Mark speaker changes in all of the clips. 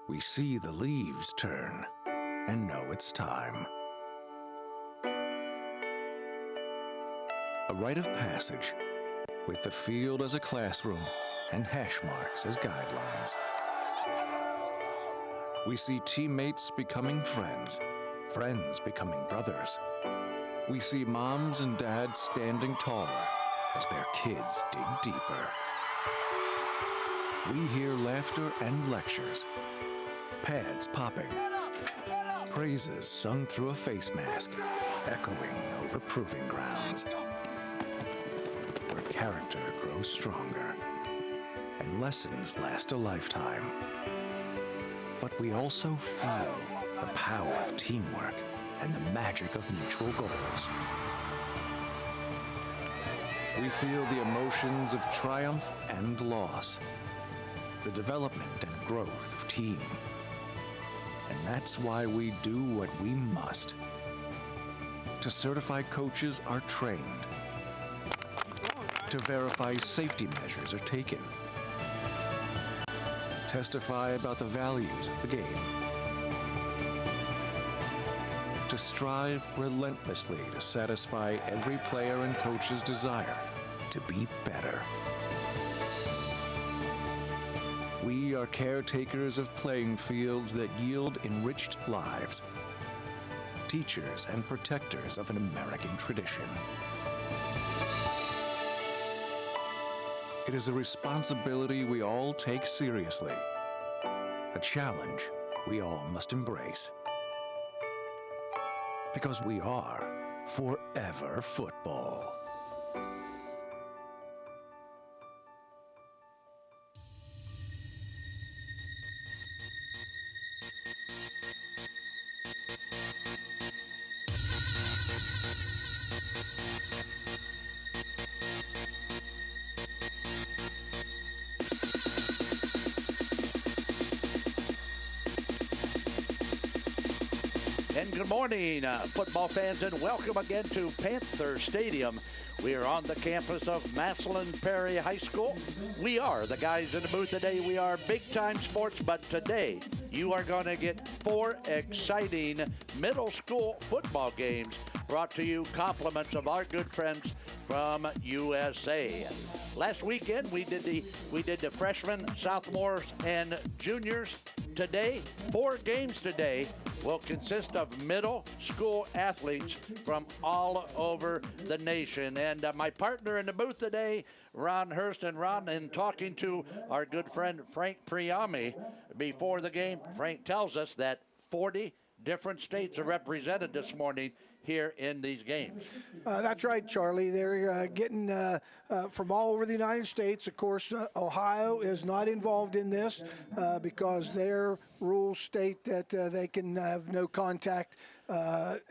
Speaker 1: We see the leaves turn and know it's time. A rite of passage with the field as a classroom and hash marks as guidelines. We see teammates becoming friends, friends becoming brothers. We see moms and dads standing taller as their kids dig deeper. We hear laughter and lectures, pads popping, praises sung through a face mask, echoing over proving grounds, where character grows stronger and lessons last a lifetime. But we also feel the power of teamwork and the magic of mutual goals. We feel the emotions of triumph and loss, the development and growth of team. And that's why we do what we must to certify coaches are trained, to verify safety measures are taken, testify about the values of the game, to strive relentlessly to satisfy every player and coach's desire to be better. We are caretakers of playing fields that yield enriched lives, teachers and protectors of an American tradition. It is a responsibility we all take seriously, a challenge we all must embrace. Because we are forever football.
Speaker 2: And good morning, football fans, and welcome again to Panther Stadium. We are on the campus of Massillon Perry High School. We are the guys in the booth today. We are big-time sports, but today you are going to get 4 exciting middle school football games brought to you, compliments of our good friends from USA. Last weekend we did the freshmen, sophomores, and juniors. Today, 4 games today will consist of middle school athletes from all over the nation. And my partner in the booth today, Ron Hurst. And Ron, in talking to our good friend Frank Priami before the game, Frank tells us that 40 different states are represented this morning here in these games.
Speaker 3: That's right, Charlie. They're getting from all over the United States. Of course, Ohio is not involved in this because their rules state that they can have no contact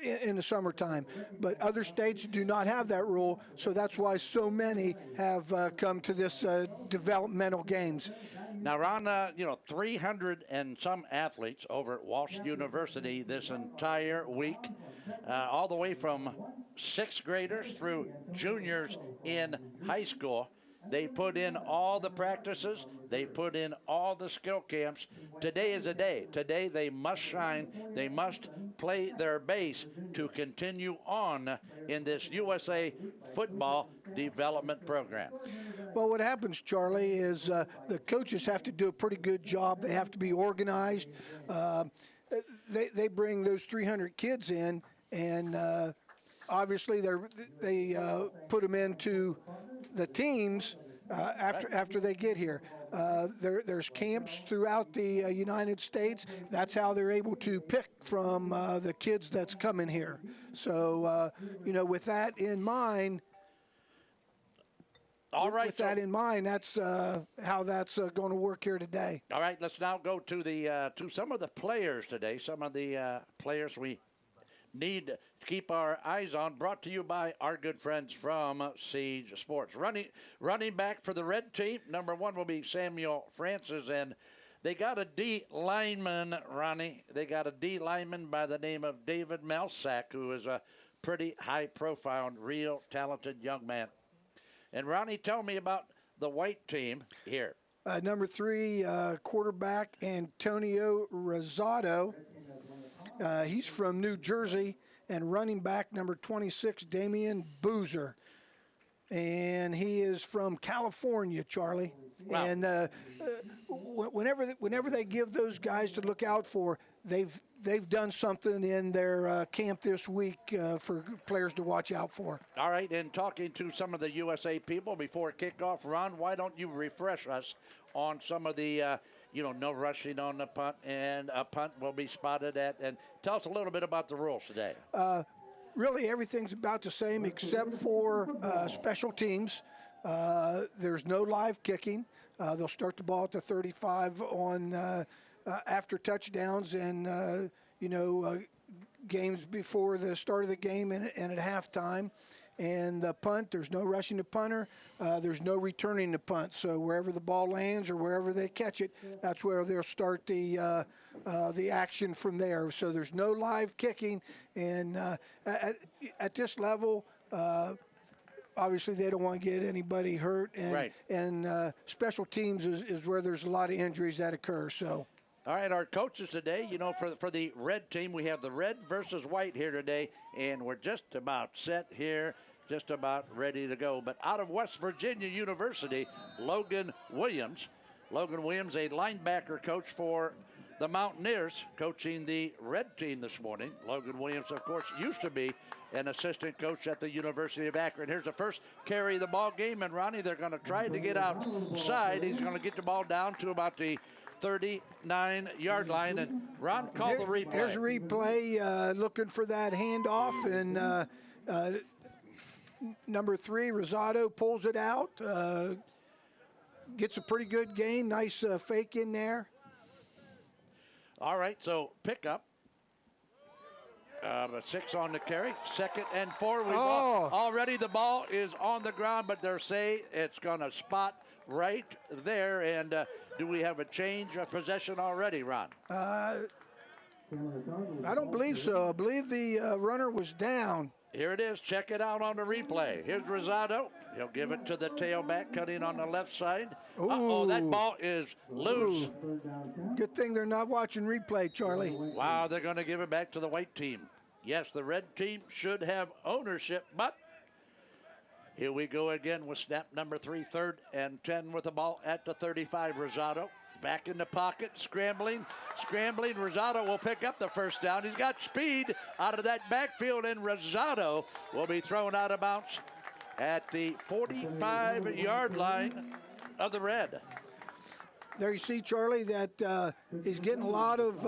Speaker 3: in the summertime. But other states do not have that rule, so that's why so many have come to this developmental games.
Speaker 2: Now, Ron, 300 and some athletes over at Walsh University this entire week, all the way from 6th graders through juniors in high school. They put in all the practices. They put in all the skill camps. Today is a day. Today they must shine. They must play their base to continue on in this USA football development program.
Speaker 3: Well, what happens, Charlie, is the coaches have to do a pretty good job. They have to be organized. They bring those 300 kids in, and obviously they put them into the teams after they get here. There's camps throughout the United States. That's how they're able to pick from the kids that's coming here. So, with that in mind,
Speaker 2: all right.
Speaker 3: With that in mind, that's how that's going to work here today.
Speaker 2: All right, let's now go to to some of the players today. Some of the players we need to keep our eyes on. Brought to you by our good friends from Siege Sports. Running back for the red team, number 1 will be Samuel Francis, and they got a D lineman, Ronnie. They got a D lineman by the name of David Melsack, who is a pretty high-profile, real talented young man. And Ronnie, tell me about the white team here.
Speaker 3: Number 3, quarterback Antonio Rosado. He's from New Jersey. And running back number 26, Damian Boozer. And he is from California, Charlie.
Speaker 2: Wow.
Speaker 3: And whenever they give those guys to look out for, they've done something in their camp this week for players to watch out for.
Speaker 2: All right, and talking to some of the USA people before kickoff, Ron, why don't you refresh us on some of the, no rushing on the punt, and a punt will be spotted at, and tell us a little bit about the rules today.
Speaker 3: Really, everything's about the same except for special teams. There's no live kicking. They'll start the ball at the 35 on after touchdowns and, games before the start of the game and at halftime. And the punt, there's no rushing the punter. There's no returning the punt. So wherever the ball lands or wherever they catch it, that's where they'll start the action from there. So there's no live kicking. And at this level, obviously they don't want to get anybody hurt. And,
Speaker 2: right.
Speaker 3: And special teams is where there's a lot of injuries that occur. So.
Speaker 2: All right, our coaches today, for the red team, we have the red versus white here today, and we're just about set here, just about ready to go. But out of West Virginia University, Logan Williams. Logan Williams, a linebacker coach for the Mountaineers, coaching the red team this morning. Logan Williams, of course, used to be an assistant coach at the University of Akron. Here's the first carry of the ball game, and Ronnie, they're going to try to get outside. He's going to get the ball down to about the 39-yard line, and Ron, call the replay.
Speaker 3: Here's a replay, looking for that handoff, and number 3, Rosado, pulls it out, gets a pretty good gain, nice fake in there.
Speaker 2: All right, so pickup. 6 on the carry, 2nd and 4. Already the ball is on the ground, but they're saying it's going to spot right there, and do we have a change of possession already, Ron?
Speaker 3: I don't believe so. I believe the runner was down.
Speaker 2: Here it is. Check it out on the replay. Here's Rosado. He'll give it to the tailback, cutting on the left side. Uh-oh, that ball is loose.
Speaker 3: Good thing they're not watching replay, Charlie.
Speaker 2: Wow, they're going to give it back to the white team. Yes, the red team should have ownership, but here we go again with snap number 3, 3rd and 10 with the ball at the 35. Rosado back in the pocket, scrambling. Rosado will pick up the first down. He's got speed out of that backfield, and Rosado will be thrown out of bounds at the 45-yard line of the red.
Speaker 3: There you see, Charlie, that he's getting a lot of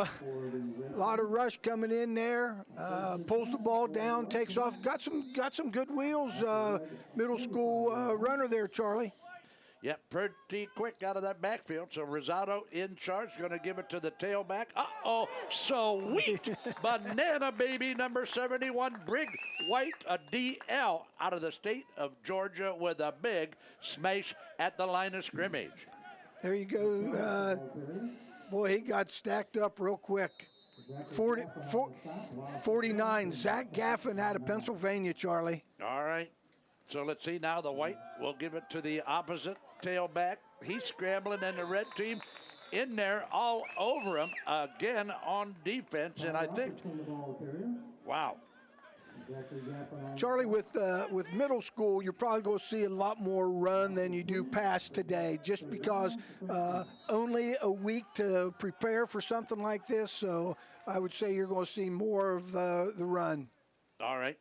Speaker 3: rush coming in there. Pulls the ball down, takes off. Got some good wheels. Middle school runner there, Charlie.
Speaker 2: Yep, pretty quick out of that backfield. So Rosado in charge, going to give it to the tailback. Uh-oh, sweet banana baby, number 71, Brig White, a DL out of the state of Georgia with a big smash at the line of scrimmage.
Speaker 3: There you go. Boy, he got stacked up real quick. 49, Zach Gaffin out of Pennsylvania, Charlie.
Speaker 2: All right. So let's see now. The white will give it to the opposite tailback. He's scrambling, and the red team in there all over him again on defense. And I think, wow.
Speaker 3: Charlie, with middle school, you're probably going to see a lot more run than you do pass today, just because only a week to prepare for something like this. So I would say you're going to see more of the run.
Speaker 2: All right.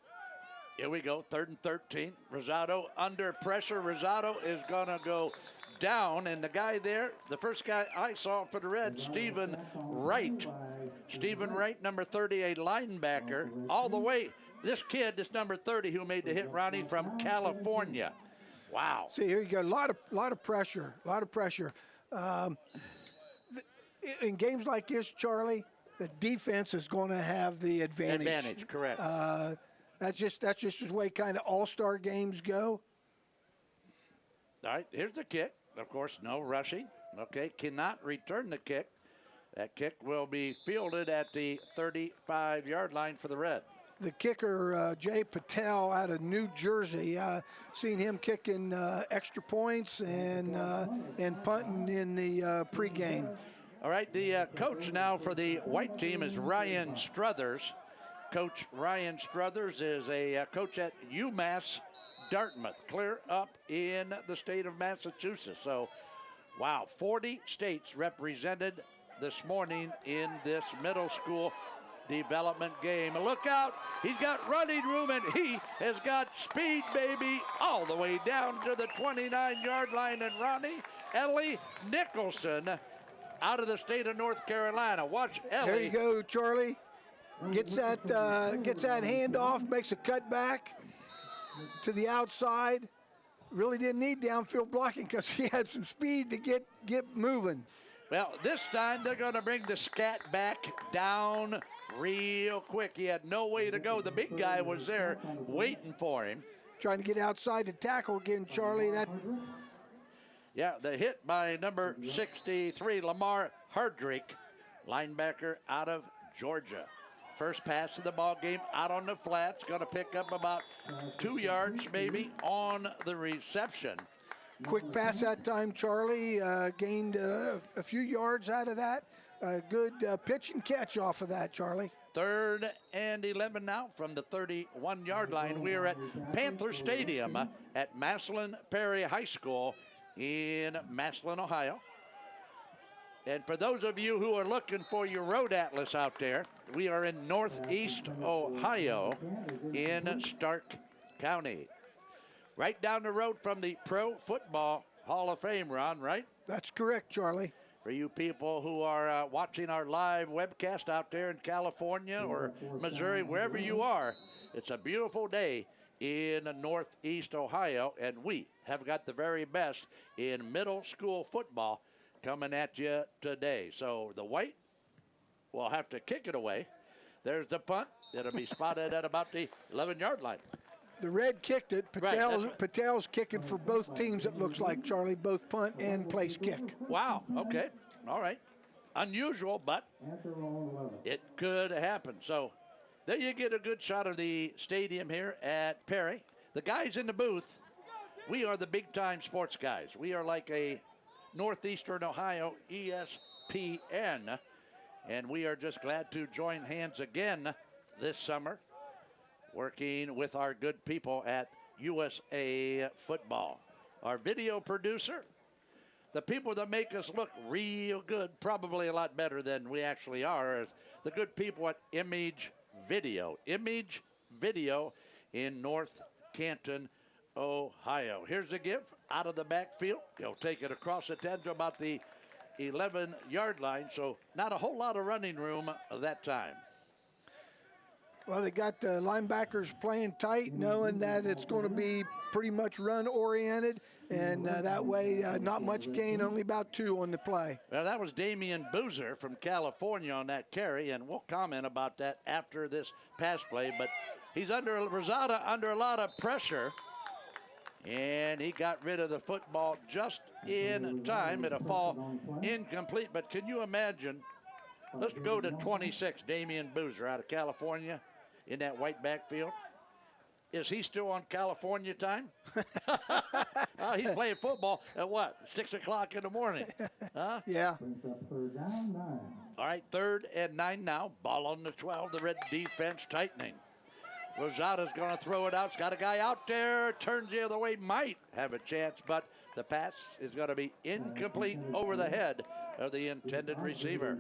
Speaker 2: Here we go, 3rd and 13. Rosado under pressure. Rosado is going to go down, and the guy there, the first guy I saw for the Reds, Stephen Wright. Stephen Wright, number 30, a linebacker, all the way. This kid, this number 30, who made the hit, Ronnie, from California. Wow.
Speaker 3: See, here you go, a lot of pressure. In games like this, Charlie, the defense is going to have the advantage.
Speaker 2: Advantage, correct.
Speaker 3: That's just the way kind of all-star games go.
Speaker 2: All right, here's the kick. Of course, no rushing. Okay, cannot return the kick. That kick will be fielded at the 35-yard line for the Red.
Speaker 3: the kicker, Jay Patel out of New Jersey. Seen him kicking extra points and punting in the pregame.
Speaker 2: All right, the coach now for the white team is Ryan Struthers. Coach Ryan Struthers is a coach at UMass Dartmouth, clear up in the state of Massachusetts. So, wow, 40 states represented this morning in this middle school development game. Look out, he's got running room and he has got speed, baby, all the way down to the 29-yard line. And Ronnie Ellie Nicholson out of the state of North Carolina. Watch Ellie.
Speaker 3: There you go, Charlie. Gets that handoff, makes a cutback to the outside. Really didn't need downfield blocking because he had some speed to get moving.
Speaker 2: Well, this time they're going to bring the scat back down real quick. He had no way to go. The big guy was there waiting for him.
Speaker 3: Trying to get outside to tackle again, Charlie.
Speaker 2: Yeah, the hit by number 63, Lamar Hardrick, linebacker out of Georgia. First pass of the ball game out on the flats. Going to pick up about 2 yards maybe on the reception.
Speaker 3: Quick pass that time, Charlie. Gained a few yards out of that. Good pitch and catch off of that, Charlie.
Speaker 2: 3rd and 11 now from the 31-yard line. We're at Panther Stadium at Massillon Perry High School in Massillon, Ohio. And for those of you who are looking for your road atlas out there, we are in Northeast Ohio in Stark County. Right down the road from the Pro Football Hall of Fame, Ron, right?
Speaker 3: That's correct, Charlie.
Speaker 2: For you people who are watching our live webcast out there in California or Missouri, wherever you are, it's a beautiful day in Northeast Ohio, and we have got the very best in middle school football coming at you today. So the white will have to kick it away. There's the punt. It'll be spotted at about the 11-yard line.
Speaker 3: The red kicked it. Patel's kicking for both teams, it looks like, Charlie, both punt and place kick.
Speaker 2: Wow, okay, all right. Unusual, but it could happen. So there you get a good shot of the stadium here at Perry. The guys in the booth, we are the big-time sports guys. We are like a Northeastern Ohio ESPN, and we are just glad to join hands again this summer, working with our good people at USA Football. Our video producer, the people that make us look real good, probably a lot better than we actually are, is the good people at Image Video. Image Video in North Canton, Ohio. Here's a give out of the backfield. He'll take it across the 10 to about the 11-yard line, so not a whole lot of running room that time.
Speaker 3: Well, they got the linebackers playing tight, knowing that it's going to be pretty much run-oriented, and that way not much gain, only about 2 on the play.
Speaker 2: Well, that was Damian Boozer from California on that carry, and we'll comment about that after this pass play, but he's Rosada under a lot of pressure, and he got rid of the football just in time. It'll fall incomplete, but can you imagine? Let's go to 26, Damian Boozer out of California in that white backfield. Is he still on California time? He's playing football at what, 6 o'clock in the morning? Huh?
Speaker 3: Yeah.
Speaker 2: All right, 3rd and 9 now. Ball on the 12, the red defense tightening. Rosada's going to throw it out. He's got a guy out there, turns the other way, might have a chance, but the pass is going to be incomplete over the head of the intended receiver.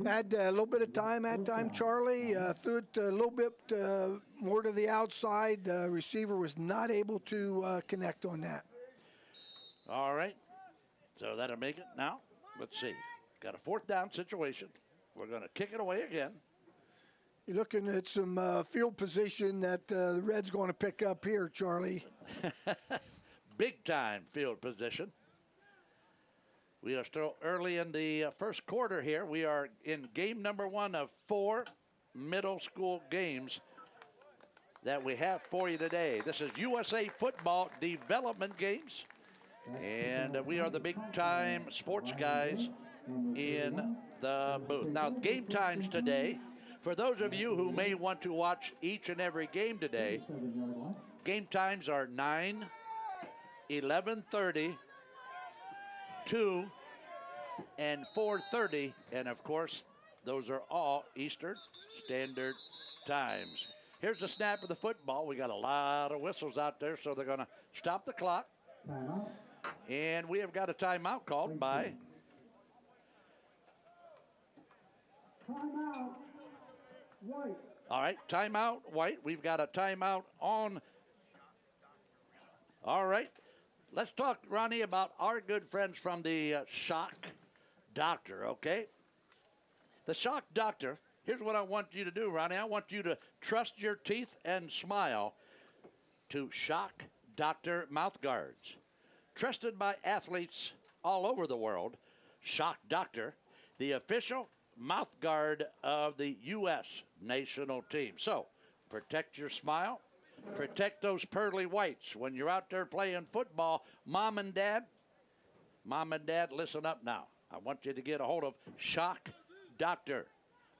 Speaker 3: Had a little bit of time that time, Charlie. Threw it a little bit more to the outside. The receiver was not able to connect on that.
Speaker 2: All right, so that'll make it now. Let's see. Got a 4th down situation. We're going to kick it away again.
Speaker 3: You're looking at some field position that the Reds going to pick up here, Charlie.
Speaker 2: Big time field position. We are still early in the first quarter here. We are in game number 1 of 4 middle school games that we have for you today. This is USA Football development games, and we are the big time sports guys in the booth. Now, game times today For those of you who may want to watch each and every game today, game times are 9, 11:30, 2, and 4:30. And, of course, those are all Eastern Standard Times. Here's the snap of the football. We got a lot of whistles out there, so they're going to stop the clock. And we have got a timeout called by...
Speaker 4: Timeout, White.
Speaker 2: All right, timeout, White. We've got a timeout on. All right, let's talk, Ronnie, about our good friends from the Shock Doctor, okay? The Shock Doctor, here's what I want you to do, Ronnie. I want you to trust your teeth and smile to Shock Doctor mouth guards. Trusted by athletes all over the world, Shock Doctor, the official mouth guard of the U.S. national team. So, protect your smile. Protect those pearly whites. When you're out there playing football, Mom and Dad, listen up now. I want you to get a hold of Shock Doctor,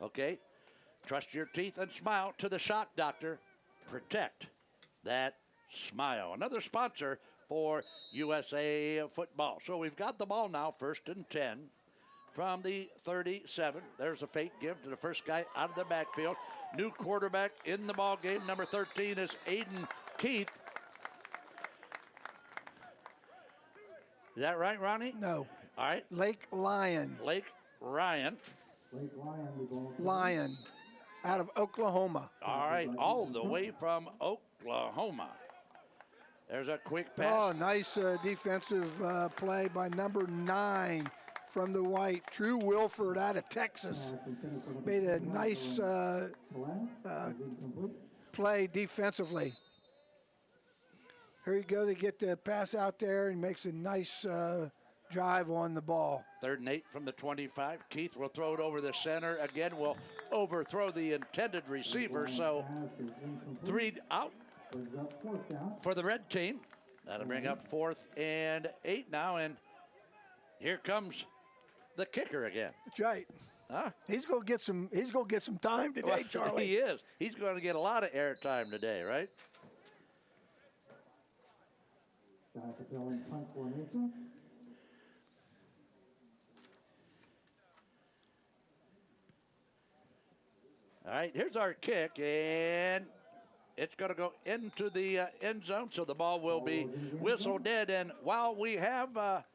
Speaker 2: okay? Trust your teeth and smile to the Shock Doctor. Protect that smile. Another sponsor for USA football. So we've got the ball now, 1st and 10 from the 37. There's a fake give to the first guy out of the backfield. New quarterback in the ball game. Number 13 is Aiden Keith. Is that right, Ronnie?
Speaker 3: No.
Speaker 2: All right.
Speaker 3: Lake Lyon.
Speaker 2: Lake Ryan.
Speaker 3: Lyon, out of Oklahoma.
Speaker 2: All right, all the way from Oklahoma. There's a quick pass.
Speaker 3: Oh, nice defensive play by number 9 from the white. Drew Wilford out of Texas. Made a nice play defensively. Here you go. They get the pass out there and makes a nice drive on the ball.
Speaker 2: 3rd and 8 from the 25. Keith will throw it over the center. Again, will overthrow the intended receiver. So 3 out for the red team. That'll bring up 4th and 8 now. And here comes the kicker again.
Speaker 3: That's right.
Speaker 2: Huh?
Speaker 3: He's gonna get some time today,
Speaker 2: Well,
Speaker 3: Charlie.
Speaker 2: He is. He's going to get a lot of air time today, right? All right, here's our kick, and it's going to go into the end zone, so the ball will be whistled dead. And while we have a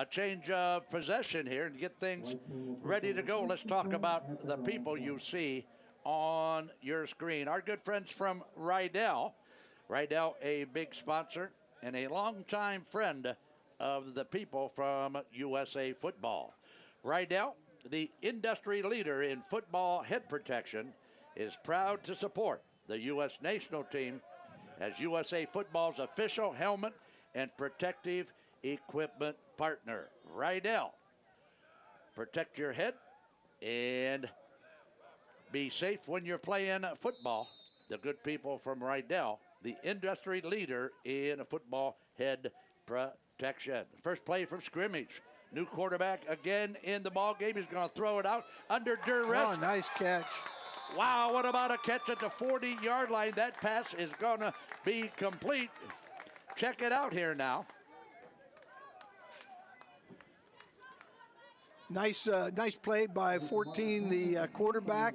Speaker 2: change of possession here and get things ready to go, let's talk about the people you see on your screen. Our good friends from Rydell. Rydell, a big sponsor and a longtime friend of the people from USA Football. Rydell, the industry leader in football head protection, is proud to support the U.S. national team as USA Football's official helmet and protective equipment partner. Rydell, protect your head and be safe when you're playing football. The good people from Rydell, the industry leader in football head protection. First play from scrimmage. New quarterback again in the ball game. He's going to throw it out under duress.
Speaker 3: Oh, nice catch.
Speaker 2: Wow, what about a catch at the 40-yard line? That pass is going to be complete. Check it out here now.
Speaker 3: Nice play by 14, the quarterback.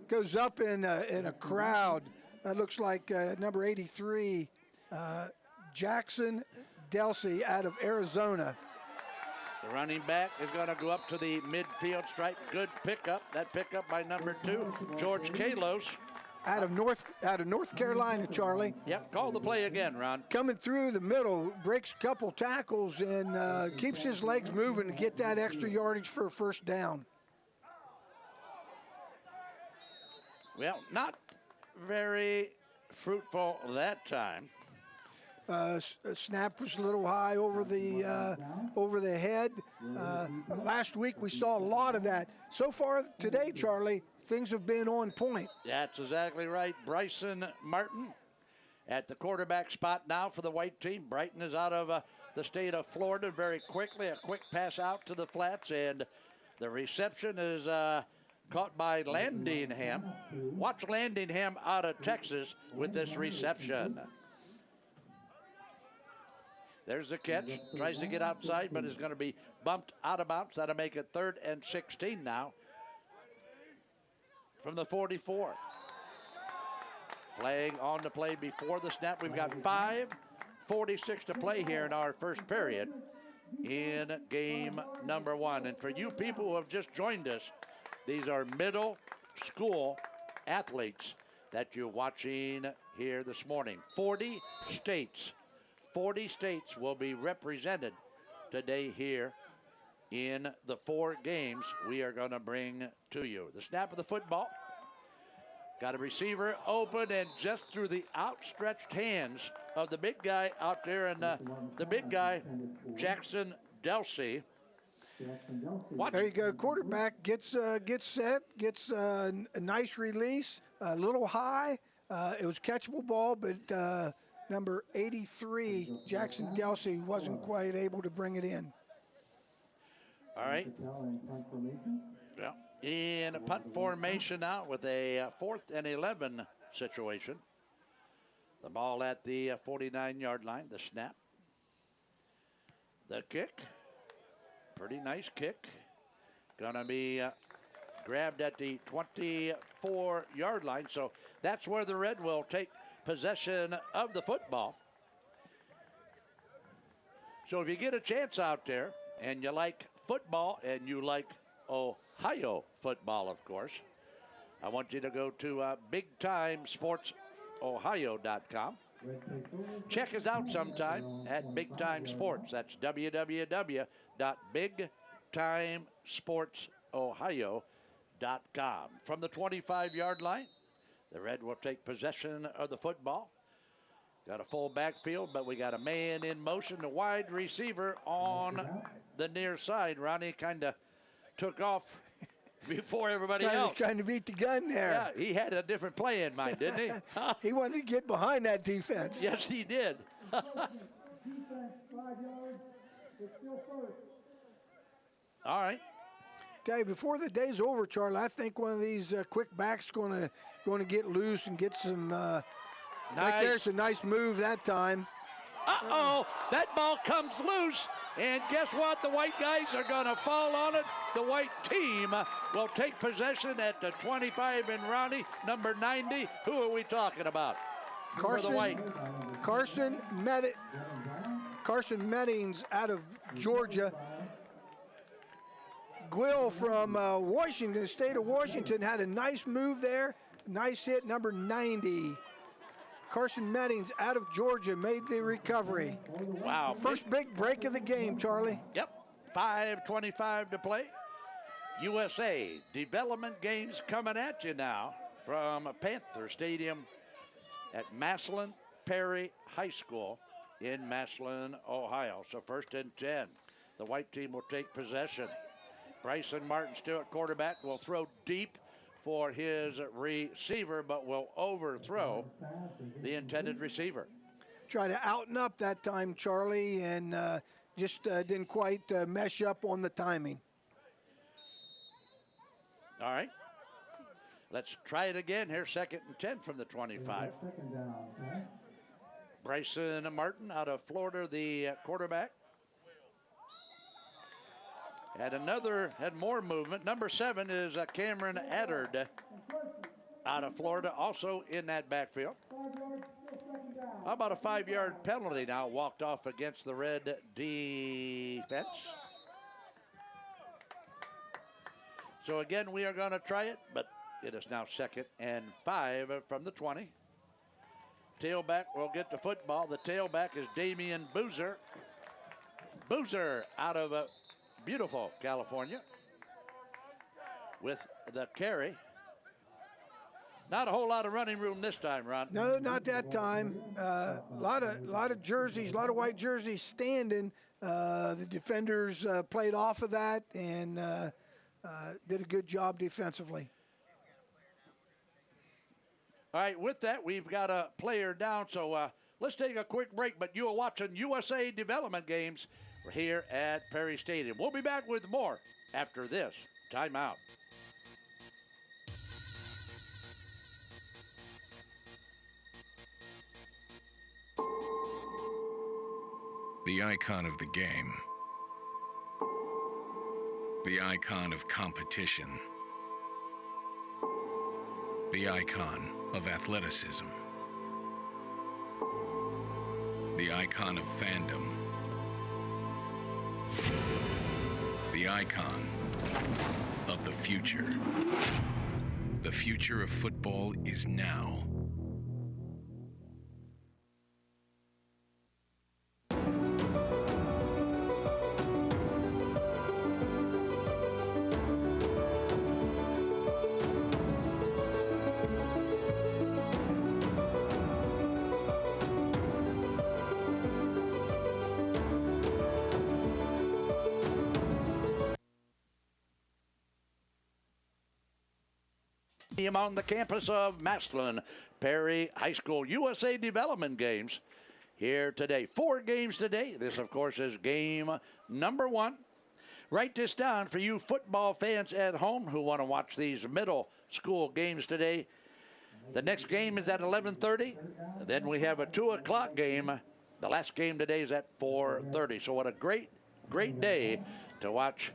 Speaker 3: Goes up in a crowd. That looks like number 83, Jackson Delsey out of Arizona.
Speaker 2: The running back is going to go up to the midfield stripe. Good pickup. That pickup by number 2, George Kalos.
Speaker 3: Out of North Carolina, Charlie.
Speaker 2: Yep, call the play again, Ron.
Speaker 3: Coming through the middle, breaks a couple tackles and keeps his legs moving to get that extra yardage for a first down.
Speaker 2: Well, not very fruitful that time.
Speaker 3: Snap was a little high over the head. Last week we saw a lot of that. So far today, Charlie, things have been on point.
Speaker 2: That's exactly right. Bryson Martin at the quarterback spot now for the white team. Brighton is out of the state of Florida very quickly. A quick pass out to the flats, and the reception is caught by Landingham. Watch Landingham out of Texas with this reception. There's the catch. Tries to get outside, but is going to be bumped out of bounds. That'll make it 3rd and 16 now from the 44. Flag on the play before the snap. We've got 5:46 to play here in our first period in game number 1. And for you people who have just joined us, these are middle school athletes that you're watching here this morning. 40 states will be represented today here in the 4 games we are going to bring to you. The snap of the football. Got a receiver open, and just through the outstretched hands of the big guy out there, and the big guy, Jackson Delsey.
Speaker 3: There you go. Quarterback gets set, gets a nice release, a little high. It was catchable ball, but number 83, Jackson Delsey, wasn't quite able to bring it in.
Speaker 2: All right. Yeah. In a punt formation now with a 4th and 11 situation. The ball at the 49-yard line. The snap. The kick. Pretty nice kick. Gonna be grabbed at the 24-yard line. So that's where the Red will take possession of the football. So if you get a chance out there and you like football and you like Ohio football, of course, I want you to go to BigTimeSportsOhio.com. Check us out sometime at Big Time Sports. That's www.BigTimeSportsOhio.com. From the 25-yard line, the Red will take possession of the football. Got a full backfield, but we got a man in motion. The wide receiver on the near side. Ronnie kind of took off before everybody else.
Speaker 3: Kind of beat the gun there.
Speaker 2: Yeah, he had a different play in mind, didn't he?
Speaker 3: He wanted to get behind that defense.
Speaker 2: Yes, he did.
Speaker 4: Defense, 5 yards. It's still first.
Speaker 2: All right.
Speaker 3: Tell you, before the day's over, Charlie, I think one of these quick backs going to get loose and get some. Right there's a nice move that time.
Speaker 2: Uh-oh, that ball comes loose, and guess what? The white guys are going to fall on it. The white team will take possession at the 25 in Ronnie, number 90. Who are we talking about?
Speaker 3: Carson,
Speaker 2: the white.
Speaker 3: Carson Meddings out of Georgia. Gwill from Washington, state of Washington, had a nice move there. Nice hit, number 90. Carson Meddings out of Georgia made the recovery.
Speaker 2: Wow.
Speaker 3: First big break of the game, Charlie.
Speaker 2: Yep. 5:25 to play. USA development games coming at you now from Panther Stadium at Massillon Perry High School in Massillon, Ohio. So 1st and 10. The white team will take possession. Bryson Martin Stewart, quarterback, will throw deep for his receiver, but will overthrow the intended receiver.
Speaker 3: Try to out and up that time, Charlie, and just didn't quite mesh up on the timing.
Speaker 2: All right. Let's try it again here. 2nd and 10 from the 25. Bryson Martin out of Florida, the quarterback. Had more movement. Number 7 is Cameron Addard out of Florida, also in that backfield. How about a 5-yard penalty now walked off against the Red defense? So again, we are going to try it, but it is now 2nd and 5 from the 20. Tailback will get the football. The tailback is Damian Boozer. Boozer out of beautiful California with the carry. Not a whole lot of running room this time, Ron.
Speaker 3: No, not that time. A lot of jerseys, a lot of white jerseys standing. The defenders played off of that and did a good job defensively.
Speaker 2: All right, with that, we've got a player down, so let's take a quick break. But you are watching USA development games here at Perry Stadium. We'll be back with more after this timeout.
Speaker 5: The icon of the game. The icon of competition. The icon of athleticism. The icon of fandom. The icon of the future. The future of football is now.
Speaker 2: On the campus of Massillon Perry High School USA Development Games here today. 4 games today. This, of course, is game number 1. Write this down for you football fans at home who want to watch these middle school games today. The next game is at 11:30. Then we have a 2 o'clock game. The last game today is at 4:30. So what a great day to watch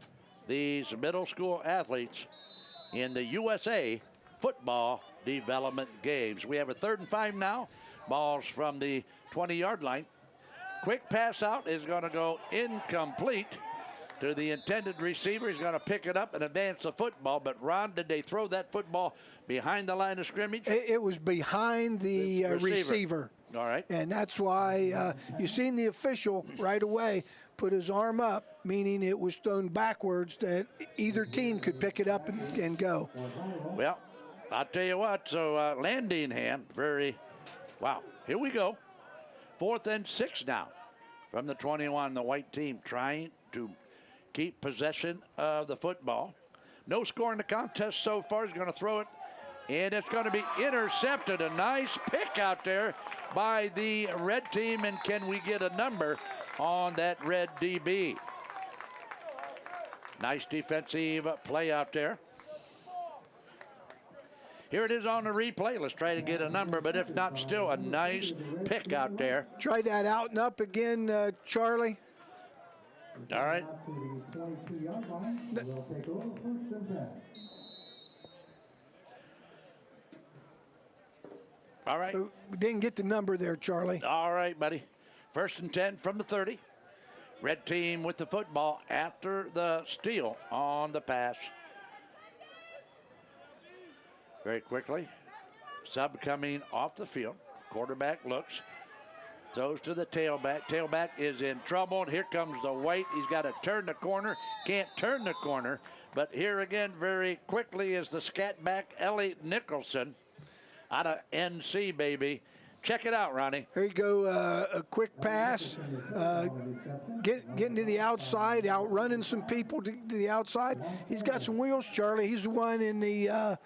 Speaker 2: these middle school athletes in the USA football development games. We have a 3rd and 5 now. Balls from the 20-yard line. Quick pass out is going to go incomplete to the intended receiver. He's going to pick it up and advance the football. But, Ron, did they throw that football behind the line of scrimmage?
Speaker 3: It was behind the receiver.
Speaker 2: All right.
Speaker 3: And that's why you seen the official right away put his arm up, meaning it was thrown backwards, that either team could pick it up and go.
Speaker 2: Well, I'll tell you what, so landing hand, wow, here we go. 4th and 6 now from the 21, the white team trying to keep possession of the football. No score in the contest so far. He's going to throw it, and it's going to be intercepted. A nice pick out there by the red team, and can we get a number on that red DB? Nice defensive play out there. Here it is on the replay. Let's try to get a number, but if not, still a nice pick out there.
Speaker 3: Try that out and up again, Charlie.
Speaker 2: All right. All right.
Speaker 3: We didn't get the number there, Charlie.
Speaker 2: All right, buddy. 1st and 10 from the 30. Red team with the football after the steal on the pass. Very quickly. Sub coming off the field. Quarterback looks. Throws to the tailback. Tailback is in trouble. And here comes the white. He's got to turn the corner. Can't turn the corner. But here again, very quickly, is the scat back, Ellie Nicholson, out of NC, baby. Check it out, Ronnie.
Speaker 3: Here you go, a quick pass, getting to the outside, outrunning some people to the outside. He's got some wheels, Charlie. He's the one in the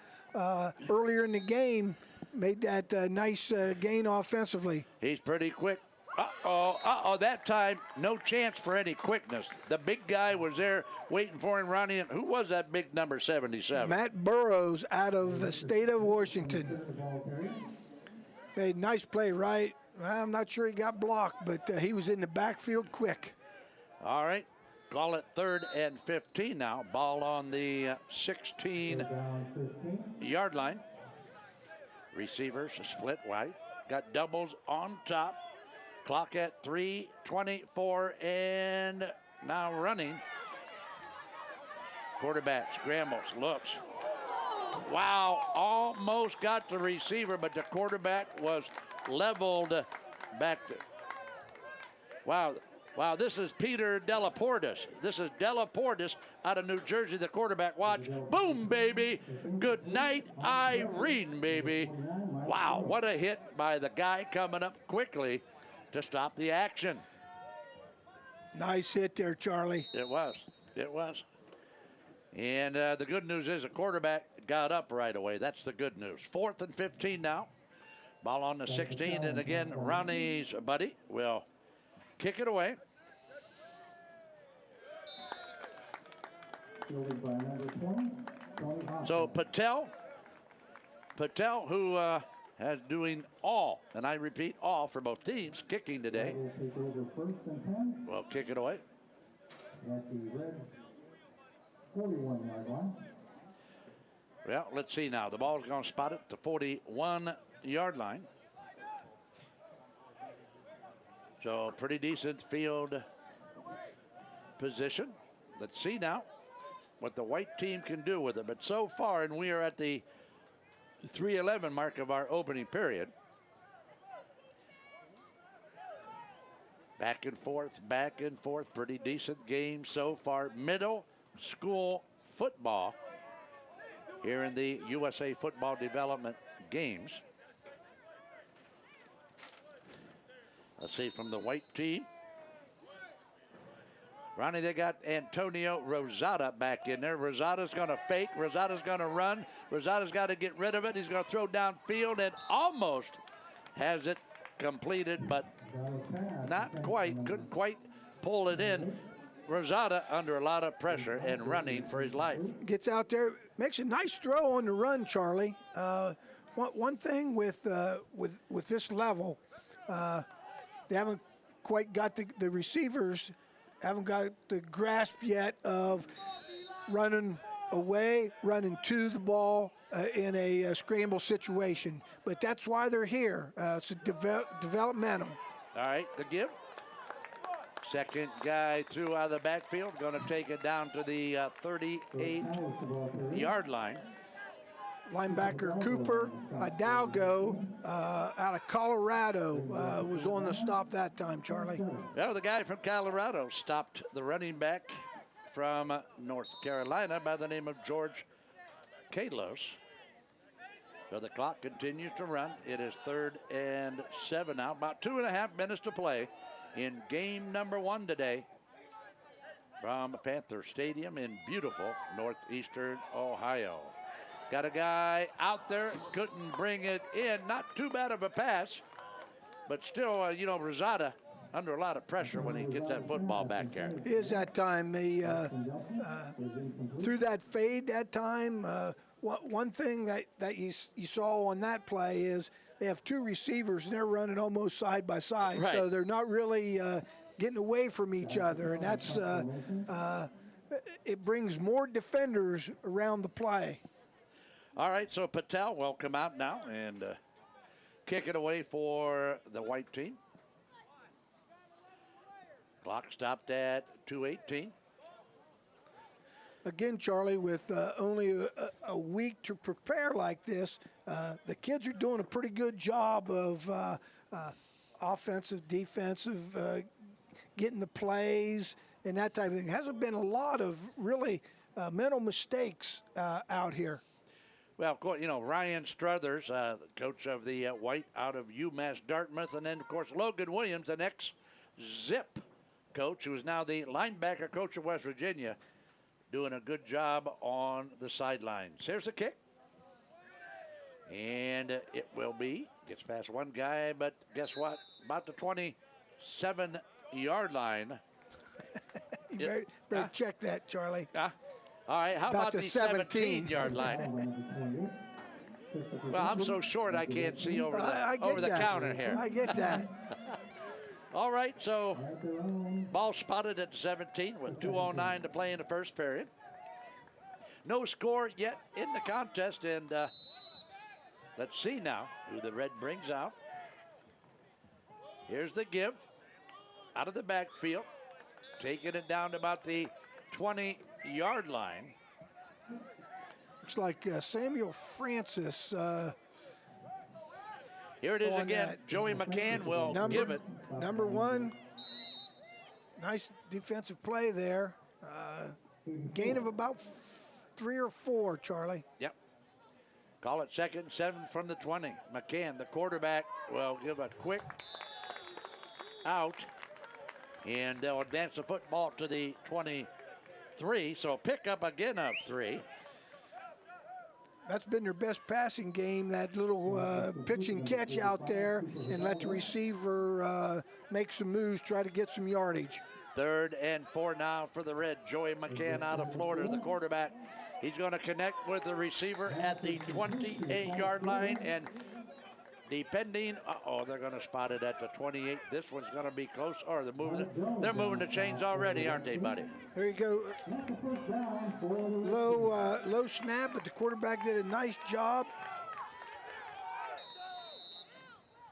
Speaker 3: earlier in the game made that nice gain offensively.
Speaker 2: He's pretty quick. That time, no chance for any quickness. The big guy was there waiting for him, Ronnie. And who was that big number 77?
Speaker 3: Matt Burrows out of the state of Washington. Made a nice play, right? I'm not sure he got blocked, but he was in the backfield quick.
Speaker 2: All right. Call it 3rd and 15 now. Ball on the 16-yard line. Receivers split wide. Got doubles on top. Clock at 3:24 and now running. Quarterback scrambles, looks. Wow, almost got the receiver, but the quarterback was leveled back. Wow, this is Peter Delaportis. This is Delaportis out of New Jersey, the quarterback. Watch. Boom, baby. Good night, Irene, baby. Wow, what a hit by the guy coming up quickly to stop the action.
Speaker 3: Nice hit there, Charlie.
Speaker 2: It was. And the good news is the quarterback got up right away. That's the good news. 4th and 15 now. Ball on the 16, and again, Ronnie's buddy will kick it away. So Patel, who has doing all, and I repeat, all for both teams, kicking today.
Speaker 4: Will take over first and 10
Speaker 2: Well, kick it away.
Speaker 4: at the red 41-yard line.
Speaker 2: Well, let's see now. The ball's going to spot it to 41-yard line. So pretty decent field position. Let's see now what the white team can do with it. But so far, and we are at the 3:11 mark of our opening period. Back and forth, back and forth. Pretty decent game so far. Middle school football here in the USA Football Development Games. Let's see from the white team. Ronnie, they got Antonio Rosada back in there. Rosada's going to fake. Rosada's going to run. Rosada's got to get rid of it. He's going to throw downfield and almost has it completed, but not quite. Couldn't quite pull it in. Rosada under a lot of pressure and running for his life.
Speaker 3: Gets out there, makes a nice throw on the run, Charlie. One thing with this level, they haven't quite got the receivers haven't got the grasp yet of running away, running to the ball in a scramble situation. But that's why they're here. It's a developmental.
Speaker 2: All right, the give. Second guy through out of the backfield, going to take it down to the 38-yard line.
Speaker 3: Linebacker Cooper Hidalgo out of Colorado was on the stop that time, Charlie.
Speaker 2: Well, the guy from Colorado stopped the running back from North Carolina by the name of George Kalos. So the clock continues to run. It is 3rd and 7 now. About 2.5 minutes to play in game number 1 today from Panther Stadium in beautiful northeastern Ohio. Got a guy out there, couldn't bring it in. Not too bad of a pass, but still, Rosada under a lot of pressure when he gets that football back there.
Speaker 3: Is that time. He threw that fade that time. One thing that you saw on that play is they have 2 receivers, and they're running almost side by side.
Speaker 2: Right.
Speaker 3: So they're not really getting away from each other, and that's it brings more defenders around the play.
Speaker 2: All right, so Patel will come out now and kick it away for the white team. Clock stopped at 2:18.
Speaker 3: Again, Charlie, with only a week to prepare like this, the kids are doing a pretty good job of offensive, defensive, getting the plays and that type of thing. Hasn't been a lot of really mental mistakes out here.
Speaker 2: Well, of course, Ryan Struthers, the coach of the white out of UMass Dartmouth, and then, of course, Logan Williams, an ex-Zip coach who is now the linebacker coach of West Virginia, doing a good job on the sidelines. Here's the kick. And it will be. Gets past one guy, but guess what? About the 27-yard line.
Speaker 3: You better check that, Charlie.
Speaker 2: All right, how about the 17-yard line? Well, I'm so short I can't see over the counter here.
Speaker 3: I get that.
Speaker 2: All right, so ball spotted at 17 with 2:09 to play in the first period. No score yet in the contest, and let's see now who the red brings out. Here's the give out of the backfield, taking it down to about the 20-yard line.
Speaker 3: Looks like Samuel Francis.
Speaker 2: Here it is again. Joey McCann will give it.
Speaker 3: Number 1. Nice defensive play there. Gain of about 3 or 4, Charlie.
Speaker 2: Yep. Call it 2nd and 7 from the 20. McCann, the quarterback, will give a quick out. And they'll advance the football to the 23. So pick up again of 3.
Speaker 3: That's been their best passing game, that little pitch and catch out there, and let the receiver make some moves, try to get some yardage.
Speaker 2: 3rd and 4 now for the red. Joey McCann out of Florida, the quarterback. He's going to connect with the receiver at the 28-yard line, and depending, they're going to spot it at the 28. This one's going to be close. Or they're moving the chains already, aren't they, buddy?
Speaker 3: There you go. Low snap, but the quarterback did a nice job.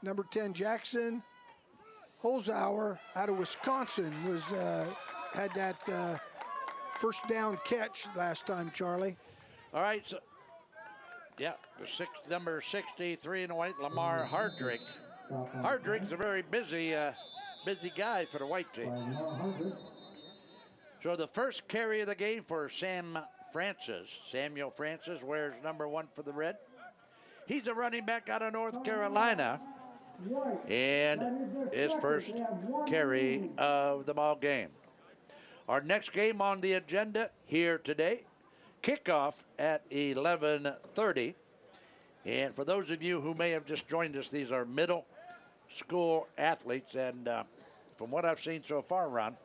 Speaker 3: Number 10, Jackson Holzhauer out of Wisconsin had that first down catch last time, Charlie.
Speaker 2: All right, so yeah, number 63 in the white, Lamar Hardrick. Hardrick's a very busy guy for the white team. So the first carry of the game for Samuel Francis wears number 1 for the Red. He's a running back out of North Carolina, and his first carry of the ball game. Our next game on the agenda here today, kickoff at 11:30. And for those of you who may have just joined us, these are middle school athletes. And from what I've seen so far, Ron,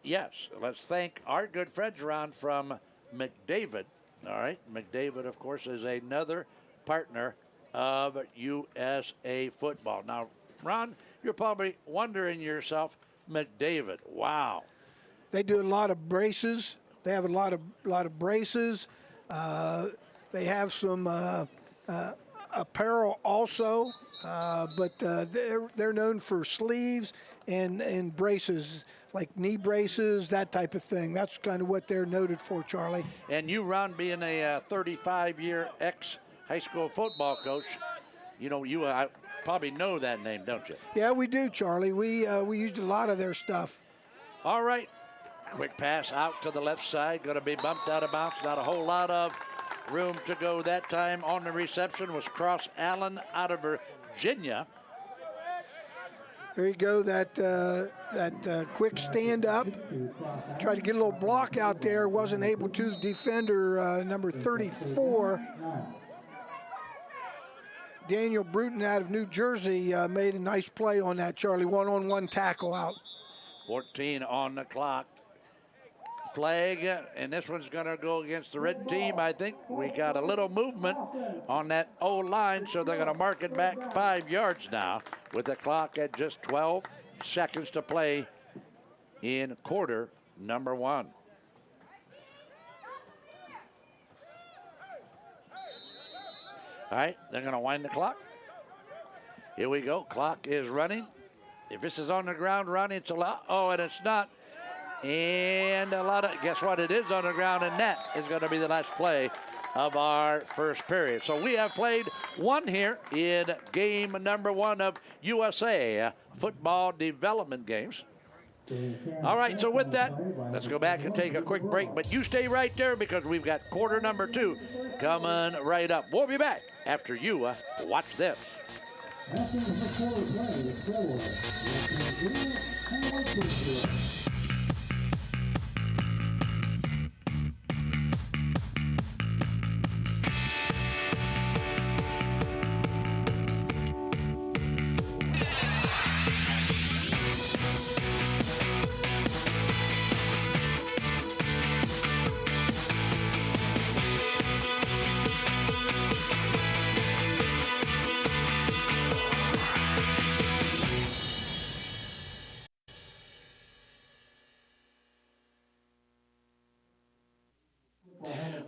Speaker 2: yes, let's thank our good friends, Ron, from McDavid. All right, McDavid, of course, is another partner of USA Football. Now, Ron, you're probably wondering yourself, McDavid, wow.
Speaker 3: They do a lot of braces. They have a lot of braces. They have some apparel also, but they're known for sleeves and braces, like knee braces, that type of thing. That's kind of what they're noted for, Charlie.
Speaker 2: And you, Ron, being a 35-year ex-high school football coach, you probably know that name, don't you?
Speaker 3: Yeah, we do, Charlie. We used a lot of their stuff.
Speaker 2: All right. Quick pass out to the left side. Going to be bumped out of bounds. Not a whole lot of room to go that time. On the reception was Cross Allen out of Virginia.
Speaker 3: There you go. That quick stand up. Tried to get a little block out there. Wasn't able to. Defender number 34. Daniel Bruton out of New Jersey made a nice play on that, Charlie. One-on-one tackle out.
Speaker 2: 14 on the clock. Flag, and this one's going to go against the red team. I think we got a little movement on that O-line, so they're going to mark it back 5 yards now with the clock at just 12 seconds to play in quarter number 1. All right, they're going to wind the clock. Here we go. Clock is running. If this is on the ground, Ronnie, it's a lot. Oh, and it's not. And guess what? It is on the ground, and that is going to be the last play of our first period. So we have played one here in game number 1 of USA football development games. All right, so with that, let's go back and take a quick break. But you stay right there because we've got quarter number 2 coming right up. We'll be back after you watch this.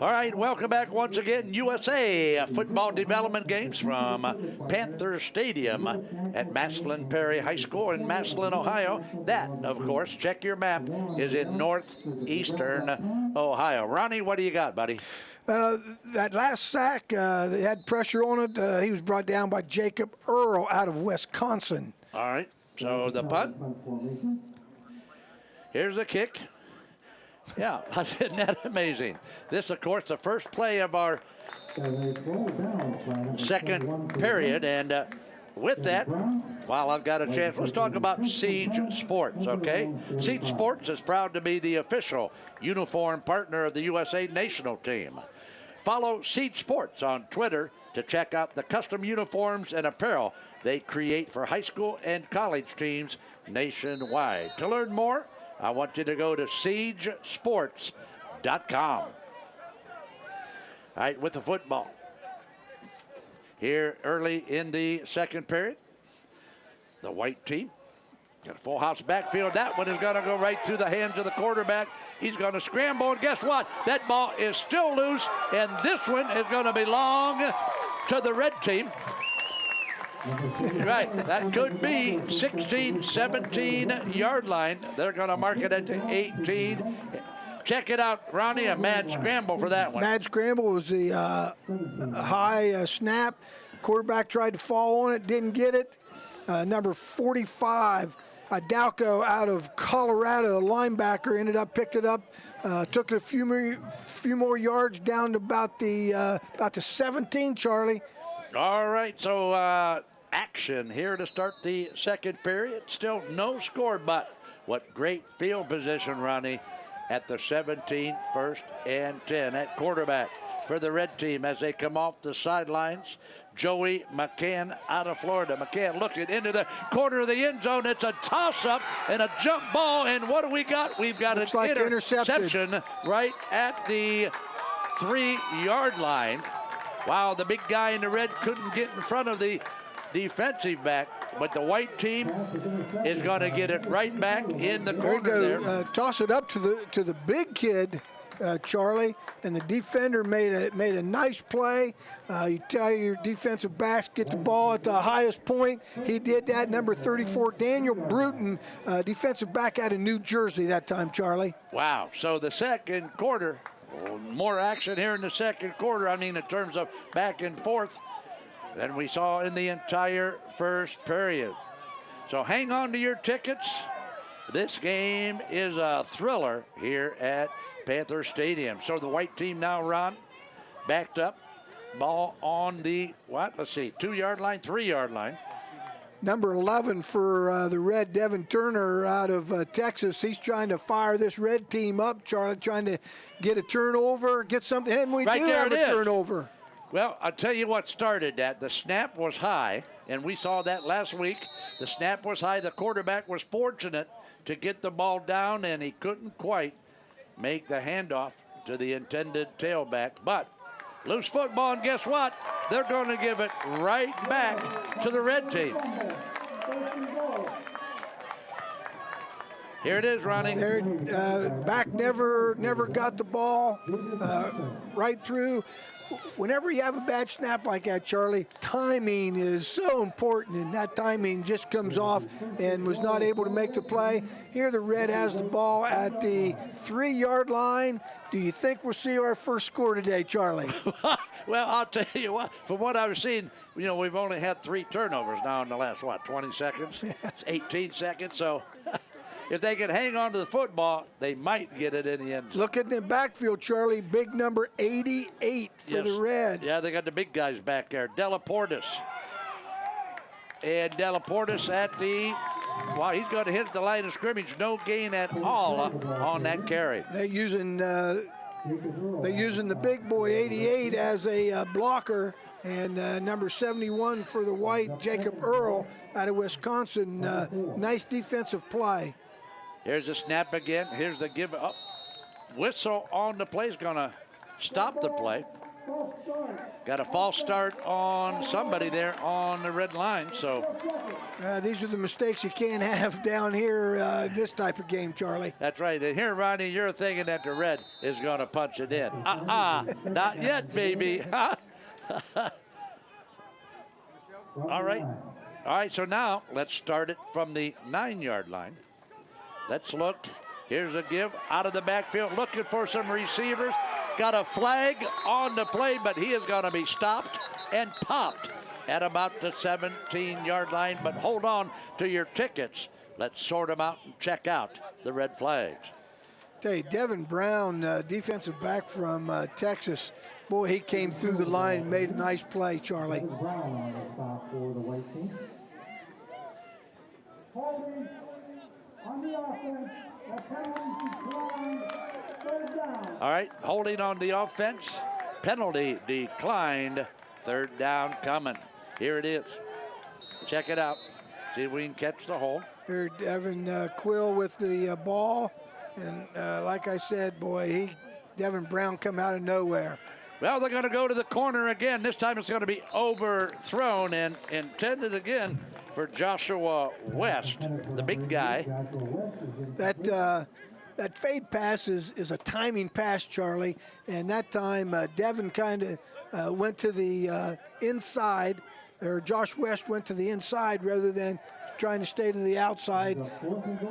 Speaker 2: All right, welcome back once again. USA football development games from Panther Stadium at Massillon Perry High School in Massillon, Ohio. That, of course, check your map, is in northeastern Ohio. Ronnie, what do you got, buddy?
Speaker 3: That last sack, they had pressure on it. He was brought down by Jacob Earl out of Wisconsin.
Speaker 2: All right, so the punt. Here's the kick. Yeah, isn't that amazing? This, of course, the first play of our second period. And with that, while I've got a chance, let's talk about Siege Sports, okay? Siege Sports is proud to be the official uniform partner of the USA national team. Follow Siege Sports on Twitter to check out the custom uniforms and apparel they create for high school and college teams nationwide. To learn more, I want you to go to SiegeSports.com. All right, with the football. here early in the second period. The white team got a full house backfield. That one is going to go right through the hands of the quarterback. He's going to scramble, and guess what? That ball is still loose, and this one is going to belong to the red team. Right, that could be 16, 17 yard line. They're going to mark it at the 18. Check it out, Ronnie, a mad scramble for that one.
Speaker 3: Mad scramble was the high snap. Quarterback tried to fall on it, didn't get it. Number 45, Adalco out of Colorado, a linebacker, picked it up, took it a few more yards down to about the 17, Charlie.
Speaker 2: All right, so action here to start the second period. Still no score, but what great field position, Ronnie, at the 17, first and 10 at quarterback for the red team as they come off the sidelines. Joey McCann out of Florida. McCann looking into the corner of the end zone. It's a toss-up and a jump ball, and what do we got? We've got an interception right at the 3-yard line. Wow, the big guy in the red couldn't get in front of the defensive back, but the white team is going to get it right back in the corner there.
Speaker 3: Toss it up to the big kid, Charlie, and the defender made a nice play. You tell your defensive backs, get the ball at the highest point. He did that. Number 34, Daniel Bruton, defensive back out of New Jersey that time, Charlie.
Speaker 2: Wow, so the second quarter, more action here in the second quarter, I mean in terms of back and forth, than we saw in the entire first period. So hang on to your tickets. This game is a thriller here at Panther Stadium. So the white team now, Ron, backed up. Ball on the, 2-yard line, 3-yard line.
Speaker 3: Number 11 for the red, Devin Turner out of Texas. He's trying to fire this red team up, Charlie, trying to get a turnover, get something. And we do have a turnover.
Speaker 2: Well, I'll tell you what started that. The snap was high, and we saw that last week. The snap was high. The quarterback was fortunate to get the ball down, and he couldn't quite make the handoff to the intended tailback. But loose football, and guess what? They're going to give it right back to the red team. Here it is, Ronnie.
Speaker 3: Back never got the ball right through. Whenever you have a bad snap like that, Charlie, timing is so important, and that timing just comes off and was not able to make the play. Here the red has the ball at the 3-yard line. Do you think we'll see our first score today, Charlie?
Speaker 2: Well, I'll tell you what, from what I've seen, we've only had 3 turnovers now in the last, 20 seconds? 18 seconds, so if they can hang on to the football, they might get it in the end zone.
Speaker 3: Look at the backfield, Charlie. Big number 88 for the red.
Speaker 2: Yeah, they got the big guys back there. Delaportis. And Delaportis at the, he's going to hit the line of scrimmage. No gain at all on that carry.
Speaker 3: They're using the big boy 88 as a blocker. And number 71 for the white, Jacob Earl out of Wisconsin. Nice defensive play.
Speaker 2: Here's the snap again. Here's the give up. Whistle on the play is going to stop the play. Got a false start on somebody there on the red line. So
Speaker 3: these are the mistakes you can't have down here this type of game, Charlie.
Speaker 2: That's right. And here, Ronnie, you're thinking that the red is going to punch it in. Not yet, baby. All right, so now let's start it from the 9-yard line. Let's look. Here's a give out of the backfield, looking for some receivers. Got a flag on the play, but he is going to be stopped and popped at about the 17-yard line. But hold on to your tickets. Let's sort them out and check out the red flags.
Speaker 3: Hey, Devin Brown, defensive back from Texas. Boy, he came through the line and made a nice play, Charlie.
Speaker 2: All right, holding on the offense. Penalty declined. 3rd down coming. Here it is. Check it out. See if we can catch the hold.
Speaker 3: Here, Devin Quill with the ball. And like I said, boy, Devin Brown come out of nowhere.
Speaker 2: Well, they're going to go to the corner again. This time it's going to be overthrown and intended again for Joshua West, the big guy.
Speaker 3: That fade pass is a timing pass, Charlie, and that time Devin kind of went to the inside, or Josh West went to the inside rather than trying to stay to the outside.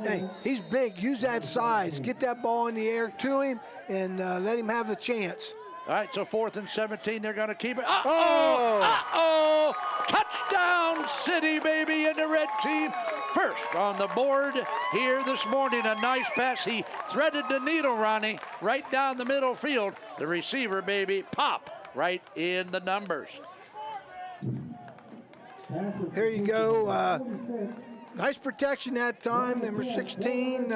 Speaker 3: Hey, he's big. Use that size. Get that ball in the air to him and let him have the chance.
Speaker 2: All right, so 4th and 17, they're going to keep it. Uh-oh! Touchdown City, baby, and the red team first on the board here this morning. A nice pass. He threaded the needle, Ronnie, right down the middle field. The receiver, baby, pop right in the numbers.
Speaker 3: Here you go. Nice protection that time. Number 16,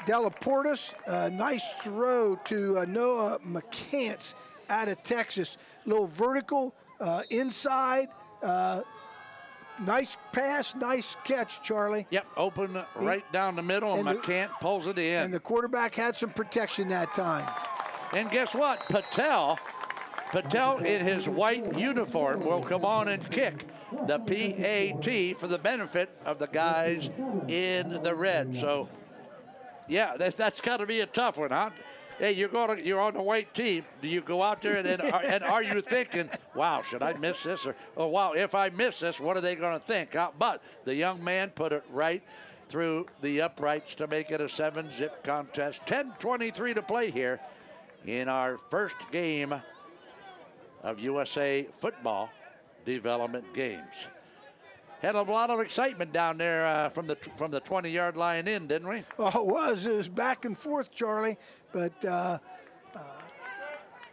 Speaker 3: Delaportis. Nice throw to Noah McCants out of Texas. Little vertical inside. Nice pass, nice catch, Charlie.
Speaker 2: Yep, open right down the middle, and McCant pulls it in.
Speaker 3: And the quarterback had some protection that time.
Speaker 2: And guess what? Patel in his white uniform will come on and kick the PAT for the benefit of the guys in the red. So, yeah, that's got to be a tough one, huh? Hey, you're on the white team. Do you go out there and are you thinking, wow, should I miss this? Or, oh, wow, if I miss this, what are they going to think? But the young man put it right through the uprights to make it a 7-zip contest. 10:23 to play here in our first game of USA football development games. Had a lot of excitement down there from the 20-yard line in, didn't we?
Speaker 3: Oh, it was back and forth, Charlie. But the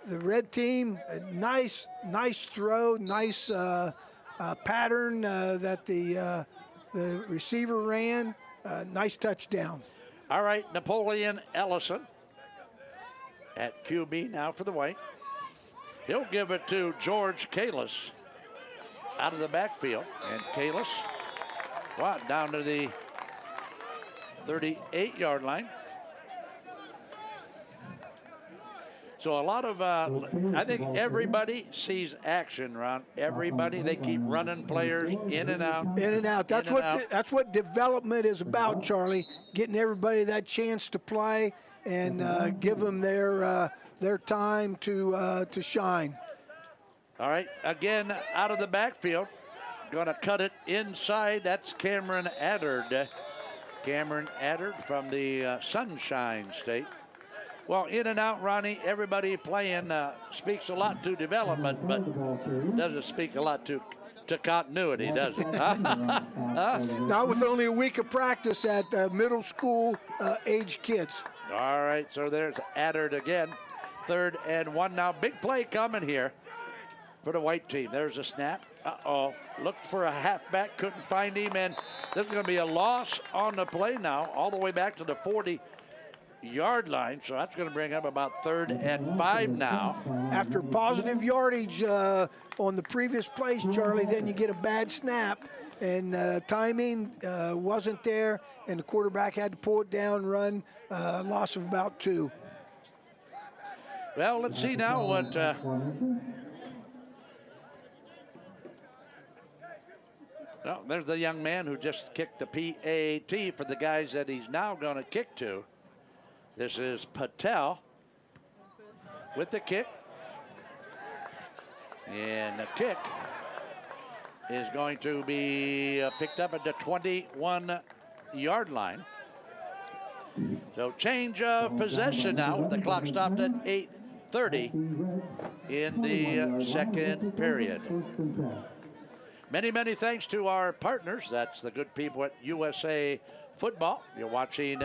Speaker 3: red team, nice throw, nice pattern that the receiver ran. Nice touchdown.
Speaker 2: All right, Napoleon Ellison at QB now for the white. He'll give it to George Kalis out of the backfield. And Kalis, down to the 38-yard line. So a lot of, I think everybody sees action, Ron. Everybody, they keep running players in and out.
Speaker 3: In and out. That's what development is about, Charlie. Getting everybody that chance to play and give them their time to shine.
Speaker 2: All right, again, out of the backfield. Going to cut it inside. That's Cameron Addard. Cameron Addard from the Sunshine State. Well, in and out, Ronnie, everybody playing speaks a lot to development, but doesn't speak a lot to continuity, does it?
Speaker 3: Not with only a week of practice at middle school age kids.
Speaker 2: All right, so there's Addard again. 3rd and 1 now. Big play coming here for the white team. There's a snap. Looked for a halfback, couldn't find him, and there's going to be a loss on the play now, all the way back to the 40-yard line. So that's going to bring up about 3rd and 5 now.
Speaker 3: After positive yardage on the previous plays, Charlie, then you get a bad snap, and timing wasn't there, and the quarterback had to pull it down, run, loss of about 2.
Speaker 2: Well, let's see now what... Well, there's the young man who just kicked the PAT for the guys that he's now going to kick to. This is Patel with the kick. And the kick is going to be picked up at the 21-yard line. So change of possession now with the clock stopped at 8:30 in the second period. Many, many thanks to our partners. That's the good people at USA Football. You're watching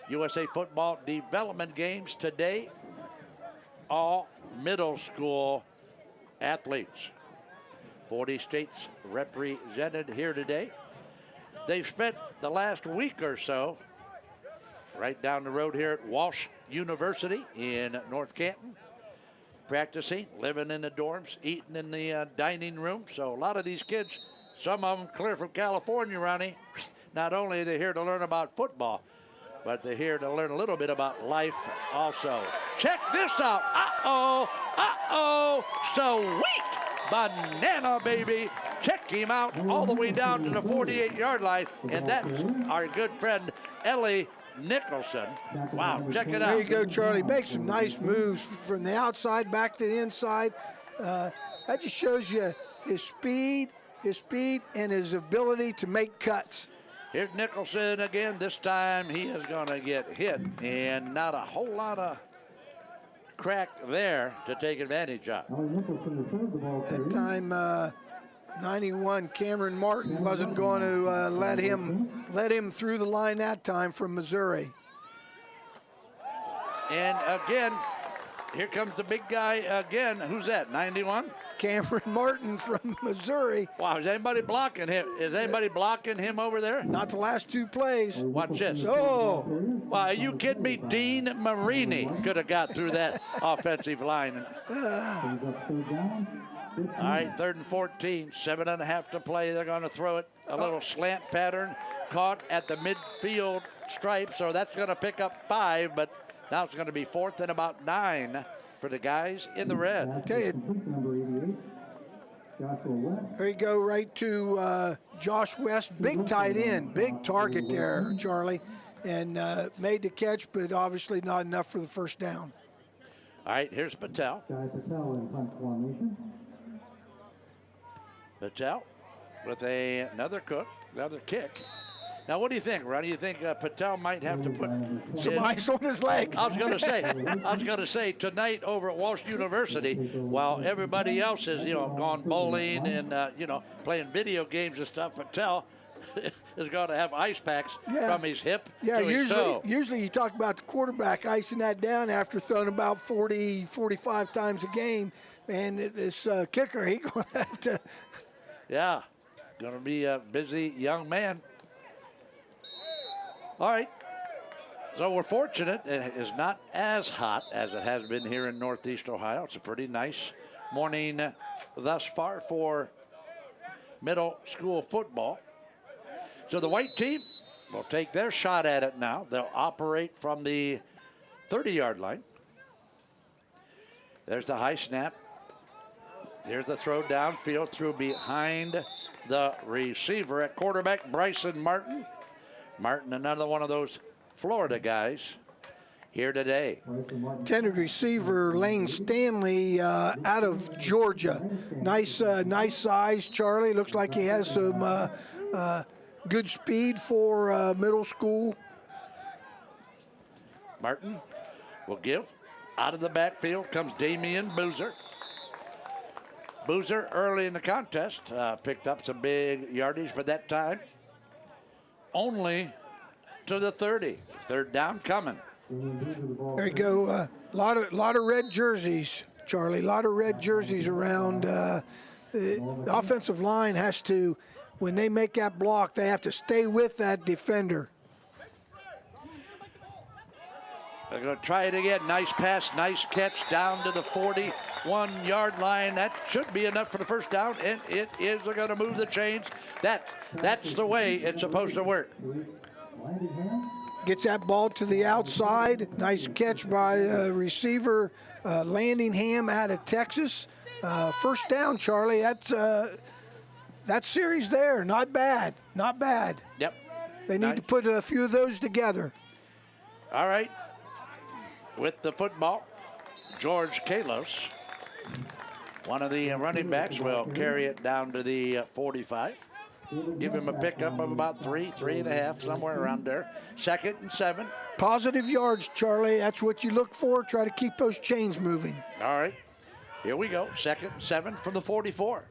Speaker 2: USA Football development games today. All middle school athletes. 40 states represented here today. They've spent the last week or so right down the road here at Walsh University in North Canton, practicing, living in the dorms, eating in the dining room. So a lot of these kids, some of them clear from California, Ronnie. Not only are they here to learn about football, but they're here to learn a little bit about life also. Check this out. Sweet banana, baby. Check him out all the way down to the 48-yard line, and that's our good friend Ellie Nicholson. Wow, check it out.
Speaker 3: There you go, Charlie. Make some nice moves from the outside back to the inside. That just shows you his speed, and his ability to make cuts.
Speaker 2: Here's Nicholson again. This time he is going to get hit, and not a whole lot of crack there to take advantage of.
Speaker 3: That time, 91 Cameron Martin wasn't going to let him through the line that time from Missouri.
Speaker 2: And again, here comes the big guy again. Who's that? 91?
Speaker 3: Cameron Martin from Missouri.
Speaker 2: Wow, is anybody blocking him? Is anybody blocking him over there?
Speaker 3: Not the last two plays.
Speaker 2: Watch this.
Speaker 3: Oh.
Speaker 2: Wow, are you kidding me? Dean Marini could have got through that offensive line. All right, 3rd and 14, 7.5 to play. They're going to throw it. A little slant pattern caught at the midfield stripe, so that's going to pick up 5, but now it's going to be 4th and about 9 for the guys in the red.
Speaker 3: I tell you, there you go, right to Josh West. Big tight end, big target there, Charlie, and made the catch, but obviously not enough for the first down.
Speaker 2: All right, here's Patel. Patel with another kick. Now, what do you think, Ronnie? You think Patel might have to put
Speaker 3: some ice on his leg?
Speaker 2: I was going to say tonight over at Walsh University, while everybody else is, gone bowling and playing video games and stuff, Patel is going to have ice packs from his hip to his toe.
Speaker 3: Usually you talk about the quarterback icing that down after throwing about 40, 45 times a game, and this kicker, he's going to have to.
Speaker 2: Yeah, going to be a busy young man. All right, so we're fortunate it is not as hot as it has been here in Northeast Ohio. It's a pretty nice morning thus far for middle school football. So the white team will take their shot at it now. They'll operate from the 30-yard line. There's the high snap. Here's the throw downfield through behind the receiver at quarterback, Bryson Martin. Martin, another one of those Florida guys here today.
Speaker 3: Intended receiver Lane Stanley out of Georgia. Nice size, Charlie. Looks like he has some good speed for middle school.
Speaker 2: Martin will give. Out of the backfield comes Damian Boozer. Boozer early in the contest picked up some big yardage, but that time only to the 30. 3rd down coming.
Speaker 3: There you go. A lot of red jerseys, Charlie. A lot of red jerseys around. The offensive line has to, when they make that block, they have to stay with that defender.
Speaker 2: They're going to try it again. Nice pass, nice catch down to the 41-yard line. That should be enough for the first down, and it is. They're going to move the chains. That's the way it's supposed to work.
Speaker 3: Gets that ball to the outside. Nice catch by receiver Landingham out of Texas. First down, Charlie. That series there, not bad. Not bad.
Speaker 2: Yep.
Speaker 3: They need to put a few of those together.
Speaker 2: All right. With the football, George Kalos, one of the running backs, will carry it down to the 45. Give him a pickup of about 3.5, somewhere around there. 2nd and 7.
Speaker 3: Positive yards, Charlie. That's what you look for. Try to keep those chains moving.
Speaker 2: All right. Here we go. 2nd and 7 from the 44.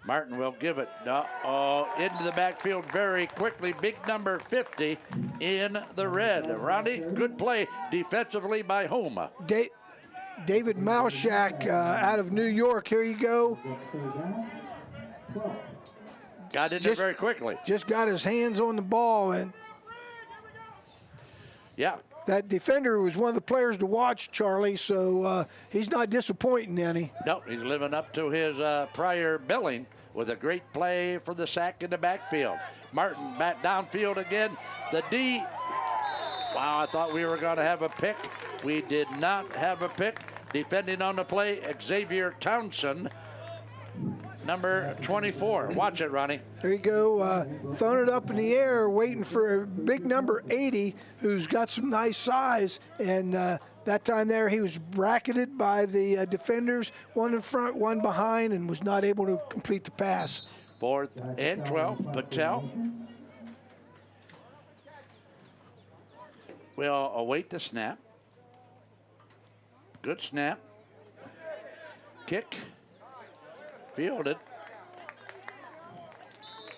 Speaker 2: Martin will give it into the backfield very quickly. Big number 50 in the red. Ronnie, good play defensively by Homa.
Speaker 3: David Malshak out of New York. Here you go.
Speaker 2: Got in there very quickly.
Speaker 3: Just got his hands on the ball. And
Speaker 2: yeah.
Speaker 3: That defender was one of the players to watch, Charlie, so he's not disappointing any.
Speaker 2: No, he's living up to his prior billing with a great play for the sack in the backfield. Martin back downfield again. The D Wow, I thought we were going to have a pick. We did not have a pick. Defending on the play, Xavier Townsend, number 24. Watch it, Ronnie.
Speaker 3: There you go, throwing it up in the air, waiting for big number 80, who's got some nice size. And that time there, he was bracketed by the defenders, one in front, one behind, and was not able to complete the pass.
Speaker 2: 4th and 12, Patel will await the snap. Good snap. Kick. Fielded.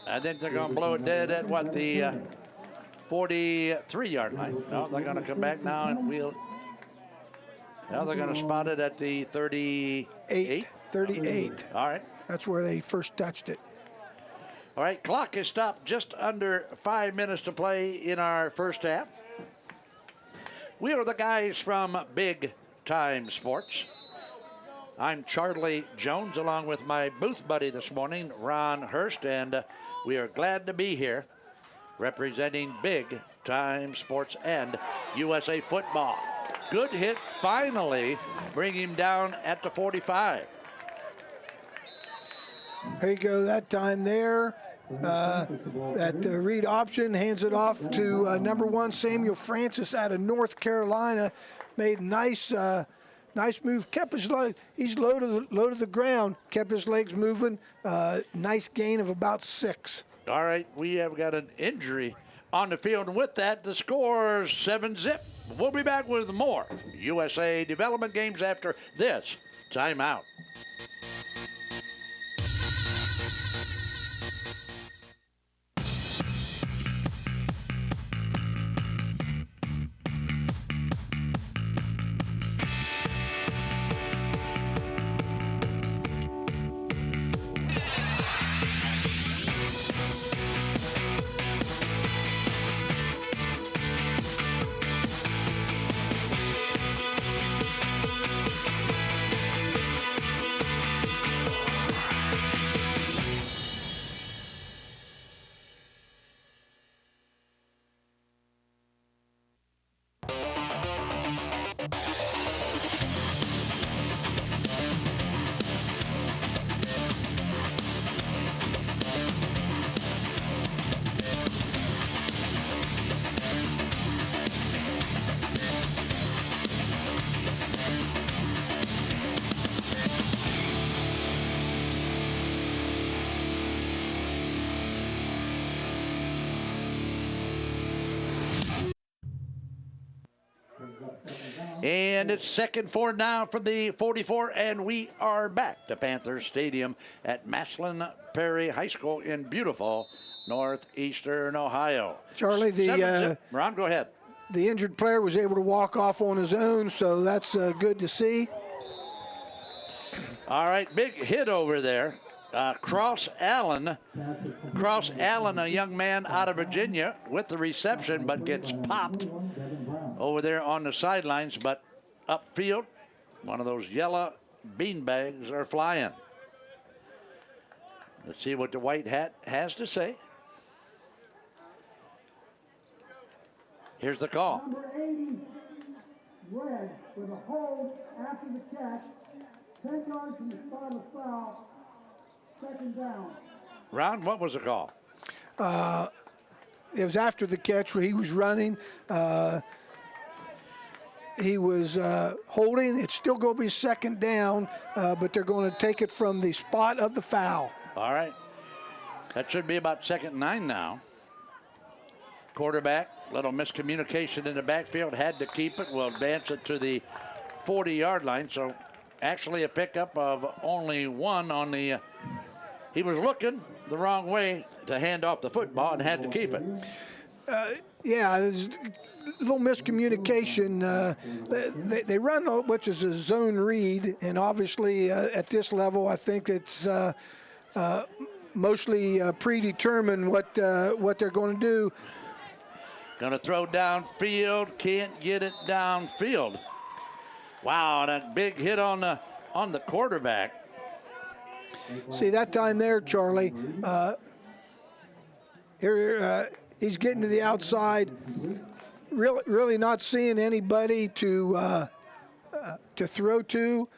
Speaker 2: I think they're going to blow it dead at what, the 43-yard line. No, they're going to come back now and now they're going to spot it at the 38.
Speaker 3: 38.
Speaker 2: All right.
Speaker 3: That's where they first touched it.
Speaker 2: All right, clock is stopped. Just under 5 minutes to play in our first half. We are the guys from Big Time Sports. I'm Charlie Jones, along with my booth buddy this morning, Ron Hurst, and we are glad to be here representing Big Time Sports and USA Football. Good hit, finally, bring him down at the 45.
Speaker 3: There you go, that time there. That read option hands it off to number 1, Samuel Francis out of North Carolina. Made nice move, kept his leg, he's low to the ground, kept his legs moving. Nice gain of about 6.
Speaker 2: All right, we have got an injury on the field, and with that, the score 7-zip. We'll be back with more USA Development Games after this timeout. And it's 2nd 4 now from the 44, and we are back to Panther Stadium at Maslin Perry High School in beautiful northeastern Ohio.
Speaker 3: Charlie,
Speaker 2: Ron, go ahead.
Speaker 3: The injured player was able to walk off on his own, so that's good to see.
Speaker 2: All right, big hit over there. Cross Allen, a young man out of Virginia with the reception, but gets popped over there on the sidelines. But upfield, one of those yellow beanbags are flying. Let's see what the white hat has to say. Here's the call.
Speaker 4: Number 80, red, with a hold after the catch, 10 yards from the spot of foul, 2nd down.
Speaker 2: Ron, what was the call?
Speaker 3: It was after the catch where he was running. He was holding. It's still going to be 2nd down, but they're going to take it from the spot of the foul.
Speaker 2: All right. That should be about 2nd and 9 now. Quarterback, little miscommunication in the backfield, had to keep it. Will advance it to the 40-yard line. So actually a pickup of only 1 on the he was looking the wrong way to hand off the football and had to keep it.
Speaker 3: Yeah, there's a little miscommunication. They run which is a zone read, and obviously at this level, I think it's mostly predetermined what they're going to do.
Speaker 2: Going to throw downfield, can't get it downfield. Wow, that big hit on the quarterback.
Speaker 3: See, that time there, Charlie, here he's getting to the outside, really not seeing anybody to throw to.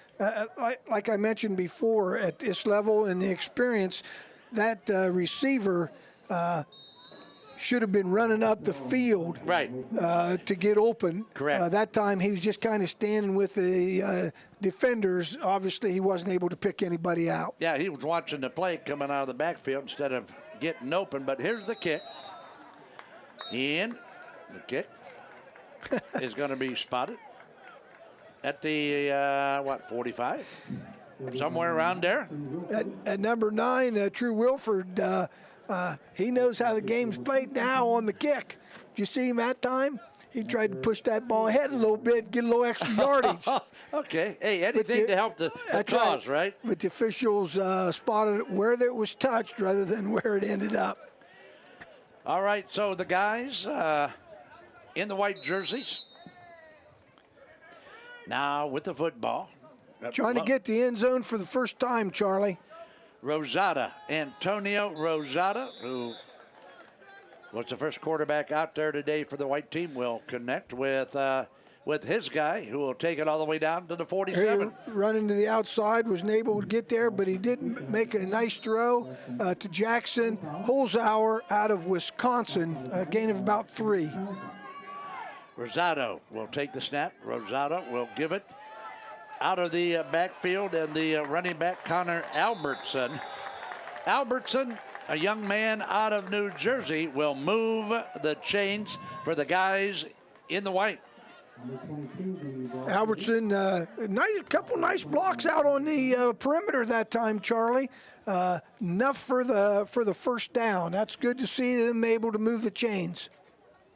Speaker 3: Like I mentioned before, at this level and the experience, that receiver should have been running up the field
Speaker 2: Right.
Speaker 3: To get open.
Speaker 2: Correct.
Speaker 3: That time he was just kind of standing with the defenders. Obviously, he wasn't able to pick anybody out.
Speaker 2: Yeah, he was watching the play coming out of the backfield instead of getting open. But here's the kick. And the kick is going to be spotted at the, 45? Somewhere around there.
Speaker 3: At number 9, True Wilford, he knows how the game's played now on the kick. Did you see him that time? He tried to push that ball ahead a little bit, get a little extra yardage.
Speaker 2: Okay. Hey, anything to help the cause, right?
Speaker 3: But the officials spotted it where it was touched rather than where it ended up.
Speaker 2: All right, so the guys in the white jerseys. Now with the football.
Speaker 3: Trying to get the end zone for the first time, Charlie.
Speaker 2: Rosada, Antonio Rosada, who was the first quarterback out there today for the white team, will connect with his guy, who will take it all the way down to the 47.
Speaker 3: Running to the outside, wasn't able to get there, but he did make a nice throw to Jackson Holzhauer out of Wisconsin, a gain of about 3.
Speaker 2: Rosado will take the snap. Rosado will give it out of the backfield, and the running back, Connor Albertson. Albertson, a young man out of New Jersey, will move the chains for the guys in the white.
Speaker 3: Albertson, a couple nice blocks out on the perimeter that time, Charlie. Enough for the first down. That's good to see them able to move the chains.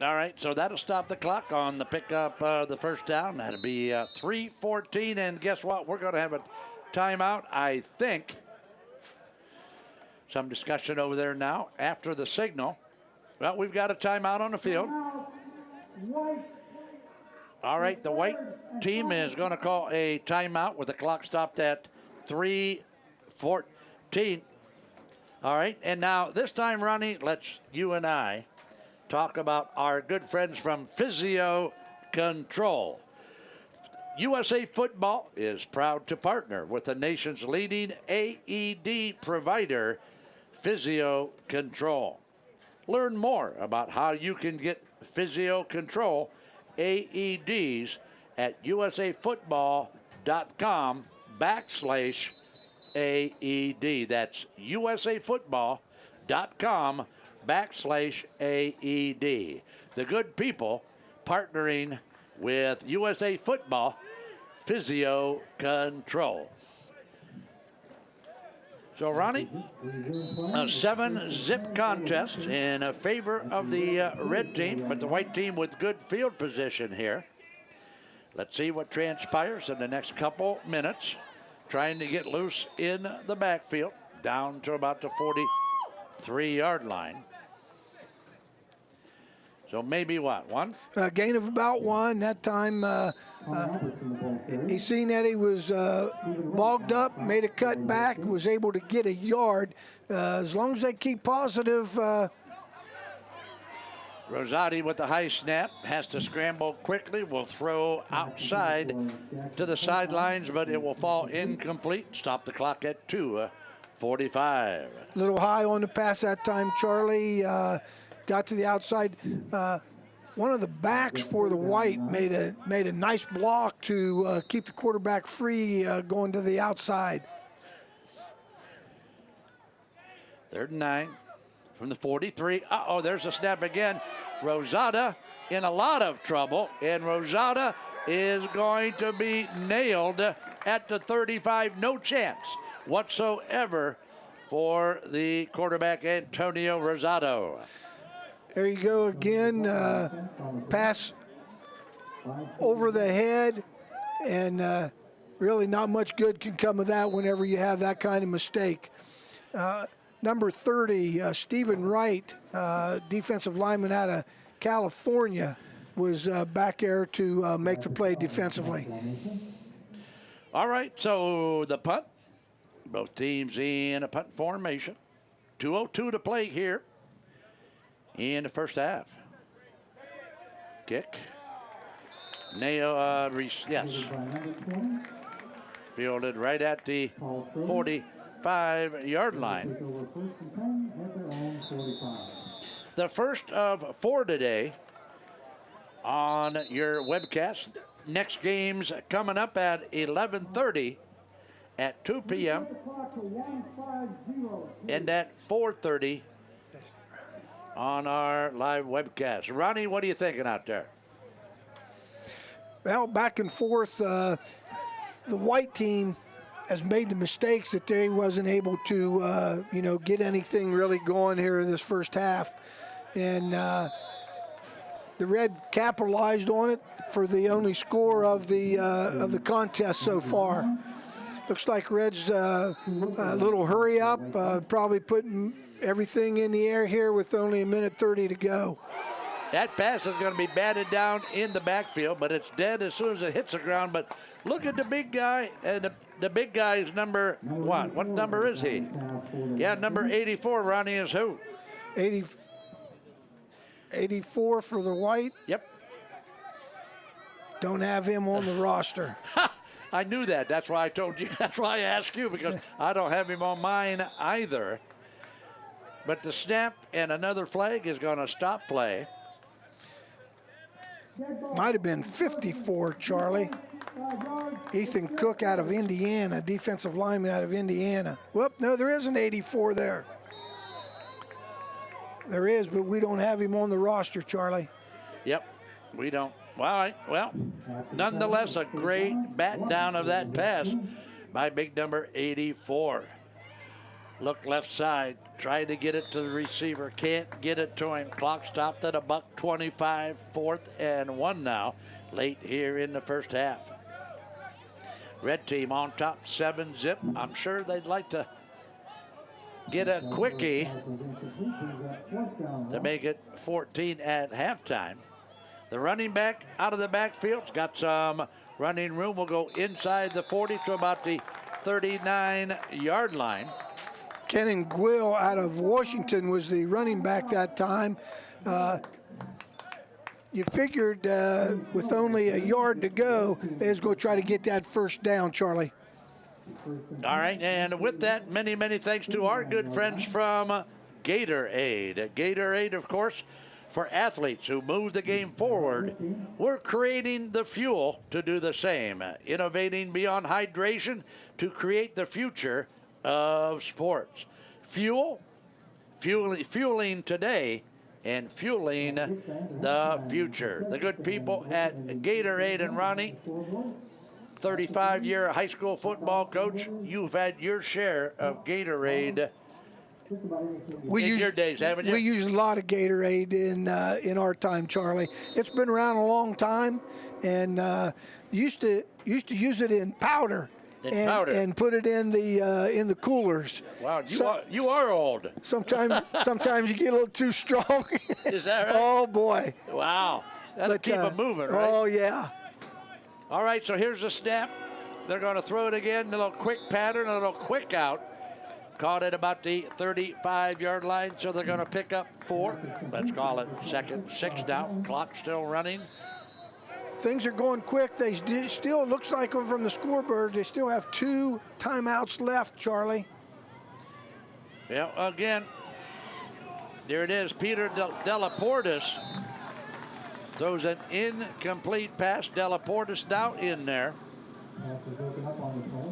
Speaker 2: All right, so that'll stop the clock on the pickup the first down. That'll be 3:14, and guess what? We're going to have a timeout, I think. Some discussion over there now after the signal. Well, we've got a timeout on the field. All right, the white team is going to call a timeout with the clock stopped at 3:14. All right, and now this time, Ronnie, let's you and I talk about our good friends from Physio Control. USA Football is proud to partner with the nation's leading AED provider, Physio Control. Learn more about how you can get Physio Control AEDs at usafootball.com/AED. That's usafootball.com/AED. The good people partnering with USA Football, Physio Control. So, Ronnie, a 7-zip contest in favor of the red team, but the white team with good field position here. Let's see what transpires in the next couple minutes. Trying to get loose in the backfield, down to about the 43-yard line. So maybe what, 1?
Speaker 3: Gain of about 1. That time he seen that he was bogged up, made a cut back, was able to get a yard. As long as they keep positive.
Speaker 2: Rosati with the high snap, has to scramble quickly, will throw outside to the sidelines, but it will fall incomplete. Stop the clock at 2:45.
Speaker 3: A little high on the pass that time, Charlie. Got to the outside. One of the backs for the white made a nice block to keep the quarterback free going to the outside.
Speaker 2: 3rd and 9 from the 43. Uh-oh, there's a snap again. Rosada in a lot of trouble, and Rosada is going to be nailed at the 35. No chance whatsoever for the quarterback, Antonio Rosado.
Speaker 3: There you go again. Pass over the head, and really not much good can come of that whenever you have that kind of mistake. Number 30, Stephen Wright, defensive lineman out of California, was back there to make the play defensively.
Speaker 2: All right, so the punt. Both teams in a punt formation. 2:02 to play here in the first half. kick. Yes. Fielded right at the 45-yard line. The first of 4 today on your webcast. Next game's coming up at 11:30 at 2 p.m. and at 4:30 on our live webcast. Ronnie, what are you thinking out there?
Speaker 3: Well, back and forth. The white team has made the mistakes that they wasn't able to, get anything really going here in this first half. And the red capitalized on it for the only score of the contest so far. Looks like Red's a little hurry up, probably putting everything in the air here with only 1:30 to go.
Speaker 2: That pass is going to be batted down in the backfield, but it's dead as soon as it hits the ground. But look at the big guy, and the big guy is number what? What number is he? Yeah, number 84, Ronnie, is who?
Speaker 3: 84 for the white.
Speaker 2: Yep.
Speaker 3: Don't have him on the roster.
Speaker 2: I knew that. That's why I told you. That's why I asked you, because I don't have him on mine either. But the snap and another flag is going to stop play.
Speaker 3: Might have been 54, Charlie. Ethan Cook out of Indiana, defensive lineman out of Indiana. Whoop, no, there is an 84 there. There is, but we don't have him on the roster, Charlie.
Speaker 2: Yep, we don't. All right, well, nonetheless, a great bat down of that pass by big number 84. Look left side, tried to get it to the receiver, can't get it to him. Clock stopped at $1:25, 4th and 1 now, late here in the first half. Red team on top, 7-zip. I'm sure they'd like to get a quickie to make it 14 at halftime. The running back out of the backfield's got some running room. We'll go inside the 40 to about the 39-yard line.
Speaker 3: Canton Gwill out of Washington was the running back that time. You figured with only a yard to go, they was going to try to get that first down, Charlie.
Speaker 2: All right, and with that, many, many thanks to our good friends from Gatorade. Gatorade, of course, for athletes who move the game forward. We're creating the fuel to do the same, innovating beyond hydration to create the future of sports. Fueling today and fueling the future. The good people at Gatorade. And Ronnie, 35-year high school football coach, you've had your share of Gatorade in your days, haven't you?
Speaker 3: We used a lot of Gatorade in our time, Charlie. It's been around a long time, and used to use it in powder. And put it in the coolers.
Speaker 2: Wow, you are old.
Speaker 3: Sometimes you get a little too strong.
Speaker 2: Is that right?
Speaker 3: Oh boy.
Speaker 2: Wow, that'll keep them moving, right?
Speaker 3: Oh yeah.
Speaker 2: All right, so here's the snap. They're going to throw it again. A little quick pattern, a little quick out. Caught at about the 35-yard line, so they're going to pick up 4. Let's call it 2nd, 6 now. Clock still running.
Speaker 3: Things are going quick. They still, looks like from the scoreboard, they still have 2 timeouts left, Charlie.
Speaker 2: Yeah, again, there it is. Peter Delaportis throws an incomplete pass. Delaportis now in there.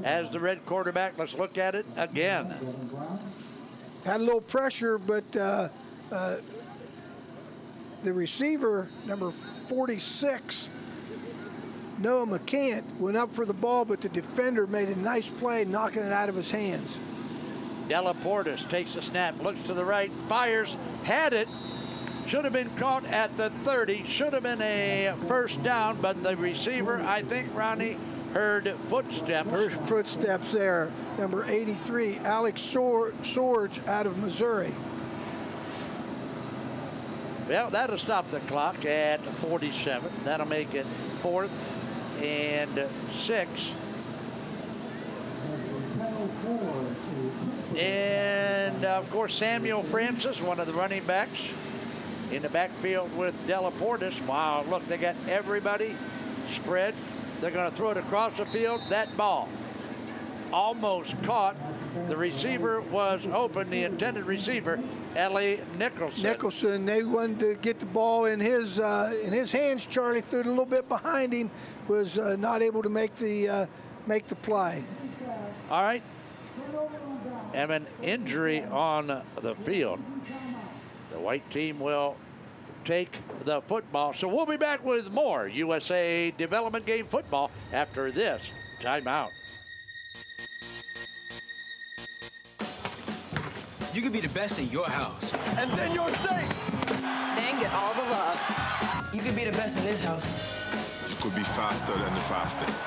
Speaker 2: As the red quarterback, let's look at it again.
Speaker 3: Had a little pressure, but the receiver, number 46, Noah McCant, went up for the ball, but the defender made a nice play, knocking it out of his hands.
Speaker 2: Delaportis takes the snap, looks to the right, fires, had it. Should have been caught at the 30. Should have been a first down, but the receiver, I think, Ronnie, heard footsteps.
Speaker 3: Heard footsteps there. Number 83, Alex Sorge out of Missouri.
Speaker 2: Well, that'll stop the clock at 47. That'll make it 4th and 6. And, of course, Samuel Francis, one of the running backs, in the backfield with Delaportis. Wow, look, they got everybody spread. They're going to throw it across the field. That ball almost caught. The receiver was open, the intended receiver, Ellie Nicholson.
Speaker 3: They wanted to get the ball in his hands. Charlie threw it a little bit behind him, was not able to make the play.
Speaker 2: All right. And an injury on the field. The white team will take the football. So we'll be back with more USA Development Game football after this timeout.
Speaker 6: You can be the best in your house.
Speaker 7: And then your state.
Speaker 8: Then get all the love.
Speaker 9: You can be the best in this house.
Speaker 10: You could be faster than the fastest.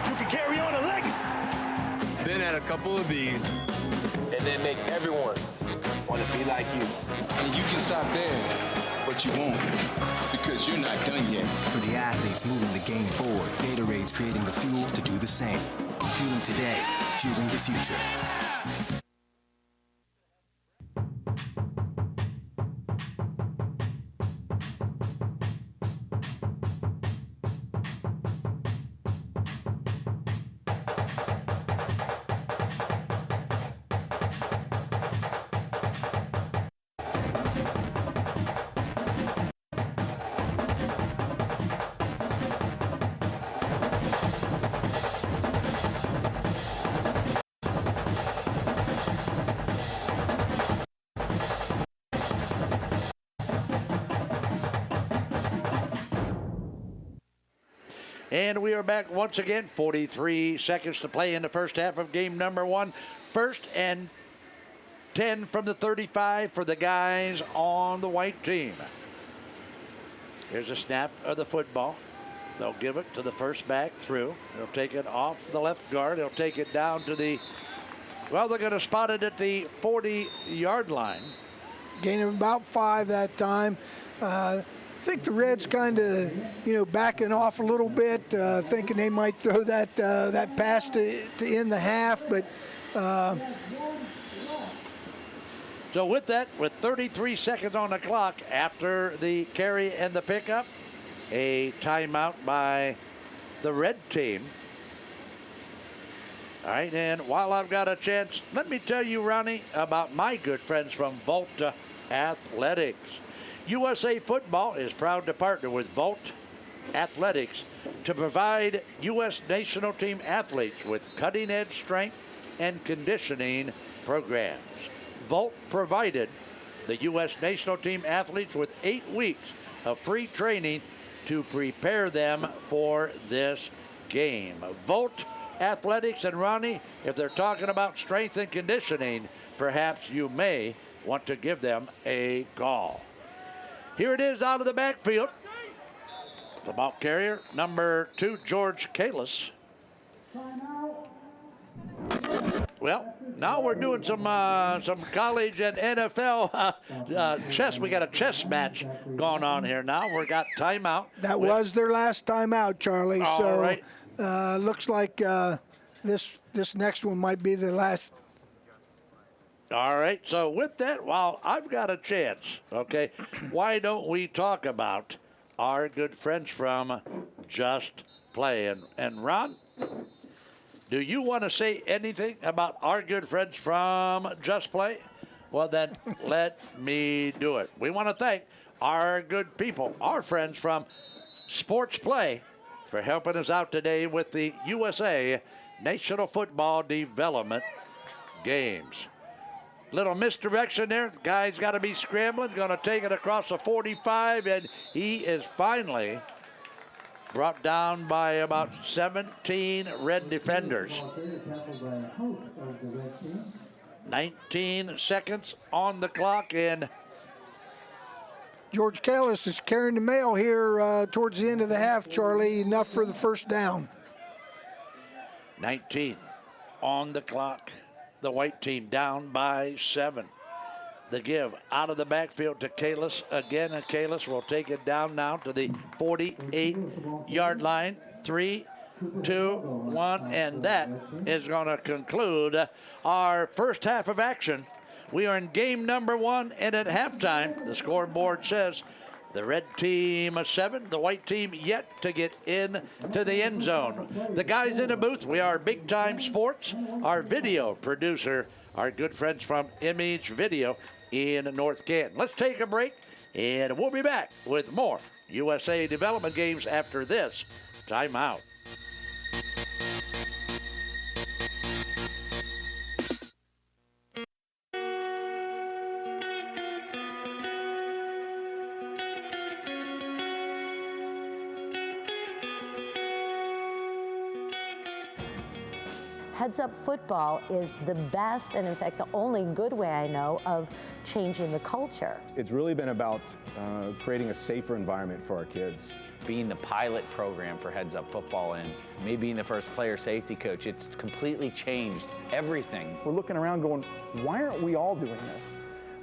Speaker 7: You can carry on a legacy.
Speaker 6: Then add a couple of these.
Speaker 11: And then make everyone want to be like you.
Speaker 12: And you can stop there, but you won't, because you're not done yet.
Speaker 13: For the athletes moving the game forward, Gatorade's creating the fuel to do the same. Fueling today, fueling the future.
Speaker 2: And we are back once again. 43 seconds to play in the first half of game number 1. First and 10 from the 35 for the guys on the white team. Here's a snap of the football. They'll give it to the first back through. They'll take it off the left guard. They'll take it down to the, well, they're going to spot it at the 40-yard line.
Speaker 3: Gain of about 5 that time. I think the Reds kind of, backing off a little bit, thinking they might throw that pass to end the half, but.
Speaker 2: So with that, with 33 seconds on the clock after the carry and the pickup, a timeout by the red team. All right, and while I've got a chance, let me tell you, Ronnie, about my good friends from Volta Athletics. USA Football is proud to partner with Volt Athletics to provide U.S. national team athletes with cutting-edge strength and conditioning programs. Volt provided the U.S. national team athletes with 8 weeks of free training to prepare them for this game. Volt Athletics and Ronnie, if they're talking about strength and conditioning, perhaps you may want to give them a call. Here it is out of the backfield. The ball carrier, number 2, George Kalis. Well, now we're doing some college and NFL chess. We got a chess match going on here now. We got timeout.
Speaker 3: That was their last timeout, Charlie.
Speaker 2: All
Speaker 3: so
Speaker 2: right.
Speaker 3: Looks like this next one might be the last.
Speaker 2: All right, so with that, while I've got a chance, okay, why don't we talk about our good friends from Just Play? And Ron, do you want to say anything about our good friends from Just Play? Well, then let me do it. We want to thank our good people, our friends from Sports Play, for helping us out today with the USA National Football Development Games. Little misdirection there. The guy's got to be scrambling. Going to take it across the 45, and he is finally brought down by about 17 Red defenders. 19 seconds on the clock, and
Speaker 3: George Kalis is carrying the mail here towards the end of the half, Charlie. Enough for the first down.
Speaker 2: 19 on the clock. The white team down by 7. The give out of the backfield to Kalis again, and Kalis will take it down now to the 48-yard line. 3, 2, 1, and that is going to conclude our first half of action We are in game number 1, and at halftime, the scoreboard says the red team a 7, the white team yet to get in to the end zone. The guys in the booth, we are Big Time Sports, our video producer, our good friends from Image Video in North Canton. Let's take a break, and we'll be back with more USA Development Games after this timeout.
Speaker 9: Heads Up Football is the best, and in fact the only good way I know of changing the culture.
Speaker 14: It's really been about creating a safer environment for our kids.
Speaker 15: Being the pilot program for Heads Up Football and me being the first player safety coach, it's completely changed everything.
Speaker 16: We're looking around going, why aren't we all doing this?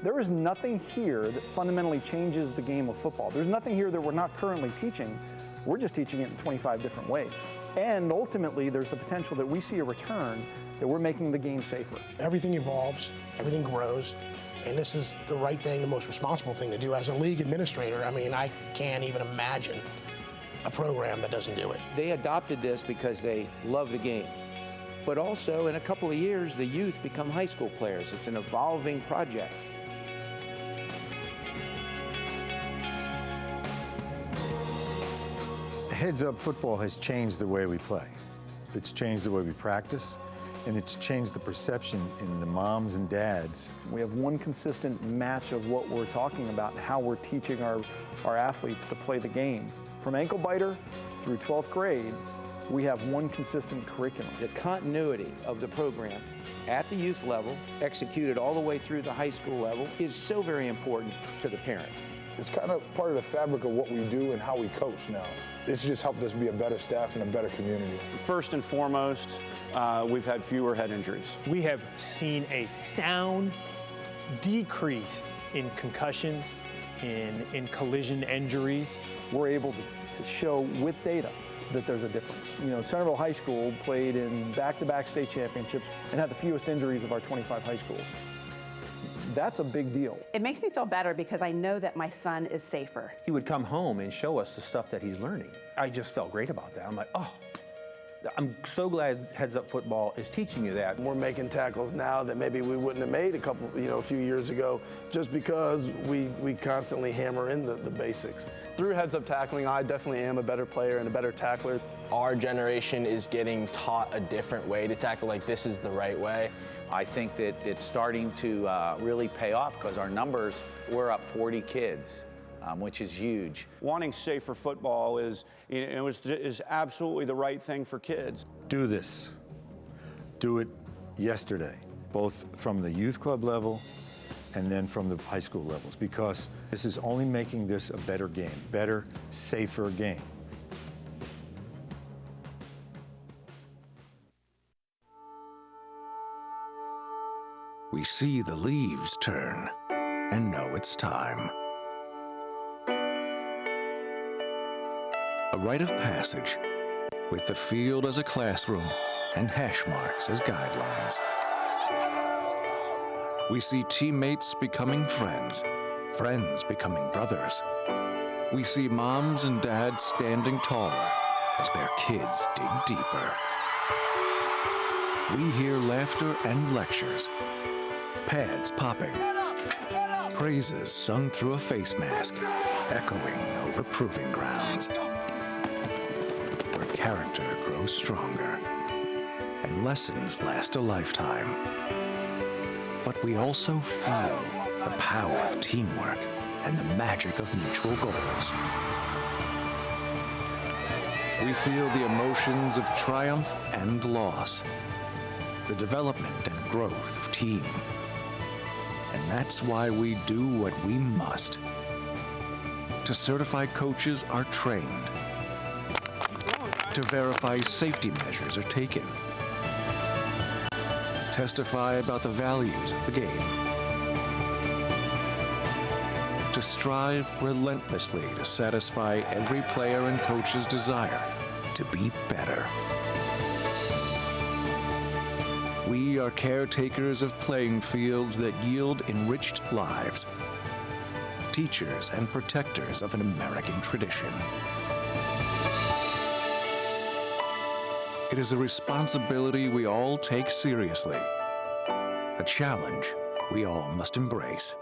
Speaker 16: There is nothing here that fundamentally changes the game of football. There's nothing here that we're not currently teaching. We're just teaching it in 25 different ways. And ultimately, there's the potential that we see a return that we're making the game safer.
Speaker 17: Everything evolves, everything grows, and this is the right thing, the most responsible thing to do. As a league administrator, I mean, I can't even imagine a program that doesn't do it.
Speaker 18: They adopted this because they love the game. But also, in a couple of years, the youth become high school players. It's an evolving project.
Speaker 19: Heads Up Football has changed the way we play. It's changed the way we practice, and it's changed the perception in the moms and dads.
Speaker 16: We have one consistent match of what we're talking about and how we're teaching our athletes to play the game. From ankle biter through 12th grade, we have one consistent curriculum.
Speaker 18: The continuity of the program at the youth level, executed all the way through the high school level, is so very important to the parent.
Speaker 20: It's kind of part of the fabric of what we do and how we coach now. It's just helped us be a better staff and a better community.
Speaker 21: First and foremost, we've had fewer head injuries.
Speaker 22: We have seen a sound decrease in concussions, in collision injuries.
Speaker 16: We're able to show with data that there's a difference. You know, Centerville High School played in back-to-back state championships and had the fewest injuries of our 25 high schools. That's a big deal.
Speaker 23: It makes me feel better because I know that my son is safer.
Speaker 24: He would come home and show us the stuff that he's learning. I just felt great about that. I'm like, oh, I'm so glad Heads Up Football is teaching you that.
Speaker 25: We're making tackles now that maybe we wouldn't have made a few years ago, just because we constantly hammer in the basics.
Speaker 26: Through Heads Up Tackling, I definitely am a better player and a better tackler.
Speaker 11: Our generation is getting taught a different way to tackle, like this is the right way.
Speaker 15: I think that it's starting to really pay off because our numbers, we're up 40 kids, which is huge.
Speaker 21: Wanting safer football is absolutely the right thing for kids.
Speaker 19: Do this. Do it yesterday, both from the youth club level and then from the high school levels, because this is only making this a better game, better, safer game.
Speaker 1: We see the leaves turn and know it's time. A rite of passage with the field as a classroom and hash marks as guidelines. We see teammates becoming friends, friends becoming brothers. We see moms and dads standing taller as their kids dig deeper. We hear laughter and lectures, pads popping, praises sung through a face mask, echoing over proving grounds, where character grows stronger and lessons last a lifetime. But we also feel the power of teamwork and the magic of mutual goals. We feel the emotions of triumph and loss, the development and growth of team. And that's why we do what we must. To certified coaches are trained. To verify safety measures are taken. Testify about the values of the game. To strive relentlessly to satisfy every player and coach's desire to be better. We We are caretakers of playing fields that yield enriched lives. Teachers and protectors of an American tradition. It is a responsibility we all take seriously. A challenge we all must embrace.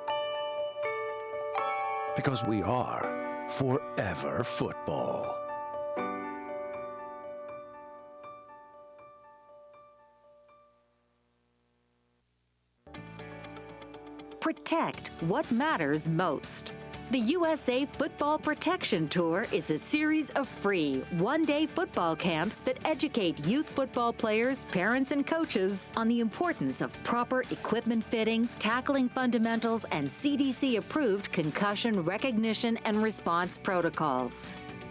Speaker 1: Because we are forever football.
Speaker 4: Protect what matters most. The USA Football Protection Tour is a series of free one-day football camps that educate youth football players, parents, and coaches on the importance of proper equipment fitting, tackling fundamentals, and CDC-approved concussion recognition and response protocols.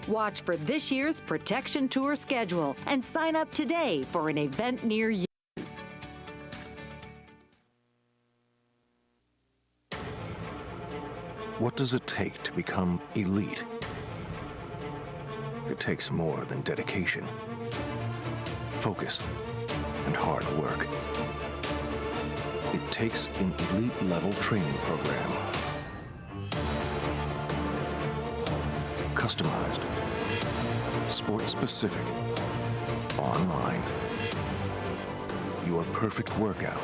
Speaker 4: Watch for this year's Protection Tour schedule and sign up today for an event near you.
Speaker 1: What does it take to become elite? It takes more than dedication, focus, and hard work. It takes an elite-level training program. Customized, sport-specific, online. Your perfect workout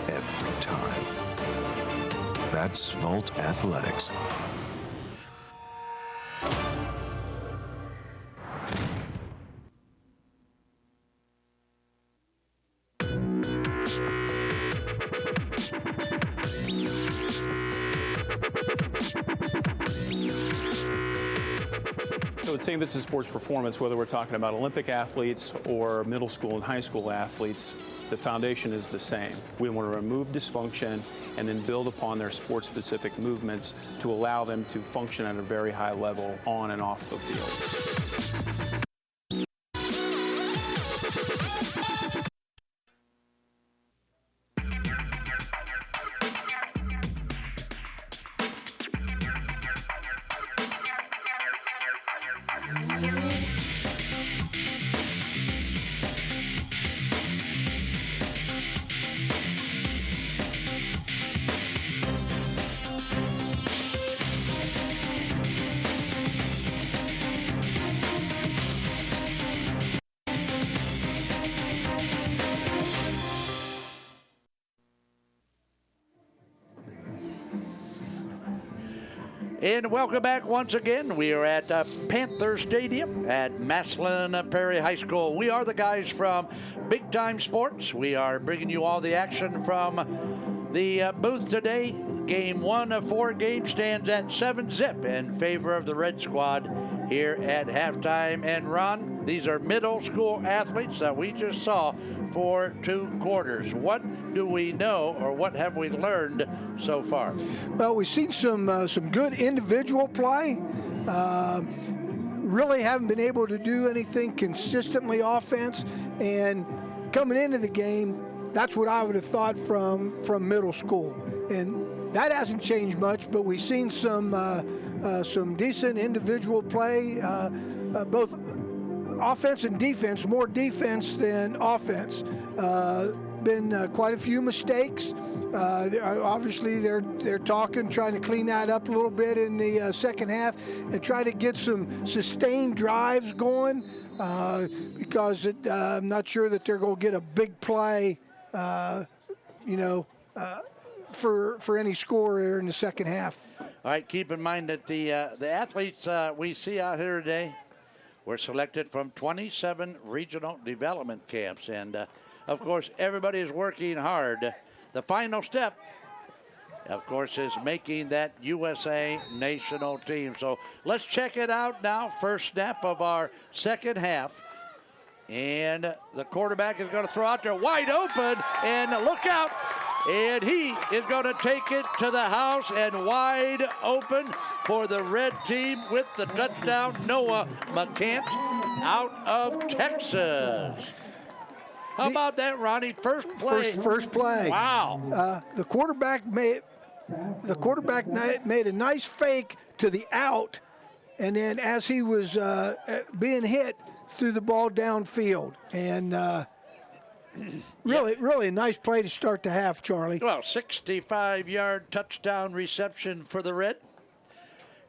Speaker 1: every time. That's Volt Athletics.
Speaker 21: So it's saying this is sports performance, whether we're talking about Olympic athletes or middle school and high school athletes, the foundation is the same. We want to remove dysfunction and then build upon their sport-specific movements to allow them to function at a very high level on and off the field.
Speaker 2: And welcome back once again. We are at Panther Stadium at Maslin Prairie High School. We are the guys from Big Time Sports. We are bringing you all the action from the booth today. Game 1 of 4 games stands at 7-zip in favor of the Red Squad here at halftime. And Ron, these are middle school athletes that we just saw for 2 quarters. What do we know, or what have we learned so far?
Speaker 3: Well, we've seen some good individual play. Really haven't been able to do anything consistently offense. And coming into the game, that's what I would have thought from middle school. And that hasn't changed much, but we've seen some decent individual play, both offense and defense, more defense than offense. Been quite a few mistakes. Obviously, they're talking, trying to clean that up a little bit in the second half and try to get some sustained drives going because I'm not sure that they're going to get a big play, for any score here in the second half.
Speaker 2: All right, keep in mind that the athletes we see out here today were selected from 27 regional development camps. And, of course, everybody is working hard. The final step, of course, is making that USA national team. So let's check it out now. First snap of our second half. And the quarterback is going to throw out there wide open. And look out. And he is going to take it to the house and wide open for the red team with the touchdown, Noah McCant out of Texas. How about that, Ronnie? First play.
Speaker 3: First play.
Speaker 2: Wow.
Speaker 3: The quarterback made a nice fake to the out, and then as he was being hit, threw the ball downfield. And Really a nice play to start the half, Charlie.
Speaker 2: Well, 65-yard touchdown reception for the Red.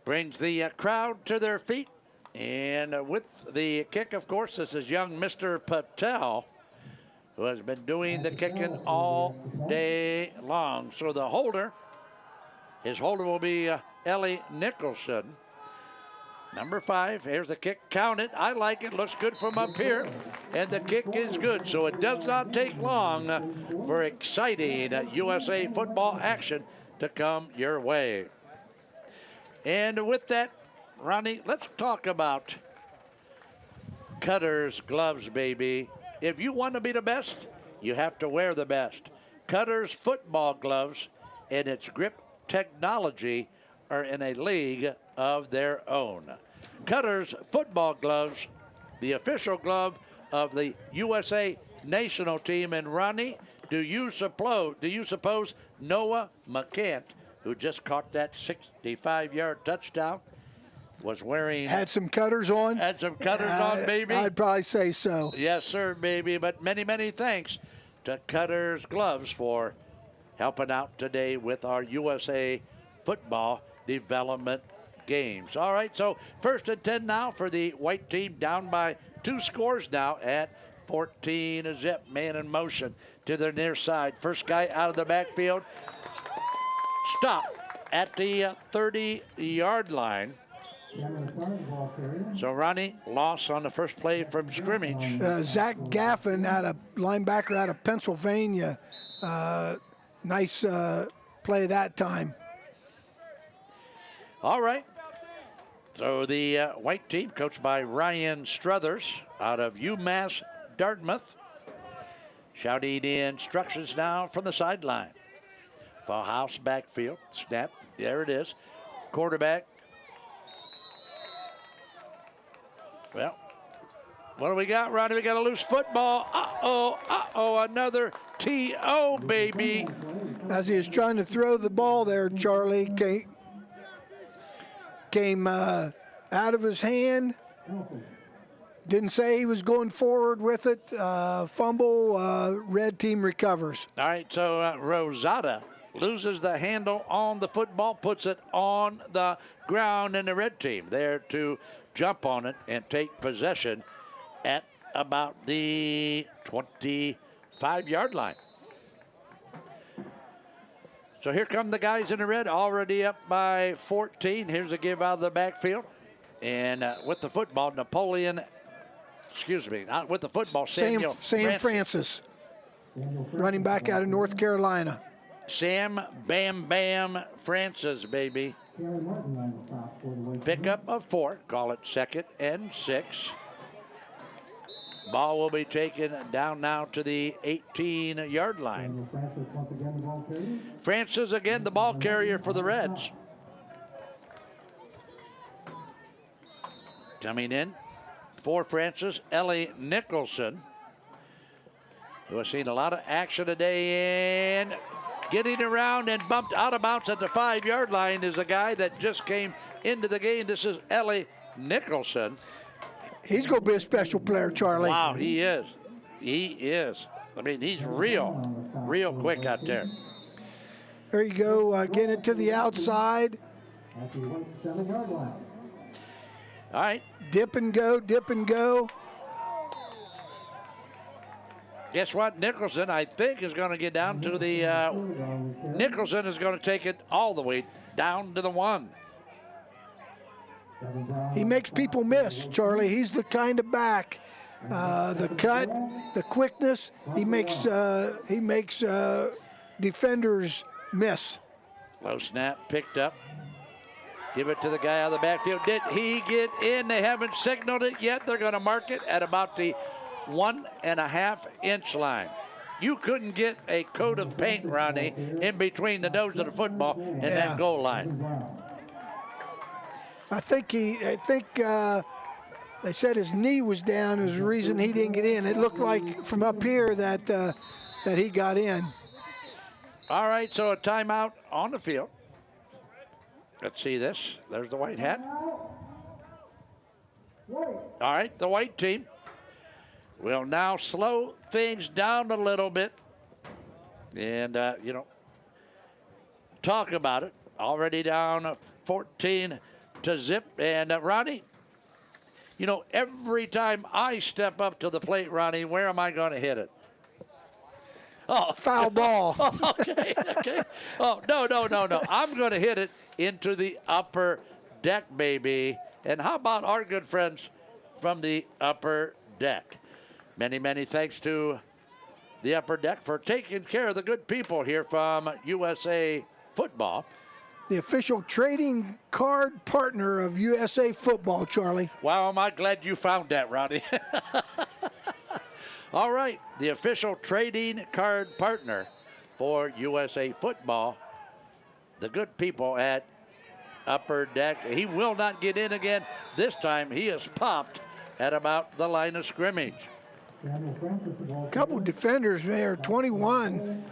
Speaker 2: Brings the crowd to their feet. And with the kick, of course, this is young Mr. Patel, who has been doing the kicking all day long. So the holder, his holder will be Ellie Nicholson. Number 5, here's the kick, count it. I like it, looks good from up here. And the kick is good, so it does not take long for exciting USA football action to come your way. And with that, Ronnie, let's talk about Cutter's gloves, baby. If you want to be the best, you have to wear the best. Cutter's football gloves and its grip technology are in a league of their own. Cutter's football gloves, the official glove of the USA national team. And Ronnie, do you suppose Noah McCant, who just caught that 65-yard touchdown, was wearing...
Speaker 3: Had some Cutters on?
Speaker 2: Had some Cutters on, baby?
Speaker 3: I'd probably say so.
Speaker 2: Yes, sir, baby. But many, many thanks to Cutter's Gloves for helping out today with our USA football development games. All right, so 1st and 10 now for the white team, down by 2 scores now at 14-zip. Man in motion to their near side. First guy out of the backfield. Stop at the 30-yard line. So, Ronnie, loss on the first play from scrimmage.
Speaker 3: Zach Gaffin, linebacker out of Pennsylvania. Nice play that time.
Speaker 2: All right. So the white team, coached by Ryan Struthers out of UMass Dartmouth, shouting instructions now from the sideline. Full house backfield, snap, there it is. Quarterback. Well, what do we got, Ronnie? We got a loose football. Another T.O., baby.
Speaker 3: As he was trying to throw the ball there, Charlie came out of his hand. Didn't say he was going forward with it. Fumble, red team recovers.
Speaker 2: All right, so Rosada loses the handle on the football, puts it on the ground, and the red team there to jump on it and take possession at about the 25-yard line. So here come the guys in the red, already up by 14. Here's a give out of the backfield. And with the football, not with the football,
Speaker 3: Sam Francis, running back out of North Carolina.
Speaker 2: Sam Bam Bam Francis, baby. Pickup of 4, call it 2nd and 6. Ball will be taken down now to the 18-yard line. Francis again, the ball carrier for the Reds. Coming in for Francis, Ellie Nicholson, who has seen a lot of action today, and getting around and bumped out of bounds at the 5-yard line is a guy that just came into the game. This is Ellie Nicholson.
Speaker 3: He's going to be a special player, Charlie.
Speaker 2: Wow, he is. He is. I mean, he's real quick out there.
Speaker 3: There you go, getting it to the outside.
Speaker 2: All right.
Speaker 3: Dip and go, dip and go.
Speaker 2: Guess what? Nicholson, I think, is going to get down to the... Nicholson is going to take it all the way down to the 1.
Speaker 3: He makes people miss, Charlie. He's the kind of back. The cut, the quickness, he makes defenders miss.
Speaker 2: Low snap, picked up. Give it to the guy out of the backfield. Did he get in? They haven't signaled it yet. They're going to mark it at about the 1.5-inch line. You couldn't get a coat of paint, Ronnie, in between the nose of the football and that goal line.
Speaker 3: I think they said his knee was down is the reason he didn't get in. It looked like from up here that he got in.
Speaker 2: All right, so a timeout on the field. Let's see this. There's the white hat. All right, the white team will now slow things down a little bit. And, talk about it. Already down 14 to zip. And, Ronnie, every time I step up to the plate, Ronnie, where am I going to hit it? Oh,
Speaker 3: foul ball.
Speaker 2: Okay. Oh, no. I'm going to hit it into the upper deck, baby. And how about our good friends from the upper deck? Many, many thanks to the upper deck for taking care of the good people here from USA Football.
Speaker 3: The official trading card partner of USA Football, Charlie.
Speaker 2: Wow, am I glad you found that, Ronnie. All right, the official trading card partner for USA Football, the good people at Upper Deck. He will not get in again. This time he is popped at about the line of scrimmage.
Speaker 3: Couple defenders there, 21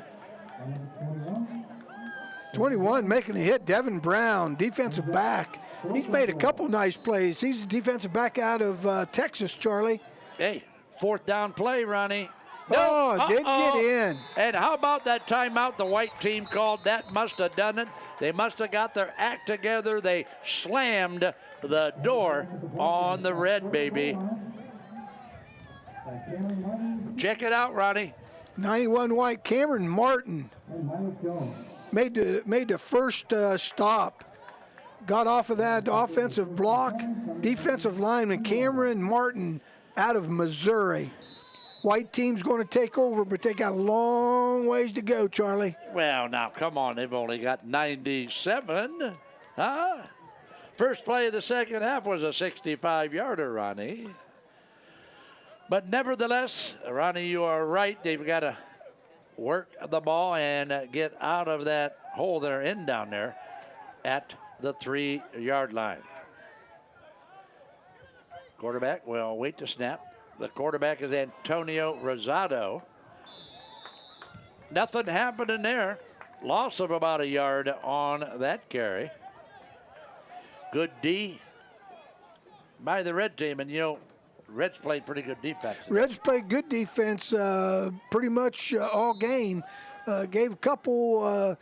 Speaker 3: making a hit. Devin Brown, defensive back. He's made a couple nice plays. He's a defensive back out of Texas, Charlie.
Speaker 2: Hey, fourth down play, Ronnie.
Speaker 3: Didn't get in.
Speaker 2: And how about that timeout the white team called? That must have done it. They must have got their act together. They slammed the door on the red, baby. Check it out, Ronnie.
Speaker 3: 91 white, Cameron Martin made the first stop. Got off of that offensive block. Defensive lineman Cameron Martin out of Missouri. White team's going to take over, but they got a long ways to go, Charlie.
Speaker 2: Well, now, come on. They've only got 97. Huh? First play of the second half was a 65-yarder, Ronnie. But nevertheless, Ronnie, you are right. They've got to work the ball and get out of that hole they're in down there at the 3-yard line. Quarterback will wait to snap. The quarterback is Antonio Rosado. Nothing happening there. Loss of about a yard on that carry. Good D by the red team. And, Reds played pretty good defense.
Speaker 3: Reds played good defense pretty much all game. Gave a couple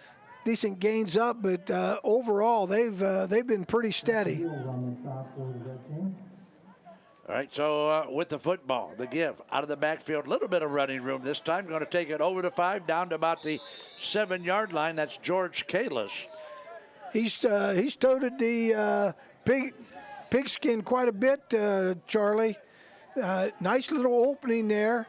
Speaker 3: decent gains up, but overall they've been pretty steady.
Speaker 2: All right, so with the football, the give out of the backfield, a little bit of running room this time. Going to take it over to 5, down to about the 7-yard line. That's George Kalis.
Speaker 3: He's toted the pigskin quite a bit, Charlie. Nice little opening there.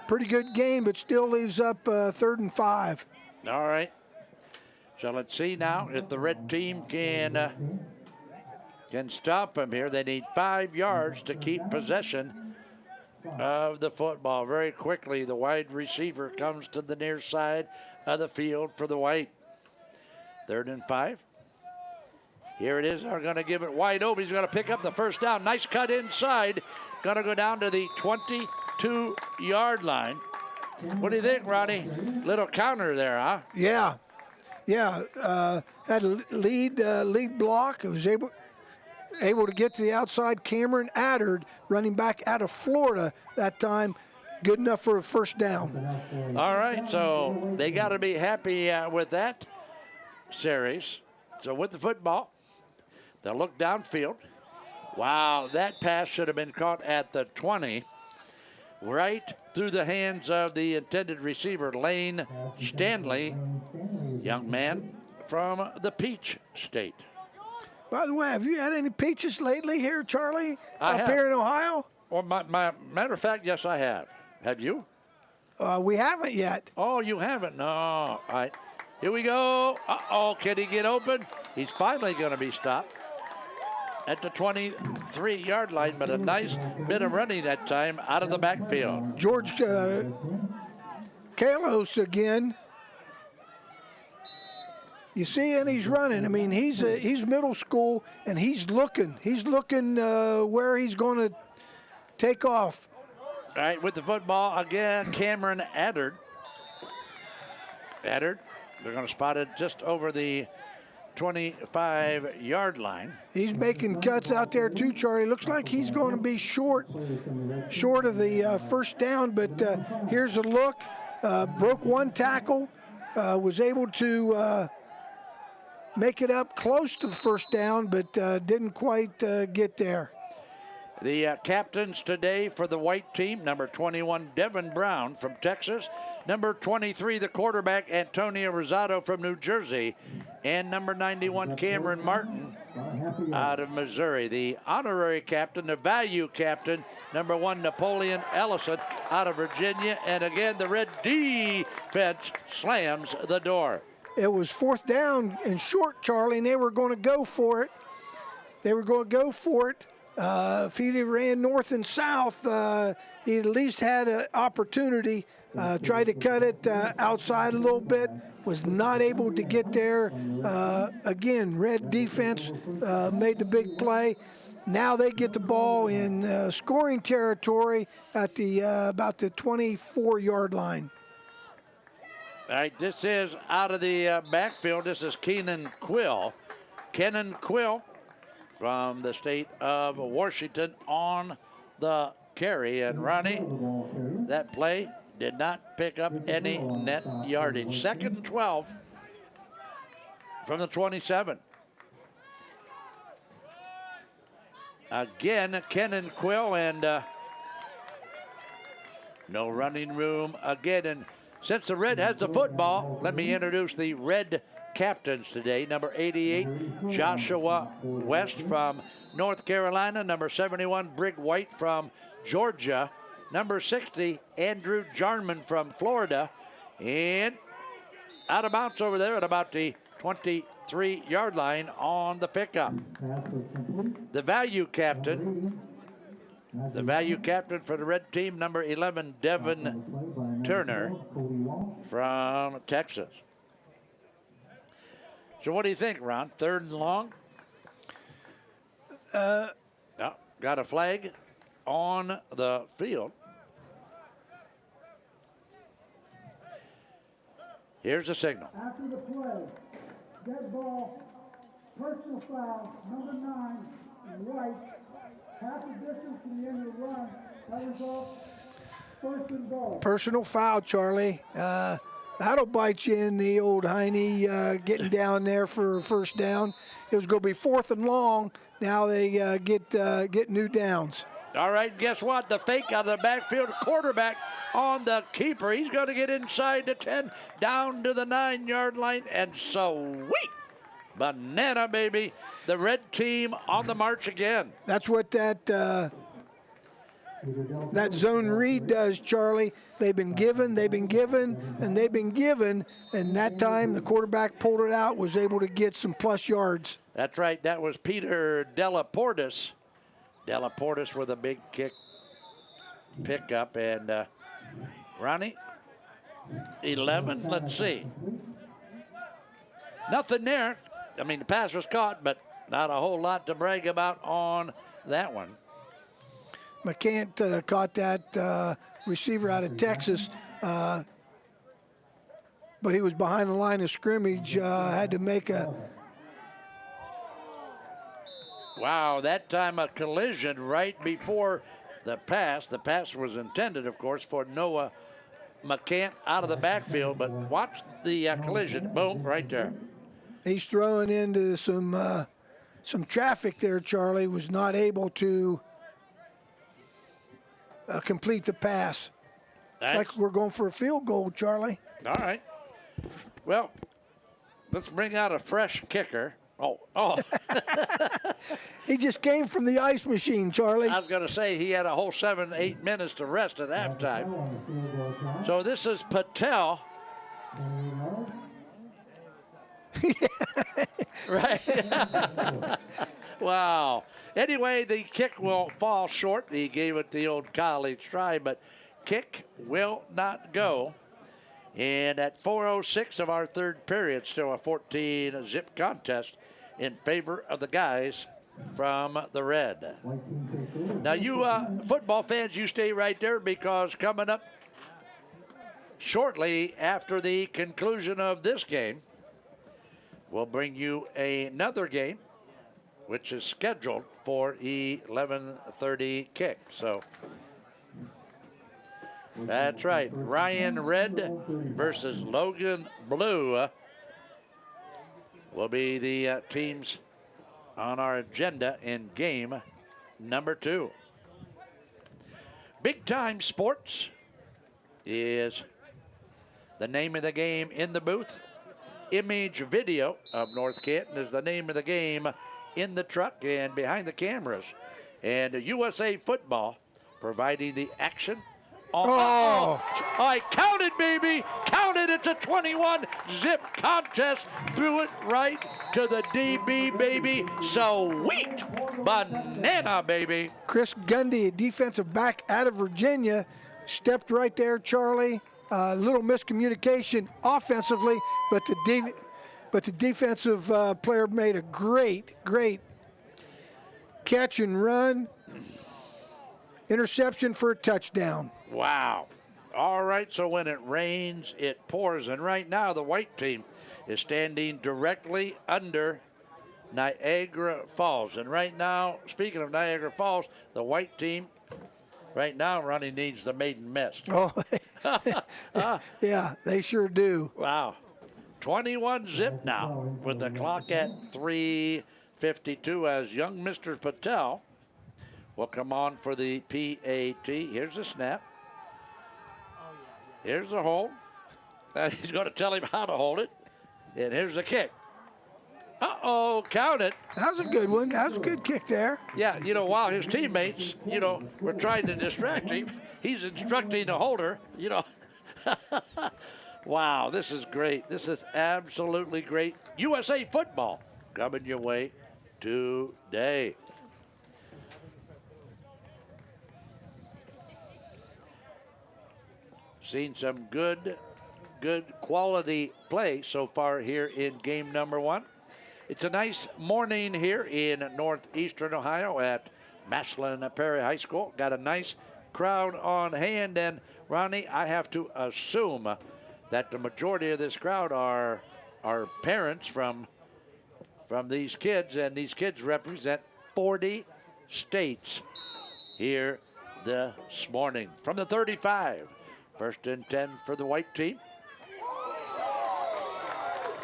Speaker 3: Pretty good game, but still leaves up 3rd and 5.
Speaker 2: All right. So let's see now if the red team can stop him here. They need 5 yards to keep possession of the football. Very quickly, the wide receiver comes to the near side of the field for the white. 3rd and 5. Here it is. They're going to give it wide open. He's going to pick up the first down. Nice cut inside. Going to go down to the 22-yard line. What do you think, Ronnie? Little counter there, huh?
Speaker 3: Yeah. Had a lead block. It was able to get to the outside. Cameron Addard, running back out of Florida that time, good enough for a first down.
Speaker 2: All right, so they got to be happy with that series. So with the football, they'll look downfield. Wow, that pass should have been caught at the 20, right through the hands of the intended receiver, Lane Stanley, young man from the Peach State.
Speaker 3: By the way, have you had any peaches lately here, Charlie?
Speaker 2: I have.
Speaker 3: Here in Ohio?
Speaker 2: Well, matter of fact, yes, I have. Have you?
Speaker 3: We haven't yet.
Speaker 2: Oh, you haven't? No. All right. Here we go. Uh-oh, can he get open? He's finally going to be stopped at the 23-yard line, but a nice bit of running that time out of the backfield.
Speaker 3: George Kalos again. You see, and he's running. I mean, he's middle school, and he's looking. He's looking where he's going to take off.
Speaker 2: All right, with the football again, Cameron Addard. They're going to spot it just over the 25-yard line.
Speaker 3: He's making cuts out there too, Charlie. Looks like he's going to be short of the first down, but here's a look. Broke one tackle, was able to make it up close to the first down, but didn't quite get there.
Speaker 2: The captains today for the white team, number 21, Devin Brown from Texas. Number 23, the quarterback, Antonio Rosado from New Jersey. And number 91, Cameron Martin out of Missouri. The honorary captain, the value captain, number 1, Napoleon Ellison out of Virginia. And again, the red defense slams the door.
Speaker 3: It was fourth down and short, Charlie, and they were going to go for it. If he ran north and south, he at least had an opportunity. Tried to cut it outside a little bit, was not able to get there. Again, red defense made the big play. Now they get the ball in scoring territory at the about the 24-yard line.
Speaker 2: All right, this is out of the backfield. This is Kenan Quill. Kenan Quill from the state of Washington on the carry. And Ronnie, that play did not pick up any net yardage. 2nd and 12 from the 27. Again, Kenan Quill, and no running room again. And since the red has the football, let me introduce the red captains today. Number 88, Joshua West from North Carolina. Number 71, Brig White from Georgia. Number 60, Andrew Jarman from Florida. And out of bounds over there at about the 23-yard line on the pickup. The value captain for the red team, number 11, Devin Turner from Texas. So what do you think, Ron? 3rd and long? Got a flag on the field. Here's the signal.
Speaker 5: After the play, dead ball, personal foul, number 9, White, half the distance to the end of the run. That results 1st and goal.
Speaker 3: Personal foul, Charlie. That'll bite you in the old hiney, getting down there for first down. It was going to be 4th and long. Now they get new downs.
Speaker 2: All right, guess what? The fake out of the backfield, quarterback on the keeper. He's going to get inside the 10, down to the 9-yard line, and sweet banana, baby. The red team on the march again.
Speaker 3: That's what that zone read does, Charlie. They've been given, and that time the quarterback pulled it out, was able to get some plus yards.
Speaker 2: That's right. That was Peter Delaportis. Delaportis with a big pickup, and Ronnie, 11. Let's see. Nothing there. I mean, the pass was caught, but not a whole lot to brag about on that one.
Speaker 3: McCant caught that receiver out of Texas, but he was behind the line of scrimmage, had to make a...
Speaker 2: Wow, that time a collision right before the pass. The pass was intended, of course, for Noah McCant out of the backfield, but watch the collision. Boom, right there.
Speaker 3: He's throwing into some traffic there, Charlie. Was not able to complete the pass. It's like we're going for a field goal, Charlie.
Speaker 2: All right. Well, let's bring out a fresh kicker. Oh.
Speaker 3: He just came from the ice machine, Charlie.
Speaker 2: I was going to say he had a whole 7-8 minutes to rest at halftime. So this is Patel. Right. Wow. Anyway, the kick will fall short. He gave it the old college try, but kick will not go. And at 4:06 of our third period, still a 14-zip contest in favor of the guys from the red. Now, you football fans, you stay right there, because coming up shortly after the conclusion of this game, We'll bring you another game, which is scheduled for 11:30 kick. So that's right. Ryan Red versus Logan Blue will be the teams on our agenda in game number 2. Big Time Sports is the name of the game in the booth. Image Video of North Canton is the name of the game in the truck and behind the cameras. And USA Football providing the action. I counted, baby. Counted. It's a 21-zip contest. Threw it right to the DB, baby. Sweet banana, baby.
Speaker 3: Chris Gundy, defensive back out of Virginia, stepped right there, Charlie. A little miscommunication offensively, but the defensive player made a great catch and run. Interception for a touchdown.
Speaker 2: Wow. All right, so when it rains, it pours. And right now, the white team is standing directly under Niagara Falls. And right now, speaking of Niagara Falls, the white team right now, Ronnie, needs the maiden mist.
Speaker 3: Oh, yeah, they sure do.
Speaker 2: Wow. 21-zip now with the clock at 3:52 as young Mr. Patel will come on for the PAT. Here's the snap. Here's the hold. And he's going to tell him how to hold it. And here's the kick. Uh-oh, count it.
Speaker 3: That was a good one. That was a good kick there.
Speaker 2: Yeah, while his teammates, were trying to distract him, he's instructing the holder, Wow, this is great. This is absolutely great. USA Football coming your way today. Seen some good quality play so far here in game number 1. It's a nice morning here in northeastern Ohio at Massillon Perry High School. Got a nice crowd on hand, and Ronnie, I have to assume that the majority of this crowd are parents from these kids, and these kids represent 40 states here this morning. From the 35, 1st and 10 for the white team.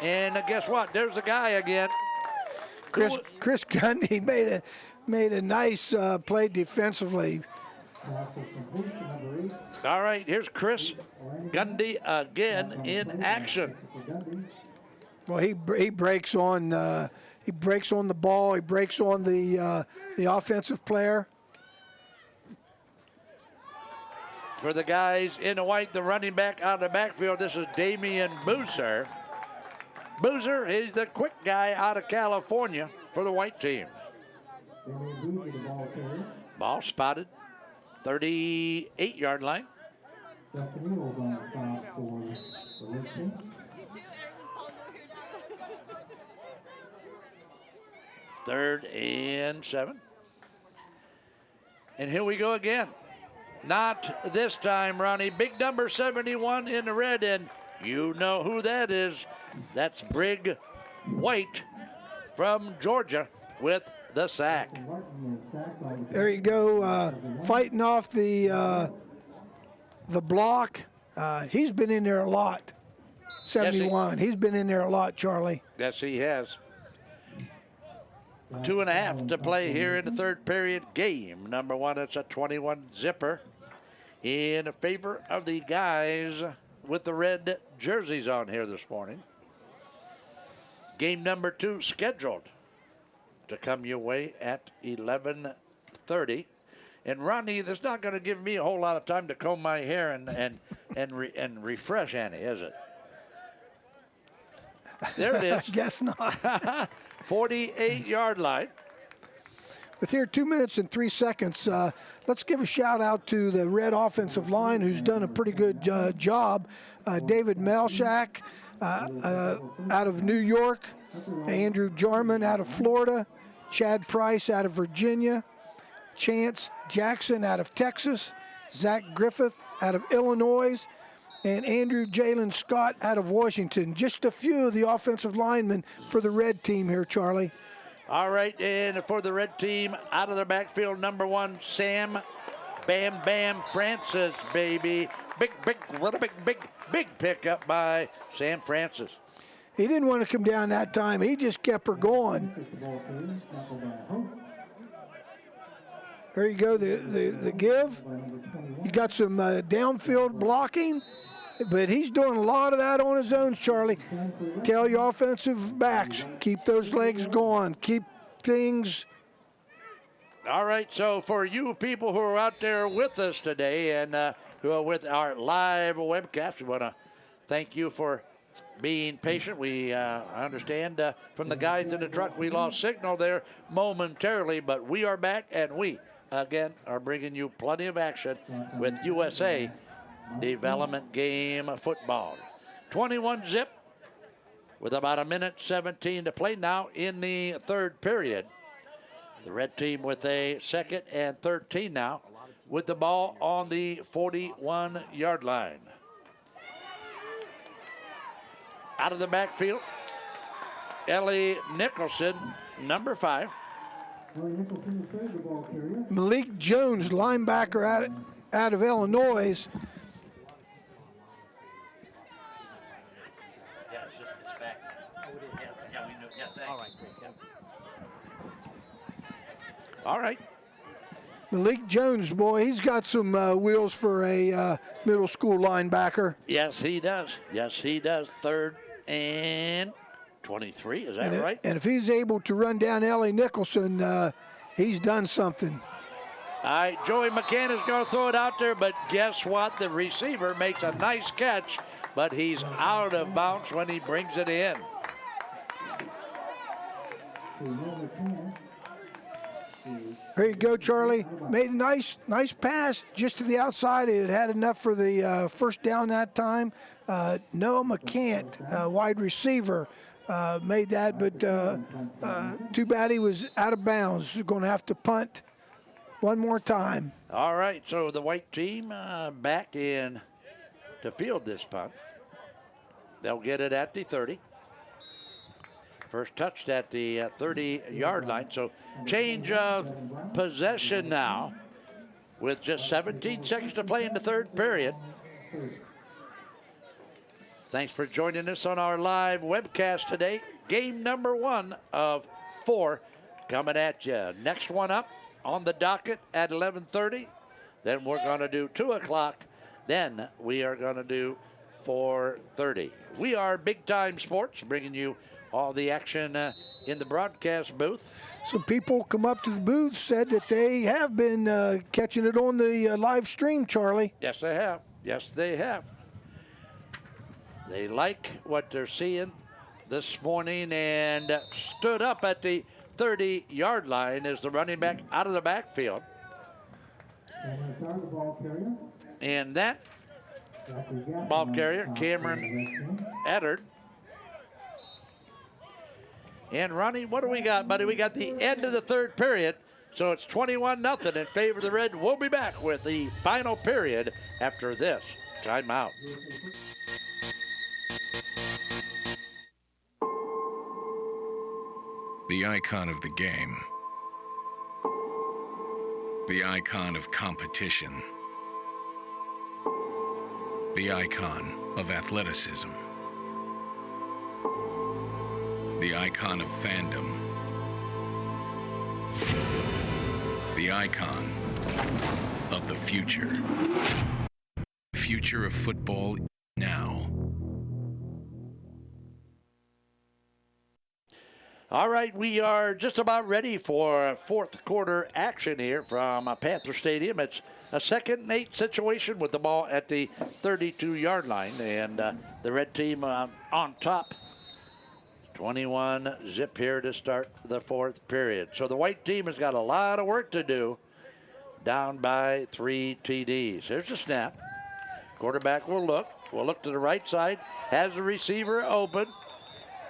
Speaker 2: And guess what? There's the guy again.
Speaker 3: Chris Gundy made a nice play defensively.
Speaker 2: All right, here's Chris Gundy again in action.
Speaker 3: Well, he breaks on the ball. He breaks on the offensive player.
Speaker 2: For the guys in the white, the running back out of the backfield, this is Damian Boozer. Boozer is the quick guy out of California for the white team. Ball spotted, 38-yard line. Third and 7. And here we go again. Not this time, Ronnie. Big number 71 in the red, and you know who that is. That's Brig White from Georgia with the sack.
Speaker 3: There you go, fighting off the block. He's been in there a lot. 71. He's been in there a lot, Charlie.
Speaker 2: Yes, he has. 2.5 to play here in the third period. Game number 1. It's a 21-zipper in favor of the guys with the red jerseys on here this morning. Game number 2 scheduled to come your way at 11:30. And Ronnie, that's not going to give me a whole lot of time to comb my hair and refresh Annie, is it? There it is.
Speaker 3: I guess not.
Speaker 2: 48-yard line.
Speaker 3: With here 2 minutes and 3 seconds, let's give a shout out to the red offensive line who's done a pretty good job. David Melshak out of New York, Andrew Jarman out of Florida, Chad Price out of Virginia, Chance Jackson out of Texas, Zach Griffith out of Illinois, and Andrew Jalen Scott out of Washington. Just a few of the offensive linemen for the red team here, Charlie.
Speaker 2: All right, and for the red team, out of their backfield, number 1, Sam Bam Bam Francis, baby. What a big pickup by Sam Francis.
Speaker 3: He didn't want to come down that time. He just kept her going. There you go, the give. You got some downfield blocking, but he's doing a lot of that on his own, Charlie. Tell your offensive backs, keep those legs going, keep things.
Speaker 2: All right, so for you people who are out there with us today and who are with our live webcast, we want to thank you for being patient. We understand from the guys in the truck we lost signal there momentarily, but we are back, and we, again, are bringing you plenty of action with USA Development Game Football. 21-zip with about 1:17 to play now in the third period. The red team with a 2nd and 13 now with the ball on the 41-yard line. Out of the backfield, Ellie Nicholson, number 5.
Speaker 3: Malik Jones, linebacker out of Illinois.
Speaker 2: All right.
Speaker 3: Malik Jones, boy, he's got some wheels for a middle school linebacker.
Speaker 2: Yes, he does. Yes, he does. 3rd and 23, is that right?
Speaker 3: And if he's able to run down Ellie Nicholson, he's done something.
Speaker 2: All right, Joey McCann is going to throw it out there, but guess what? The receiver makes a nice catch, but he's out of bounds when he brings it in.
Speaker 3: There you go, Charlie. Made a nice pass just to the outside. It had enough for the first down that time. Noah McCant, wide receiver, made that, but too bad he was out of bounds. Going to have to punt one more time.
Speaker 2: All right, so the white team back in to field this punt. They'll get it at the 30. First touched at the 30-yard line. So change of possession now with just 17 seconds to play in the third period. Thanks for joining us on our live webcast today. Game number 1 of 4 coming at you. Next one up on the docket at 11:30. Then we're going to do 2 o'clock. Then we are going to do 4:30. We are Big Time Sports, bringing you all the action in the broadcast booth.
Speaker 3: Some people come up to the booth, said that they have been catching it on the live stream, Charlie.
Speaker 2: Yes, they have. Yes, they have. They like what they're seeing this morning and stood up at the 30-yard line as the running back out of the backfield. And that ball carrier, Cameron Eddard. And Ronnie, what do we got, buddy? We got the end of the third period, so it's 21-0 in favor of the Red. We'll be back with the final period after this timeout.
Speaker 6: The icon of the game. The icon of competition. The icon of athleticism. The icon of fandom. The icon of the future. Future of football now.
Speaker 2: All right, we are just about ready for fourth quarter action here from Panther Stadium. It's a 2nd and 8 situation with the ball at the 32-yard line, and the red team on top. 21-zip here to start the fourth period. So the white team has got a lot of work to do, down by 3 TDs. Here's the snap. Quarterback will look. Will look to the right side. Has the receiver open.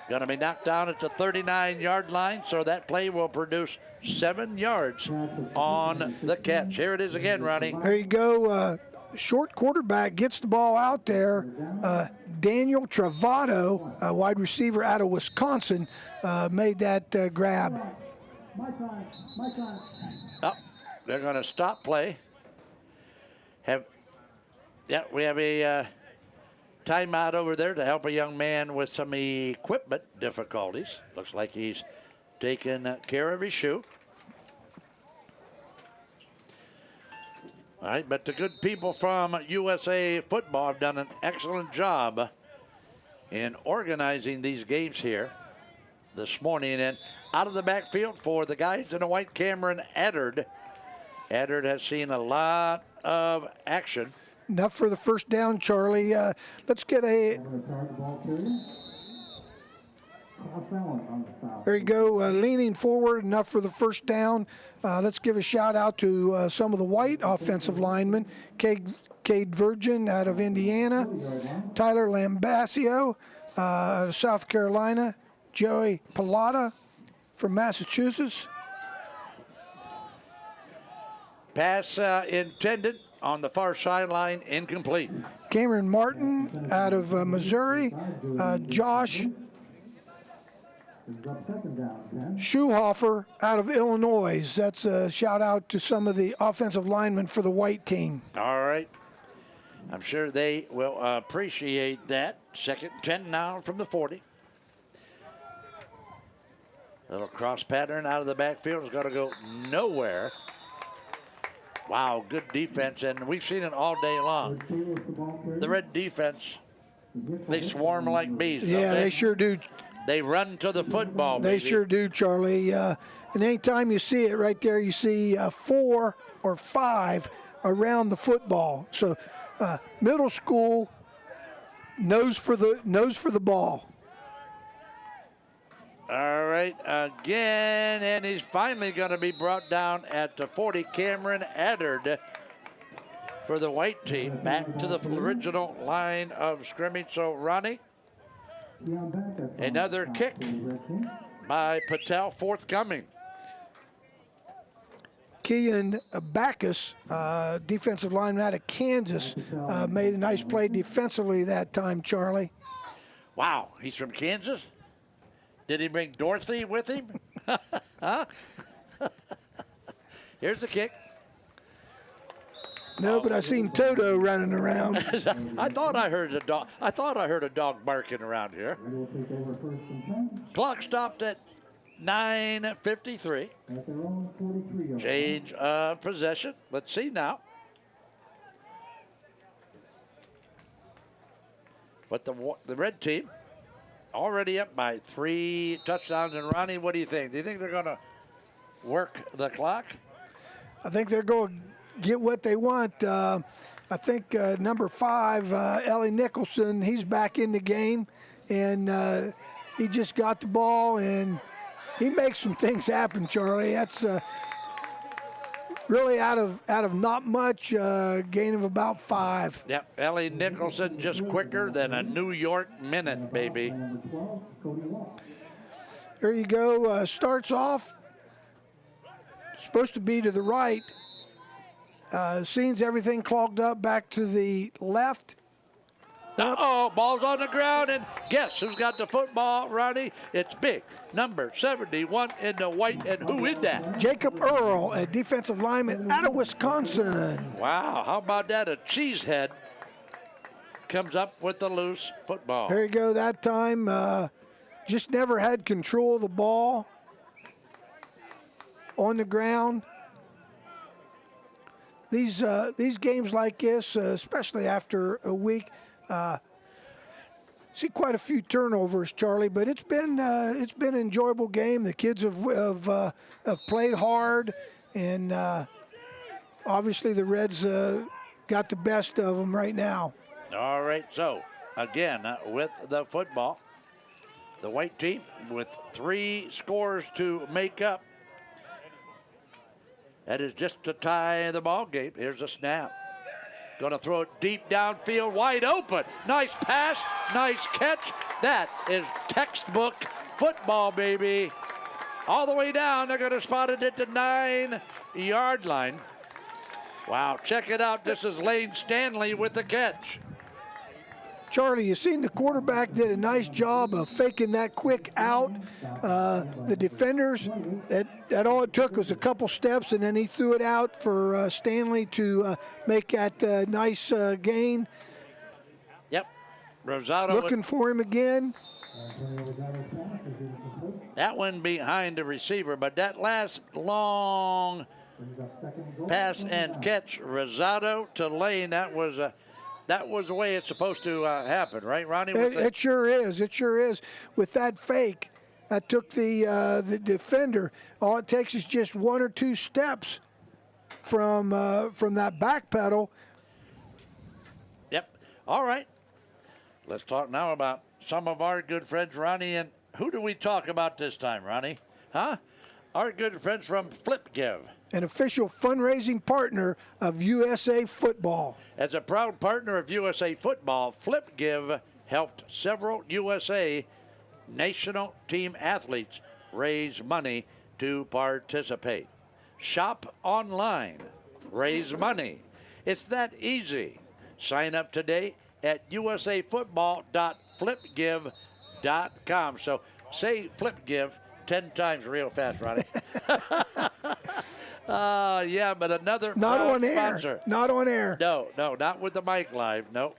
Speaker 2: Going to be knocked down at the 39-yard line, so that play will produce 7 yards on the catch. Here it is again, Ronnie.
Speaker 3: There you go. short quarterback gets the ball out there. Daniel Travato, a wide receiver out of Wisconsin, made that grab.
Speaker 2: Oh, they're going to stop play. We have a timeout over there to help a young man with some equipment difficulties. Looks like he's taking care of his shoe. All right, but the good people from USA Football have done an excellent job in organizing these games here this morning. And out of the backfield for the guys in the white, Cameron Eddard. Eddard has seen a lot of action.
Speaker 3: Enough for the first down, Charlie. Let's get a... There you go, leaning forward, enough for the first down. Let's give a shout out to some of the white offensive linemen. Cade Virgin out of Indiana, Tyler Lambasio out of South Carolina, Joey Pilata from Massachusetts.
Speaker 2: Pass intended on the far sideline, incomplete.
Speaker 3: Cameron Martin out of Missouri, Josh Schuhofer out of Illinois. That's a shout out to some of the offensive linemen for the white team.
Speaker 2: All right. I'm sure they will appreciate that. 2nd and 10 now from the 40. Little cross pattern out of the backfield is going to go nowhere. Wow, good defense, and we've seen it all day long. The red defense, they swarm like bees.
Speaker 3: Yeah, they sure do.
Speaker 2: They run to the football.
Speaker 3: They sure do, Charlie. And anytime you see it right there, you see 4 or 5 around the football. So middle school knows for the ball.
Speaker 2: All right, again, and he's finally going to be brought down at the 40. Cameron Eddard for the white team, back to the original line of scrimmage. So, Ronnie, another kick by Patel, forthcoming.
Speaker 3: Kean Backus, defensive lineman out of Kansas, made a nice play defensively that time, Charlie.
Speaker 2: Wow, he's from Kansas? Did he bring Dorothy with him? Huh? Here's the kick.
Speaker 3: No, but I seen Toto running around.
Speaker 2: I thought I heard a dog. I thought I heard a dog barking around here. Clock stopped at 9:53. Change of possession. Let's see now. But the red team already up by 3 touchdowns. And Ronnie, what do you think? Do you think they're going to work the clock?
Speaker 3: I think they're going to get what they want. I think number 5, Ellie Nicholson, he's back in the game, and he just got the ball, and he makes some things happen, Charlie. That's really out of not much, gain of about 5.
Speaker 2: Yep, Ellie Nicholson just quicker than a New York minute, baby.
Speaker 3: There you go. Starts off, supposed to be to the right. Seems everything clogged up back to the left.
Speaker 2: Uh-oh, ball's on the ground, and guess who's got the football, Ronnie? It's big, number 71 in the white, and who is that?
Speaker 3: Jacob Earl, a defensive lineman out of Wisconsin.
Speaker 2: Wow, how about that? A cheesehead comes up with the loose football.
Speaker 3: There you go, that time. Just never had control of the ball on the ground. These games like this, especially after a week, see quite a few turnovers, Charlie. But it's been an enjoyable game. The kids have played hard, and obviously the Reds got the best of them right now.
Speaker 2: All right, so again with the football, the white team with 3 scores to make up. That is just to tie the ball game. Here's a snap. Going to throw it deep downfield, wide open. Nice pass, nice catch. That is textbook football, baby. All the way down, they're going to spot it at the 9-yard line. Wow, check it out. This is Lane Stanley with the catch.
Speaker 3: Charlie, you seen the quarterback did a nice job of faking that quick out. The defenders, that all it took was a couple steps, and then he threw it out for Stanley to make that nice gain.
Speaker 2: Yep. Rosado
Speaker 3: looking for him again.
Speaker 2: That one behind the receiver, but that last long pass and catch, Rosado to Lane, that was the way it's supposed to happen, right, Ronnie?
Speaker 3: It sure is. It sure is. With that fake, that took the defender. All it takes is just one or two steps from that back pedal.
Speaker 2: Yep. All right. Let's talk now about some of our good friends, Ronnie. And who do we talk about this time, Ronnie? Huh? Our good friends from FlipGive.
Speaker 3: An official fundraising partner of USA Football.
Speaker 2: As a proud partner of USA Football, FlipGive helped several USA national team athletes raise money to participate. Shop online. Raise money. It's that easy. Sign up today at usafootball.flipgive.com. So say FlipGive 10 times real fast, Ronnie. Yeah, but another
Speaker 3: not on
Speaker 2: sponsor.
Speaker 3: Air. Not on air.
Speaker 2: No, not with the mic live. No.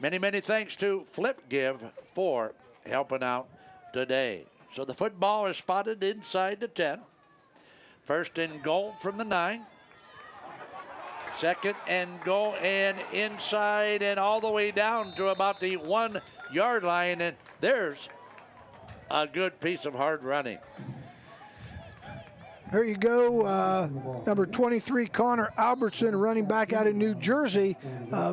Speaker 2: Many thanks to FlipGive for helping out today. So the football is spotted inside the 10. First and goal from the 9. Second and goal and inside and all the way down to about the 1 yard line. And there's a good piece of hard running.
Speaker 3: There you go. Number 23, Connor Albertson, running back out of New Jersey,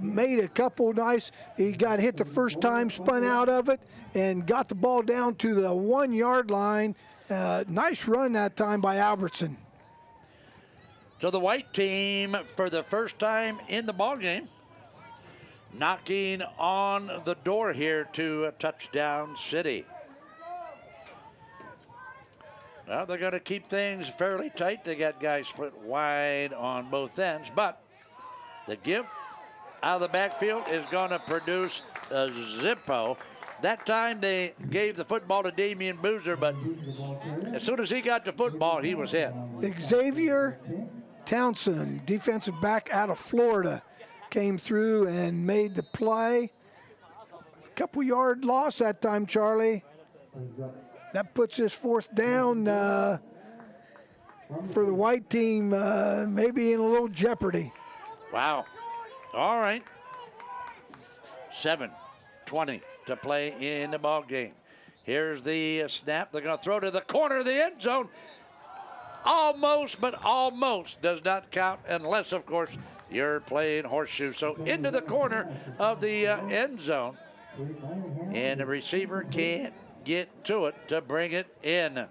Speaker 3: made a couple nice. He got hit the first time, spun out of it, and got the ball down to the 1 yard line. Nice run that time by Albertson.
Speaker 2: So the white team, for the first time in the ballgame, knocking on the door here to Touchdown City. Well, they're going to keep things fairly tight. They got guys split wide on both ends, but the give out of the backfield is going to produce a Zippo. That time they gave the football to Damian Boozer, but as soon as he got the football, he was hit.
Speaker 3: Xavier Townsend, defensive back out of Florida, came through and made the play. Couple yard loss that time, Charlie. That puts this fourth down for the white team, maybe in a little jeopardy.
Speaker 2: Wow. All right. 7:20 to play in the ball game. Here's the snap. They're going to throw to the corner of the end zone. Almost, but almost does not count unless, of course, you're playing horseshoe. So into the corner of the end zone. And the receiver can't get to it to bring it in.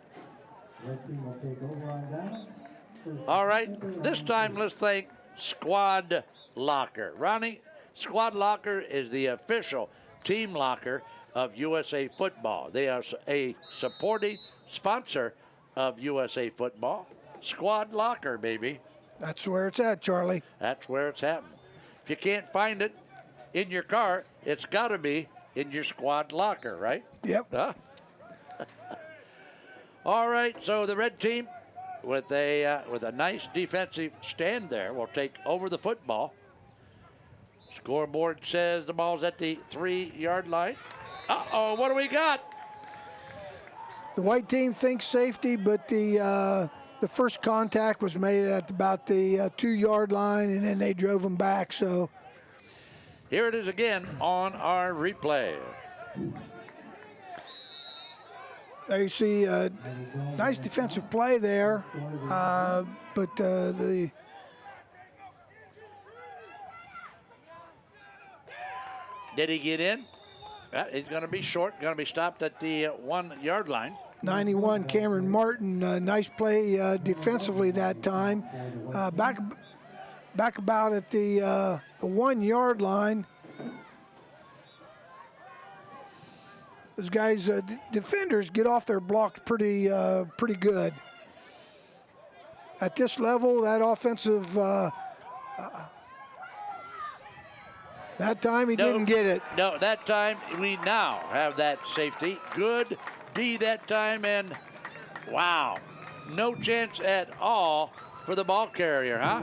Speaker 2: All right, this time let's thank Squad Locker. Ronnie, Squad Locker is the official team locker of USA Football. They are a supporting sponsor of USA Football. Squad Locker, baby.
Speaker 3: That's where it's at, Charlie.
Speaker 2: That's where it's happening. If you can't find it in your car, it's got to be in your Squad Locker, right?
Speaker 3: Yep.
Speaker 2: Huh? All right, so the red team with a nice defensive stand there will take over the football. Scoreboard says the ball's at the 3 yard line. Uh-oh, what do we got?
Speaker 3: The white team thinks safety, but the first contact was made at about the 2 yard line, and then they drove them back. So
Speaker 2: here it is again on our replay.
Speaker 3: There you see a nice defensive play there, but the
Speaker 2: did he get in? He's going to be short, going to be stopped at the 1 yard line.
Speaker 3: 91, Cameron Martin, nice play defensively that time. Back about at the 1 yard line. Those guys, defenders, get off their blocks pretty good. At this level, that offensive That time he didn't get it.
Speaker 2: No, that time we now have that safety. Good D that time, and wow, no chance at all for the ball carrier, huh?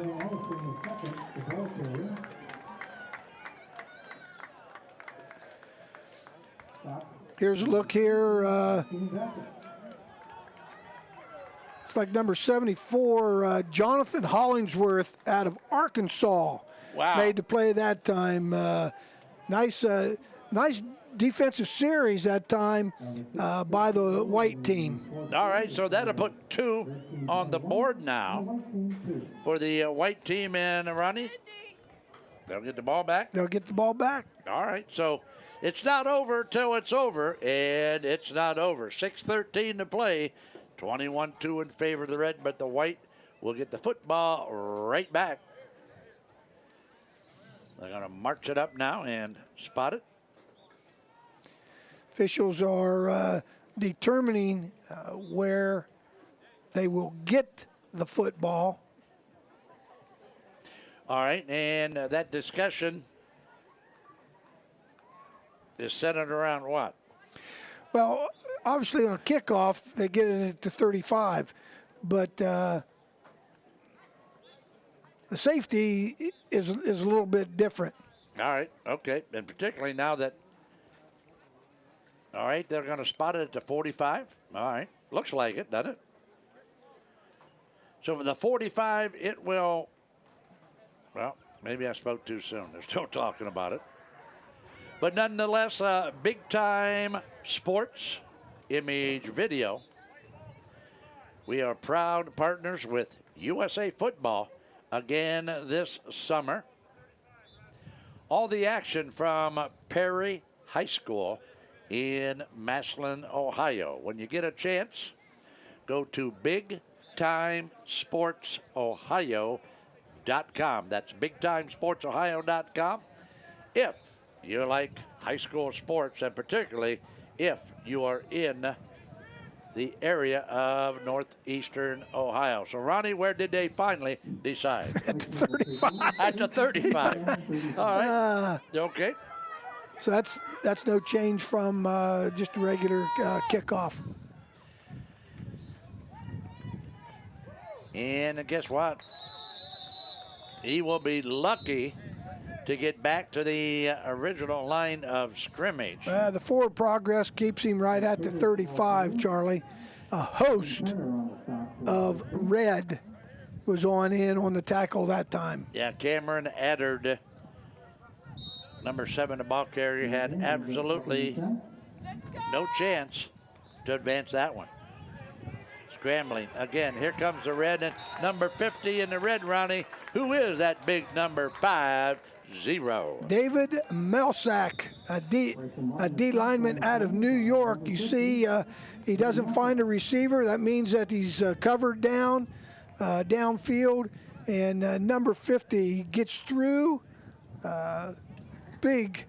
Speaker 3: Here's a look here. It's like number 74, Jonathan Hollingsworth out of Arkansas.
Speaker 2: Wow.
Speaker 3: Made the play that time. Nice defensive series that time by the white team.
Speaker 2: All right, so that'll put 2 on the board now for the white team, and Ronnie, they'll get the ball back?
Speaker 3: They'll get the ball back.
Speaker 2: All right, so it's not over till it's over, and it's not over. 6:13 to play, 21-2 in favor of the red, but the white will get the football right back. They're going to march it up now and spot it.
Speaker 3: Officials are determining where they will get the football.
Speaker 2: All right, and that discussion is centered around what?
Speaker 3: Well, obviously on kickoff, they get it to 35, but the safety is a little bit different.
Speaker 2: All right, okay, and particularly now that, all right, they're going to spot it at the 45. All right, looks like it, doesn't it? So from the 45, it will, well, maybe I spoke too soon. They're still talking about it. But nonetheless, big-time sports image video. We are proud partners with USA Football again this summer. All the action from Perry High School in Massillon, Ohio. When you get a chance, go to BigTimeSportsOhio.com. That's BigTimeSportsOhio.com. If you like high school sports, and particularly if you are in the area of northeastern Ohio. So, Ronnie, where did they finally decide?
Speaker 3: At the 35.
Speaker 2: At the 35. All right. Okay.
Speaker 3: So that's no change from just a regular kickoff.
Speaker 2: And guess what? He will be lucky to get back to the original line of scrimmage.
Speaker 3: The forward progress keeps him right at the 35, Charlie. A host of red was on the tackle that time.
Speaker 2: Yeah, Cameron Addard, number 7, the ball carrier, had absolutely no chance to advance that one. Scrambling. Again, here comes the red, and number 50 in the red, Ronnie. Who is that big number 50?
Speaker 3: David Melsack, a D lineman out of New York. You see, he doesn't find a receiver. That means that he's covered down, downfield, and number 50 gets through. Big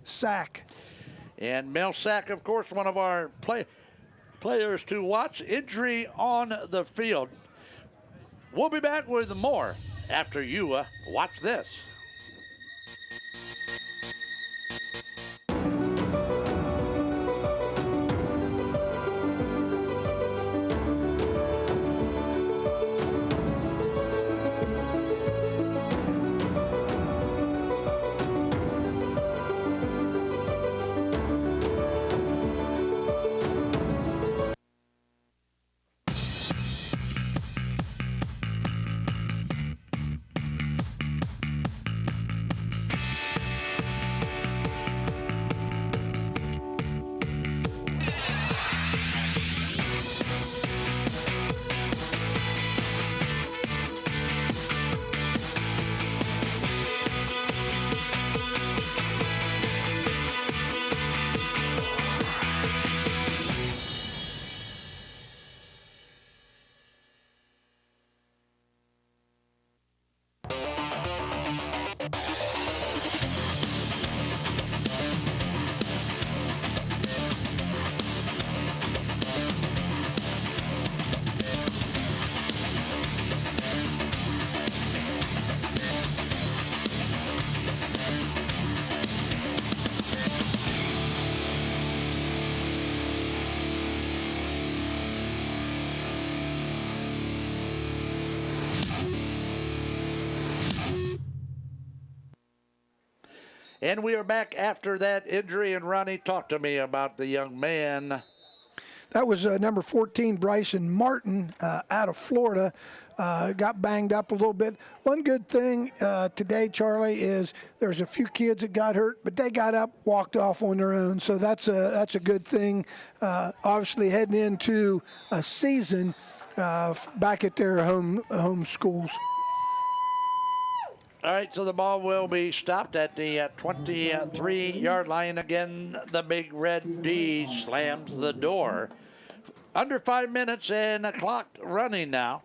Speaker 3: sack.
Speaker 2: And Melsack, of course, one of our players to watch. Injury on the field. We'll be back with more after you watch this. And we are back after that injury. And Ronnie, talk to me about the young man.
Speaker 3: That was number 14, Bryson Martin, out of Florida. Got banged up a little bit. One good thing today, Charlie, is there's a few kids that got hurt, but they got up, walked off on their own. So that's a good thing. Obviously, heading into a season back at their home schools.
Speaker 2: All right, so the ball will be stopped at the 23-yard line. Again, the big red D slams the door. Under 5 minutes and the clock running now.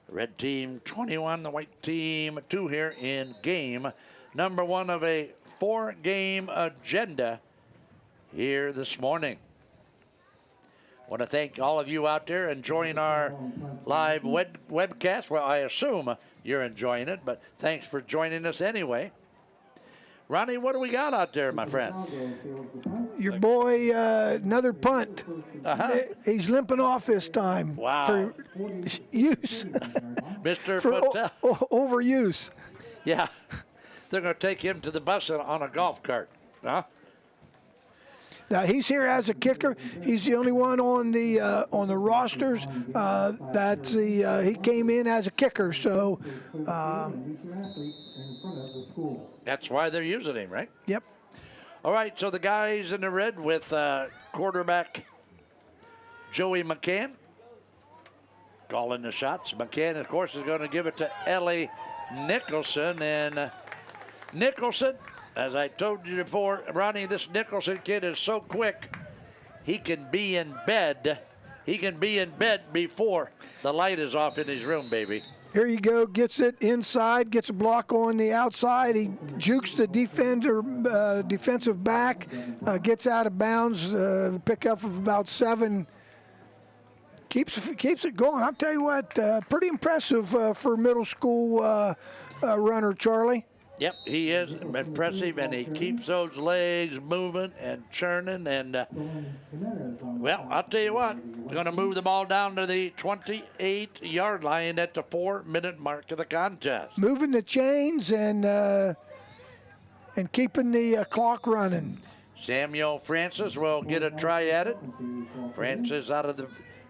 Speaker 2: Red team 21, the white team 2 here in game number 1 of a 4-game agenda here this morning. I want to thank all of you out there enjoying our live webcast. Well, I assume you're enjoying it, but thanks for joining us anyway. Ronnie, what do we got out there, my friend?
Speaker 3: Your boy, another punt. He's limping off this time.
Speaker 2: Wow.
Speaker 3: For use.
Speaker 2: Mr.
Speaker 3: For
Speaker 2: Patel.
Speaker 3: Overuse.
Speaker 2: Yeah. They're going to take him to the bus on a golf cart. Huh?
Speaker 3: Now he's here as a kicker. He's the only one on the rosters he came in as a kicker. So
Speaker 2: that's why they're using him, right?
Speaker 3: Yep.
Speaker 2: All right. So the guys in the red with quarterback Joey McCann calling the shots. McCann, of course, is going to give it to Ellie Nicholson, and Nicholson. As I told you before, Ronnie, this Nicholson kid is so quick, he can be in bed. He can be in bed before the light is off in his room, baby.
Speaker 3: Here you go, gets it inside, gets a block on the outside. He jukes the defensive back, gets out of bounds, pickup of about 7. Keeps it going. I'll tell you what, pretty impressive for a middle school runner, Charlie.
Speaker 2: Yep, he is impressive, and he keeps those legs moving and churning. And, well, I'll tell you what, we're going to move the ball down to the 28-yard line at the 4-minute mark of the contest.
Speaker 3: Moving the chains and keeping the clock running.
Speaker 2: Samuel Francis will get a try at it. Francis out of the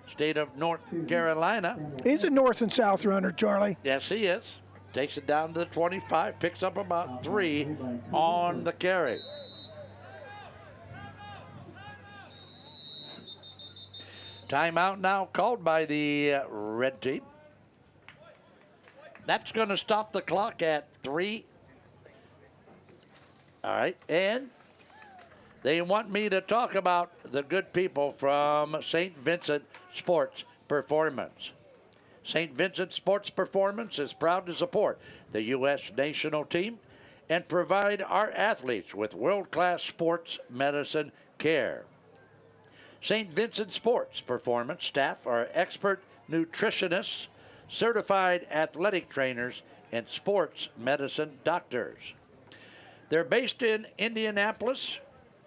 Speaker 2: state of North Carolina.
Speaker 3: He's a north and south runner, Charlie.
Speaker 2: Yes, he is. Takes it down to the 25, picks up about 3 on the carry. Timeout now called by the red team. That's going to stop the clock at 3. All right, and they want me to talk about the good people from St. Vincent Sports Performance. St. Vincent Sports Performance is proud to support the U.S. national team and provide our athletes with world-class sports medicine care. St. Vincent Sports Performance staff are expert nutritionists, certified athletic trainers, and sports medicine doctors. They're based in Indianapolis.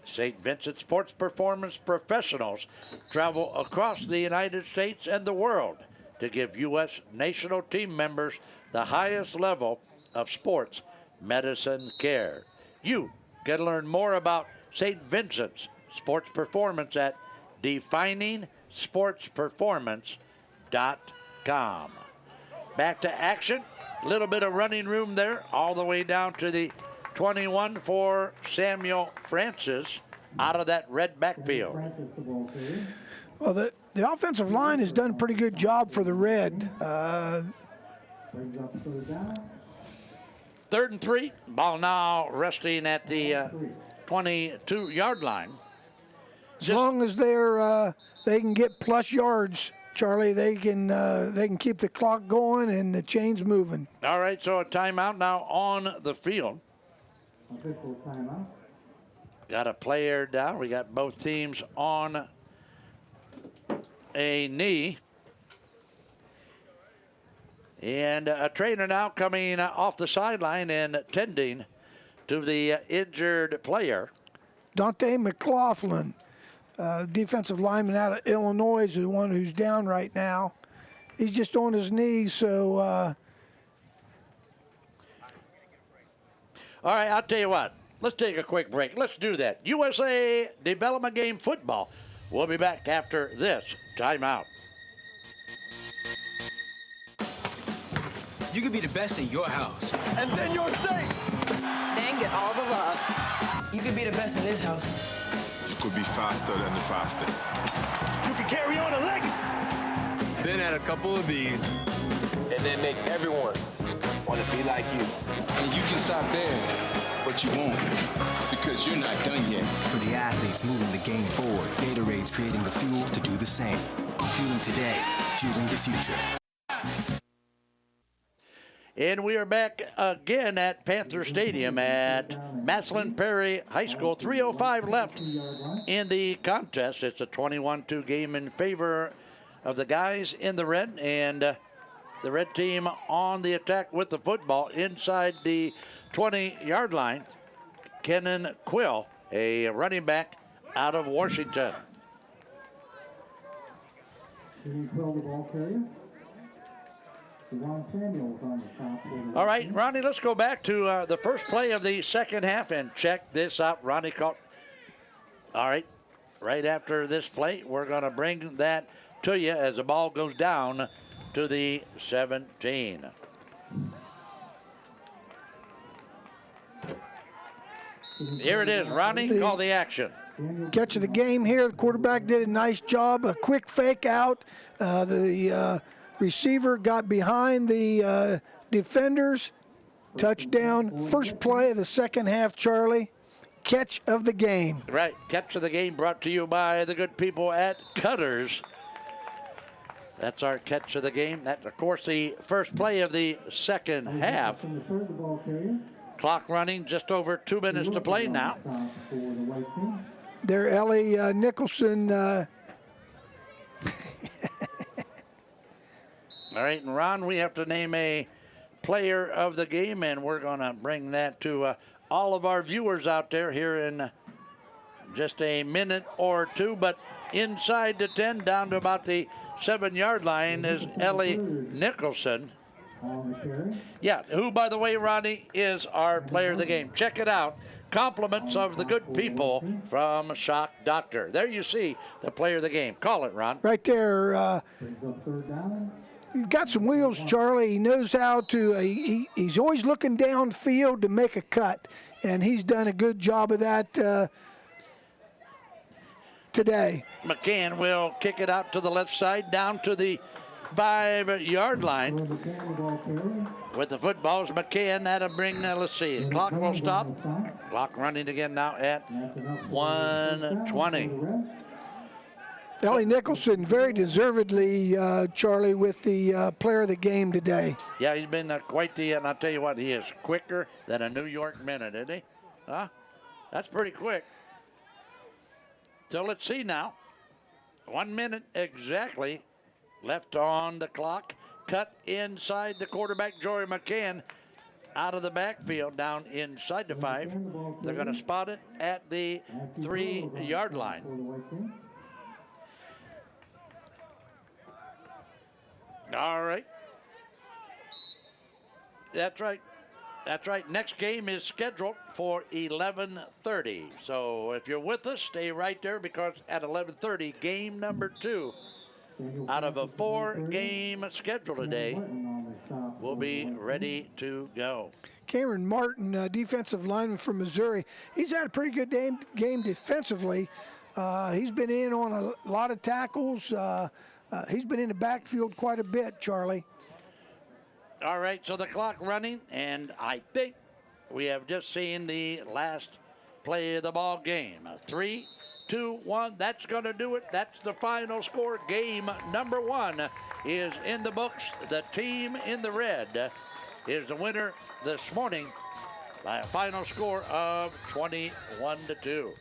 Speaker 2: St. Vincent Sports Performance professionals travel across the United States and the world to give U.S. national team members the highest level of sports medicine care. You can learn more about St. Vincent's Sports Performance at definingsportsperformance.com. Back to action. A little bit of running room there, all the way down to the 21 for Samuel Francis out of that red backfield.
Speaker 3: Well, the offensive line has done a pretty good job for the red.
Speaker 2: 3rd and 3. Ball now resting at the 22-yard line.
Speaker 3: As long as they can get plus yards, Charlie, they can keep the clock going and the chains moving.
Speaker 2: All right, so a timeout now on the field.
Speaker 5: Official timeout.
Speaker 2: Got a player down. We got both teams on a knee. And a trainer now coming off the sideline and tending to the injured player.
Speaker 3: Dante McLaughlin, defensive lineman out of Illinois, is the one who's down right now. He's just on his knees, so...
Speaker 2: All right, I'll tell you what. Let's take a quick break. Let's do that. USA Development Game Football. We'll be back after this timeout.
Speaker 7: You could be the best in your house.
Speaker 8: And then your state.
Speaker 9: Then get all the love.
Speaker 8: You could be the best in this house.
Speaker 10: You could be faster than the fastest.
Speaker 8: You could carry on a legacy.
Speaker 7: Then add a couple of these.
Speaker 8: And then make everyone want to be like you.
Speaker 7: And you can stop there, but you won't, because you're not done yet.
Speaker 12: For the athletes moving the game forward, Gatorade's creating the fuel to do the same. Fueling today, fueling the future.
Speaker 2: And we are back again at Panther Stadium at Massillon Perry High School. 3:05 left in the contest. It's a 21-2 game in favor of the guys in the red, and the red team on the attack with the football inside the 20-yard line. Kenan Quill, a running back out of Washington. All right, Ronnie, let's go back to the first play of the second half and check this out. Ronnie caught. All right, right after this play, we're going to bring that to you as the ball goes down to the 17. Here it is, Ronnie, call the action.
Speaker 3: Catch of the game here. The quarterback did a nice job. A quick fake out. The receiver got behind the defenders. Touchdown. First play of the second half, Charlie. Catch of the game.
Speaker 2: Right. Catch of the game brought to you by the good people at Cutters. That's our catch of the game. That's, of course, the first play of the second half. Clock running, just over 2 minutes to play now.
Speaker 3: There, Ellie Nicholson.
Speaker 2: All right, and Ron, we have to name a player of the game, and we're going to bring that to all of our viewers out there here in just a minute or two. But inside the 10, down to about the 7-yard line is Ellie Nicholson. Yeah, who, by the way, Ronnie, is our player of the game. Check it out. Compliments of the good people from Shock Doctor. There you see the player of the game. Call it, Ron.
Speaker 3: Right there. He's got some wheels, Charlie. He knows how to, he's always looking downfield to make a cut, and he's done a good job of that today.
Speaker 2: McCann will kick it out to the left side, down to the 5-yard line. With the footballs, McCann, that'll bring, let's see, the clock will stop. Clock running again now at 1:20.
Speaker 3: Ellie Nicholson, very deservedly, Charlie, with the player of the game today.
Speaker 2: Yeah, he's been quite the, and I'll tell you what, he is quicker than a New York minute, isn't he? Huh? That's pretty quick. So let's see now. 1 minute exactly left on the clock. Cut inside the quarterback, Jory McCann, out of the backfield, down inside the 5. They're going to spot it at the 3-yard line. All right. That's right. That's right. Next game is scheduled for 11:30. So if you're with us, stay right there, because at 11:30, game number 2 out of a 4-game schedule today will be ready to go.
Speaker 3: Cameron Martin, defensive lineman from Missouri. He's had a pretty good game defensively. He's been in on a lot of tackles. He's been in the backfield quite a bit, Charlie.
Speaker 2: All right, so the clock running, and I think we have just seen the last play of the ball game. 3, 2, 1, that's going to do it. That's the final score. Game number 1 is in the books. The team in the red is the winner this morning by a final score of 21-2.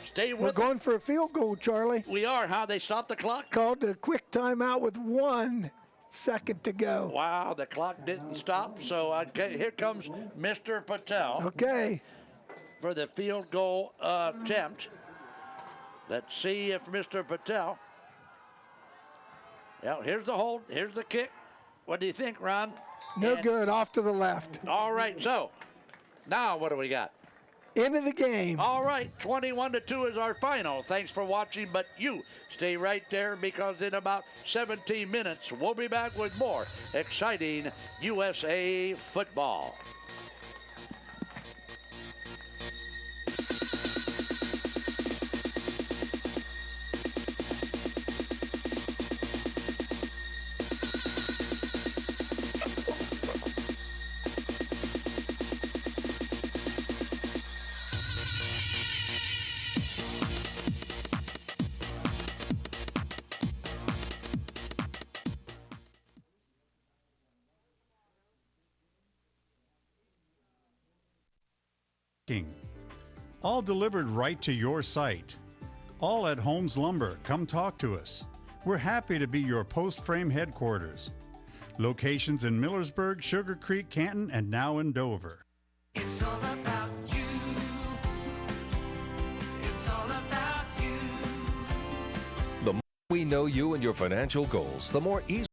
Speaker 2: Stay with
Speaker 3: We're going for a field goal, Charlie.
Speaker 2: We are. How they stopped the clock?
Speaker 3: Called a quick timeout with 1 second to go.
Speaker 2: Wow, the clock didn't stop. So here comes Mr. Patel.
Speaker 3: Okay.
Speaker 2: For the field goal attempt. Let's see if Mr. Patel. Yeah, here's the hold. Here's the kick. What do you think, Ron?
Speaker 3: No good. Off to the left.
Speaker 2: All right, so Now, what do we got?
Speaker 3: End of the game.
Speaker 2: All right, 21-2 is our final. Thanks for watching, but you stay right there because in about 17 minutes, we'll be back with more exciting USA football.
Speaker 13: All delivered right to your site. All at Holmes Lumber. Come talk to us. We're happy to be your post frame headquarters. Locations in Millersburg, Sugar Creek, Canton, and now in Dover.
Speaker 14: It's all about you. It's all about you.
Speaker 17: The more we know you and your financial goals, the more easy